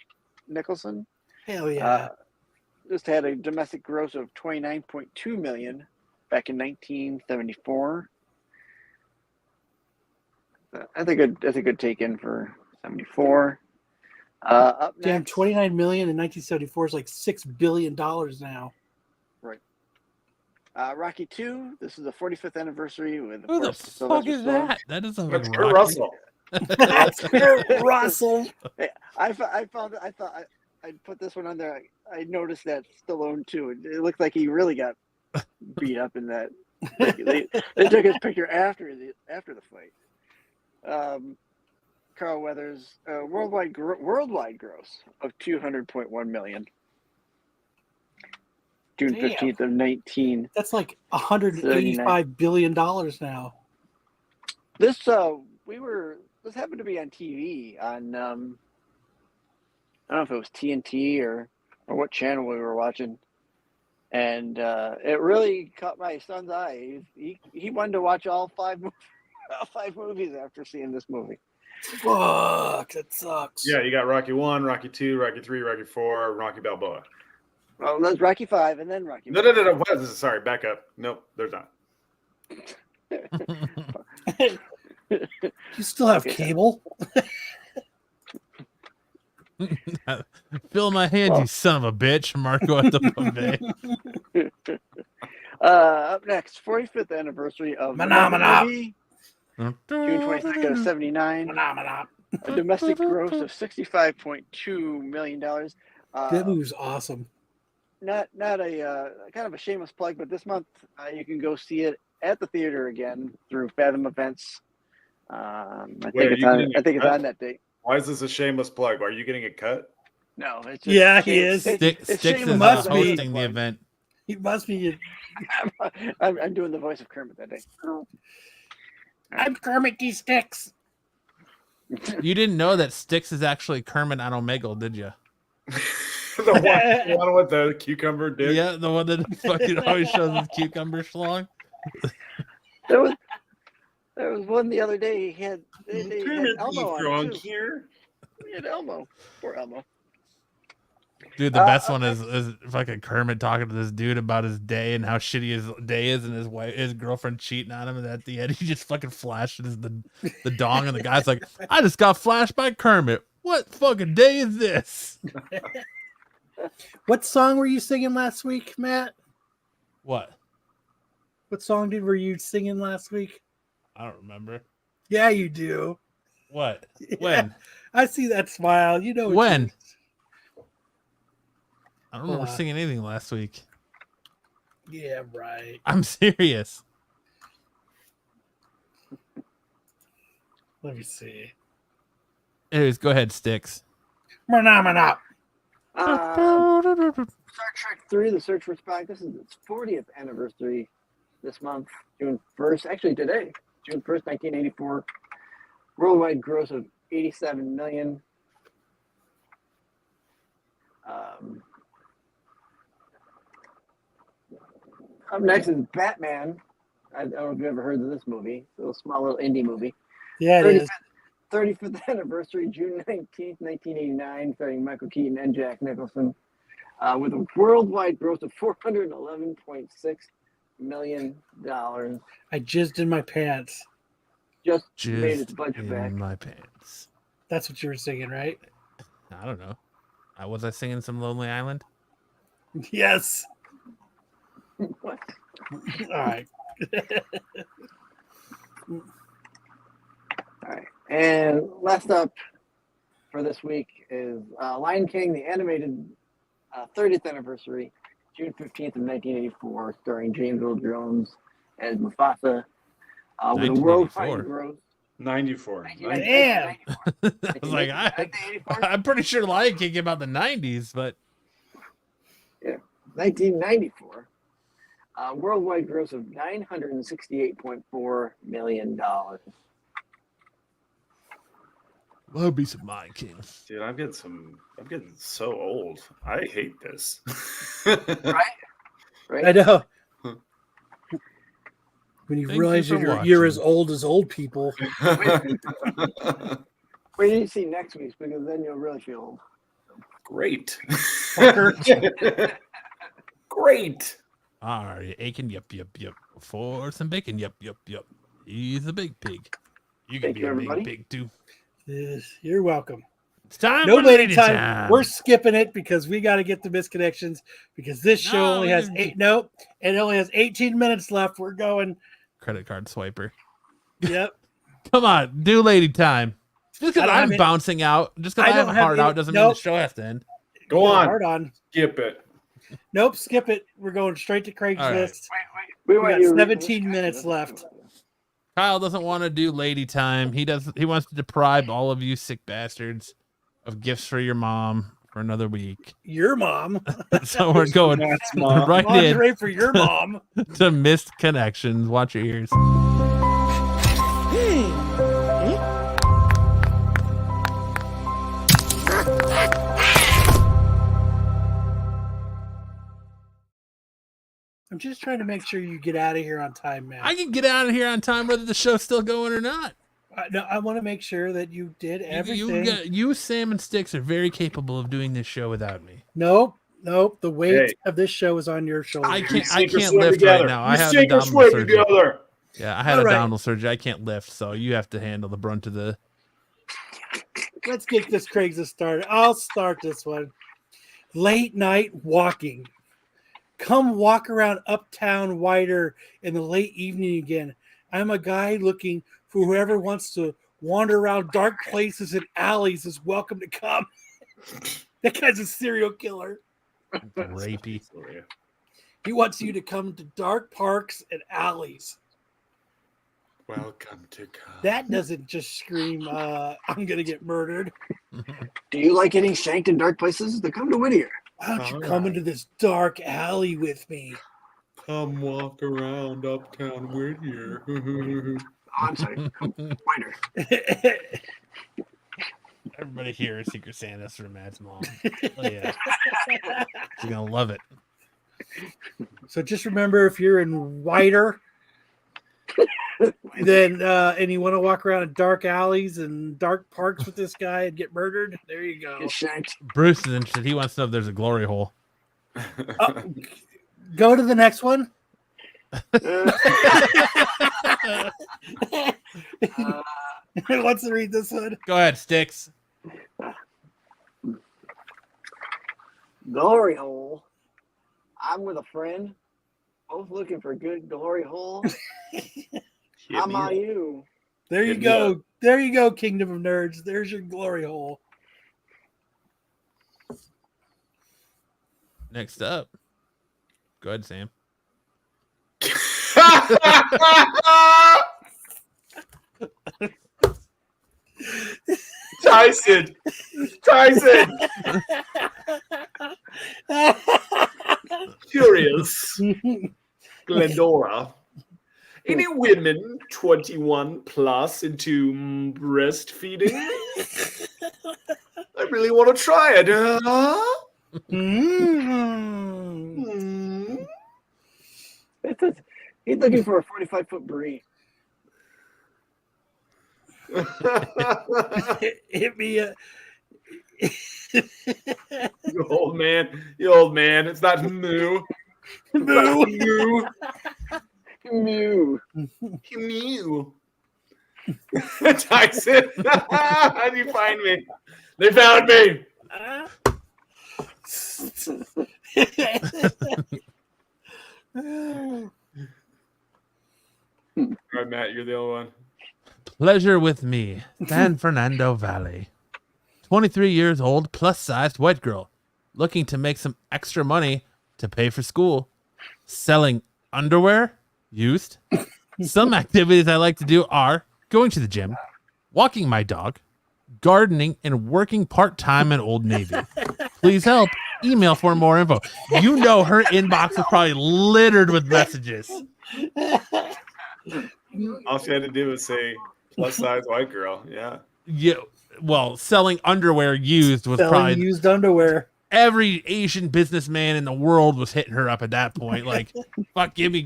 Nicholson. Hell yeah. This had a domestic gross of $29.2 million back in 1974. That's a good take in for 74. Up next, Damn, 29 million in 1974 is like $6 billion now. right. Rocky 2. This is the 45th anniversry with. Who the fuck is that? That doesn't look That's like Kurt Rocky. Russell. That's Kurt Russell. Hey, I thought I'd put this one on there. I noticed that Stallone too. It looked like he really got beat up in that. They took his picture after the fight. Carl Weathers, worldwide gross of $200.1 million. June 15th of 19. That's like $185 billion now. This happened to be on TV on I don't know if it was TNT or what channel we were watching, and it really caught my son's eye. He wanted to watch all five movies after seeing this movie. Fuck, that sucks. Yeah, you got Rocky 1, Rocky 2, Rocky 3, Rocky 4, Rocky Balboa. Well, there's Rocky 5 and then Rocky. No. What? Sorry, back up. Nope, there's not. You still have cable? Fill my hand, you son of a bitch. Marco at the buffet. Up next, 45th anniversary of Manamana. movie, June 22nd of 79. A domestic gross of $65.2 million. That movie's awesome. Not a kind of a shameless plug, but this month you can go see it at the theater again through Fathom Events. I think it's on that date. Why is this a shameless plug? Are you getting a cut? No, it's just, Yeah, he is. Sticks is shameless must be. hosting the event. He must be. I'm doing the voice of Kermit that day. I'm Kermit D. Sticks. You didn't know that Sticks is actually Kermit on Omegle, did you? the one with the cucumber dick. Yeah, the one that fucking always shows his cucumber schlong. There was one the other day. He had Elmo on it too. Here. He had Elmo. Poor Elmo. Dude, the best one is fucking Kermit talking to this dude about his day and how shitty his day is, and his girlfriend cheating on him, and at the end he just fucking flashes the dong, and the guy's like, "I just got flashed by Kermit. What fucking day is this?" What song were you singing last week, Matt? What? What song were you singing last week? I don't remember. Yeah, you do. What? Yeah, When? I see that smile. You know When? I don't remember singing anything last week. Yeah, right. I'm serious. Let me see. Anyways, go ahead, Sticks. Manamana. Star Trek 3, The Search for Spock. This is its 40th anniversary this month, June 1st. Actually, today, June 1st, 1984. Worldwide gross of $87 million. Up next is Batman. I don't know if you've ever heard of this movie. It's a little small little indie movie. Yeah, it is. 35th anniversary, June 19th, 1989, starring Michael Keaton and Jack Nicholson, with a worldwide gross of $411.6 million. I jizzed in my pants. Just made its Jizzed budget in back. my pants. That's what you were singing, right? I don't know. Was I singing some Lonely Island? Yes. What? All right. All right. And last up for this week is Lion King, the animated 30th anniversary, June 15th of 1984, starring James Earl Jones as Mufasa, with a worldwide 1984. gross. 94. Damn. I was like, I'm pretty sure Lion King came out in the 90s, but 1994. Worldwide gross of $968.4 million. love me some Lion King. Dude, I'm getting so old. I hate this. Right? I know. When you Thank you realize for you're as watching. old as old people. Wait till you see next week's, because then you'll really feel old. Great. Fucker. Great. Are you aching? Yep. For some bacon? Yep. He's a big pig. You can Thank be you, a everybody. big pig too. Yes, you're welcome. It's time No for lady lady time. time. We're skipping it because we got to get the misconnections because this show No, only we has can- eight. Nope, it only has 18 minutes left. We're going. Credit card swiper. Yep. Come on, do lady time. Just I because don't have I'm any- bouncing out, just because I I have don't a have heart any- out doesn't mean nope. the show has to end. Go Yeah, on. hard on. Skip it. Nope, skip it. We're going straight to Craigslist. right. We got want you to read 17 this. minutes left. Kyle doesn't want to do lady time. He wants to deprive all of you sick bastards of gifts for your mom for another week. Your mom. So we're going That's mom. right in Lingerie for your mom. to missed connections. Watch your ears. I'm just trying to make sure you get out of here on time, man. I can get out of here on time whether the show's still going or not. No, I want to make sure that you did everything. You, Sam, and Sticks are very capable of doing this show without me. Nope. The weight Hey. of this show is on your shoulders. I We can't sink or swim lift together. right now. We I have sink or abdominal swim surgery. together. Yeah, I had All right. abdominal surgery. I can't lift, so you have to handle the brunt of the. Let's get this Craigslist started. I'll start this one. Late night walking. Come walk around Uptown Wider in the late evening again. I'm a guy looking for whoever wants to wander around dark places and alleys is welcome to come. That guy's a serial killer. Rapey. He wants you to come to dark parks and alleys. Welcome to come. That doesn't just scream, I'm going to get murdered. Do you like getting shanked in dark places? Then come to Whittier. Why don't you All come right. into this dark alley with me? Come walk around Uptown Whittier. Oh, I'm sorry. Come Whiter. Everybody here is Secret Santa's for Matt's mom. Oh, yeah. She's going to love it. So just remember, if you're in Wider, then and you want to walk around in dark alleys and dark parks with this guy and get murdered, there you go. Get shanked. Bruce is interested. He wants to know if there's a glory hole. Go to the next one. Who wants to read this one? Go ahead, Sticks. Glory hole. I'm with a friend, both looking for a good glory hole. How about you? There you Hit me go. There you go, Kingdom of Nerds. There's your glory hole. Next up. Go ahead, Sam. Tyson. Curious. Glendora. Any women 21 plus into breastfeeding? I really want to try it. He's looking for a 45-foot breed. Hit me. You old man. It's not moo. Moo. Mew. Mew. Tyson. How do you find me? They found me. All right, Matt, you're the only one. Pleasure with me, San Fernando Valley. 23 years old, plus-sized white girl, looking to make some extra money to pay for school. Selling underwear, used. Some activities I like to do are going to the gym, walking my dog, gardening, and working part-time in Old Navy. Please help. Email for more info. You know her inbox is probably littered with messages. All she had to do was say plus-size white girl. Yeah. Yeah. Well, selling underwear used was Selling probably used underwear. every Asian businessman in the world was hitting her up at that point. Like, fuck, gimme.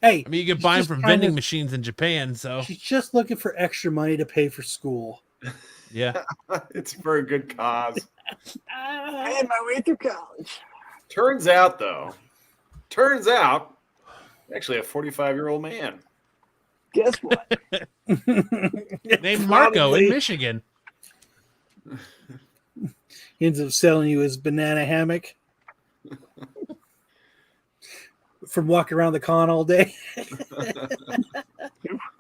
Hey, I mean, you can buy them from vending machines in Japan. So she's just looking for extra money to pay for school. yeah. It's for a good cause. I had my way through college. Turns out, actually a 45-year-old man. Guess what? Named Marco Probably. in Michigan. He ends up selling you his banana hammock from walking around the con all day.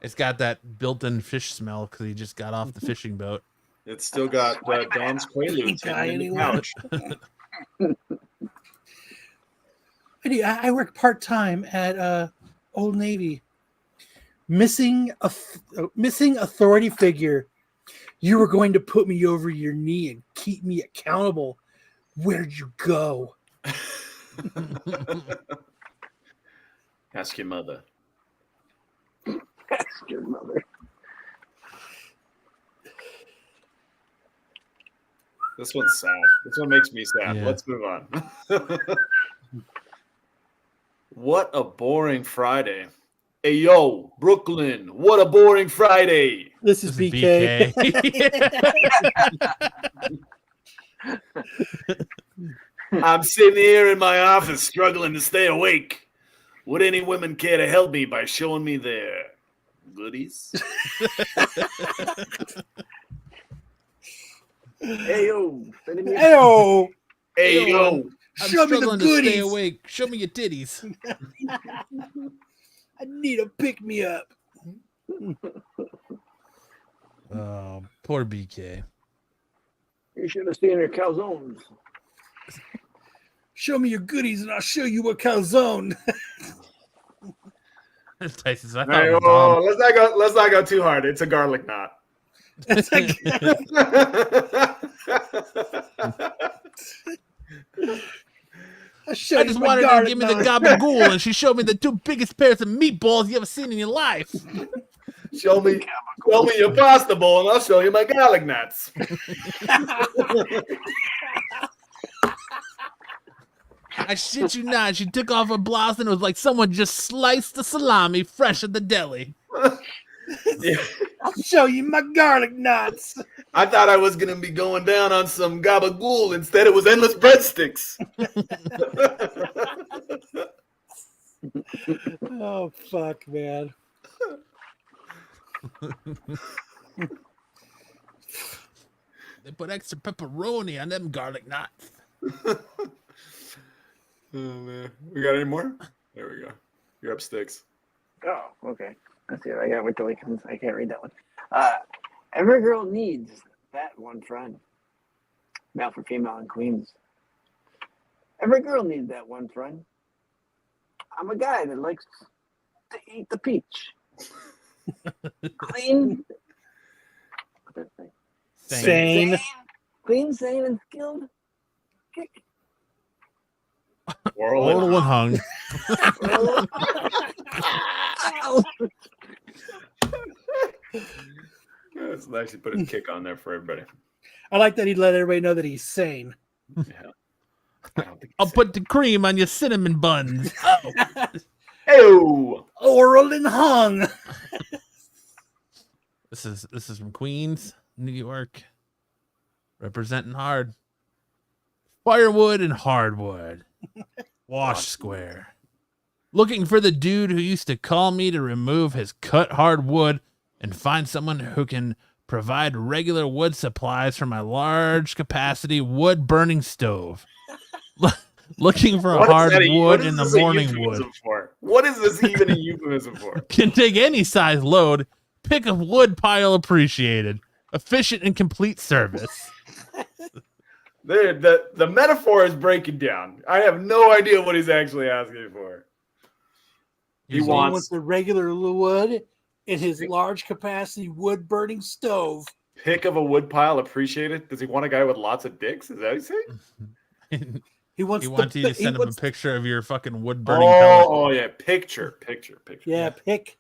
It's got that built-in fish smell because he just got off the fishing boat. It's still got Dawn's Quaaludes in the couch. I work part-time at Old Navy. Missing authority figure. You were going to put me over your knee and keep me accountable. Where'd you go? Ask your mother. Ask your mother. This one's sad. This one makes me sad. Yeah. Let's move on. What a boring Friday. Hey, yo, Brooklyn, what a boring Friday. This is BK. I'm sitting here in my office struggling to stay awake. Would any women care to help me by showing me their goodies? Hey, yo. Hey-o. Hey, yo. I'm Show me the struggling to stay goodies. awake. Show me your titties. I need a pick-me-up. Oh, poor BK. You should have seen her calzones. Show me your goodies and I'll show you a calzone. Tyson, I thought Hey, it was whoa, Dom. let's not go too hard. It's a garlic knot. It's like, I'll show I you just my wanted her to garlic give me the knot. gabagool, and she showed me the two biggest pairs of meatballs you ever seen in your life. Show me your pasta bowl and I'll show you my garlic knots. I shit you not. She took off her blouse, and it was like someone just sliced the salami fresh at the deli. Yeah. I'll show you my garlic knots. I thought I was gonna be going down on some gabagool. Instead, it was endless breadsticks. Oh, fuck, man. They put extra pepperoni on them garlic knots. Oh man, we got any more? There we go. You're up sticks. Oh, okay. Let's see. I gotta wait till he comes. I can't read that one. Every girl needs that one friend. Male for female in Queens. Every girl needs that one friend. I'm a guy that likes to eat the peach. Clean. What's that say? Sane. Clean, sane, and skilled. Kick. Oral and hung. Let's actually put a kick on there for everybody. I like that he let everybody know that he's sane. Yeah. I don't think I'll put the cream on your cinnamon buns. Oh, Oral and hung. This is from Queens, New York. Representing hard. Firewood and hardwood. Wash square. Looking for the dude who used to call me to remove his cut hard wood and find someone who can provide regular wood supplies for my large capacity wood burning stove. Looking for What is hard that a- what wood is in the this a morning wood. euphemism for? What is this even a euphemism for? Can take any size load. Pick a wood pile appreciated. Efficient and complete service. The metaphor is breaking down. I have no idea what he's actually asking for. He He wants wants the regular wood in his large capacity wood burning stove. pick of a wood pile appreciated. Does he want a guy with lots of dicks? Is that what he's saying? He wants, You want you to he send him a wants- picture of your fucking wood burning pellet. Oh yeah, picture. Yeah, pick.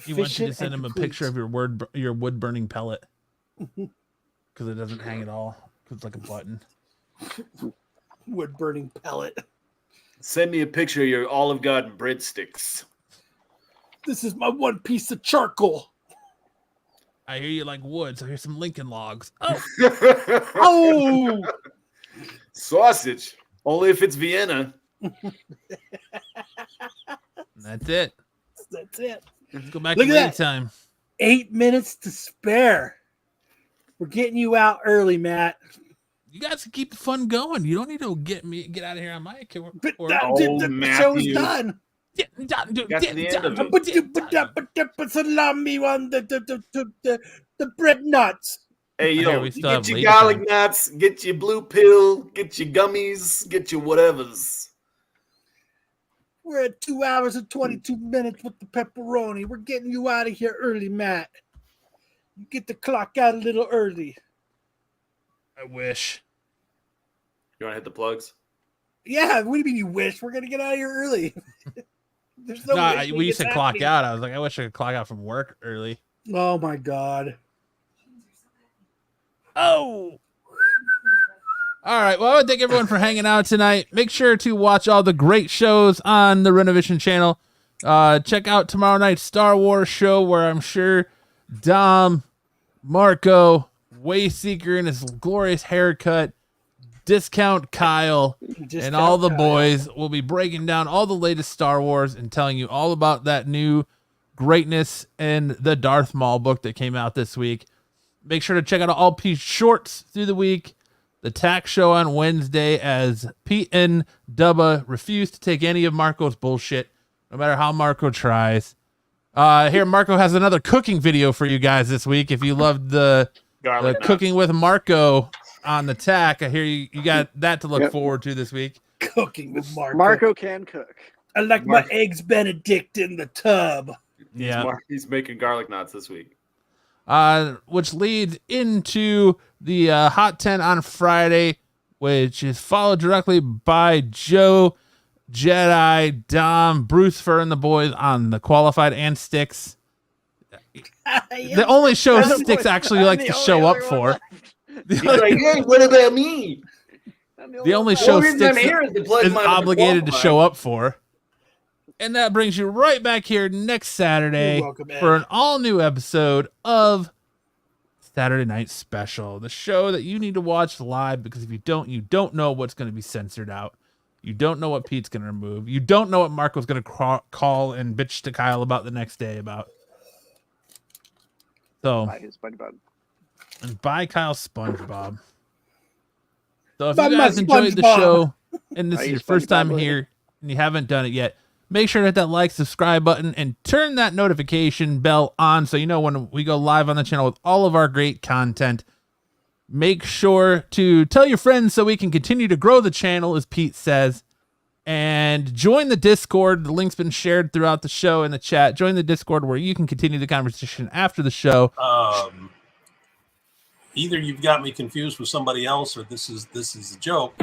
He wants you to Efficient send and him a complete. picture of your wood burning pellet. Because it doesn't hang at all. Because it's like a button. wood burning pellet. Send me a picture of your Olive Garden breadsticks. This is my one piece of charcoal. I hear you like wood, so here's some Lincoln logs. Oh, Oh, Sausage. Only if it's Vienna. that's it. that's it. Let's go back Look to at that. daytime. 8 minutes to spare. We're getting you out early, Matt. You guys can keep the fun going. You don't need to get out of here on my account. But Or- the Matthew. show's done. Got to the end of it. Put salami on the bread nuts. Hey, I hear yo, we you still have get your lady garlic time. nuts, get your blue pill, get your gummies, get your whatevers. We're at 2 hours and 22 minutes with the pepperoni. We're getting you out of here early, Matt. You get the clock out a little early. I wish. You want to hit the plugs? Yeah, what do you mean you wish? We're going to get out of here early. There's no No, wishing we used it's to clock happening. out. I was like, I wish I could clock out from work early. Oh, my God. Oh. All right. Well, I want to thank everyone for hanging out tonight. Make sure to watch all the great shows on the Renovision channel. Check out tomorrow night's Star Wars show, where I'm sure Dom, Marco, Wayseeker in his glorious haircut, Discount Kyle, and all the boys will be breaking down all the latest Star Wars and telling you all about that new greatness in the Darth Maul book that came out this week. Make sure to check out all Pete's shorts through the week. The tax show on Wednesday, as Pete and Dubba refuse to take any of Marco's bullshit, no matter how Marco tries. Here, Marco has another cooking video for you guys this week. If you loved the Garlic nuts. cooking with Marco on the tack, I hear you got that to look Yep. forward to this week. Cooking with Marco. Marco can cook. I like my eggs Benedict in the tub. Yeah. He's making garlic knots this week. Which leads into the Hot 10 on Friday, which is followed directly by Joe, Jedi, Dom, Bruce Fur, and the boys on the Qualified and Sticks. The only show I'm the Sticks boy- actually I'm likes the to only show up other one for. left. He's like, hey, what about me? I'm The only one show only reason I'm Sticks here is to plug is my obligated to Qualified. show up for. And that brings you right back here next Saturday You're welcome, Ed. for an all-new episode of Saturday Night Special, the show that you need to watch live, because if you don't know what's going to be censored out. You don't know what Pete's going to remove. You don't know what Marco's going to call and bitch to Kyle about the next day about. So, By his SpongeBob. and buy Kyle SpongeBob. So if Buy you my guys enjoyed the SpongeBob. show and this Buy is your your first time SpongeBob later. here and you haven't done it yet, make sure to hit that like, subscribe button, and turn that notification bell on so you know when we go live on the channel with all of our great content. Make sure to tell your friends so we can continue to grow the channel, as Pete says. And join the Discord. The link's been shared throughout the show in the chat. Join the Discord where you can continue the conversation after the show. Either you've got me confused with somebody else, or this is a joke.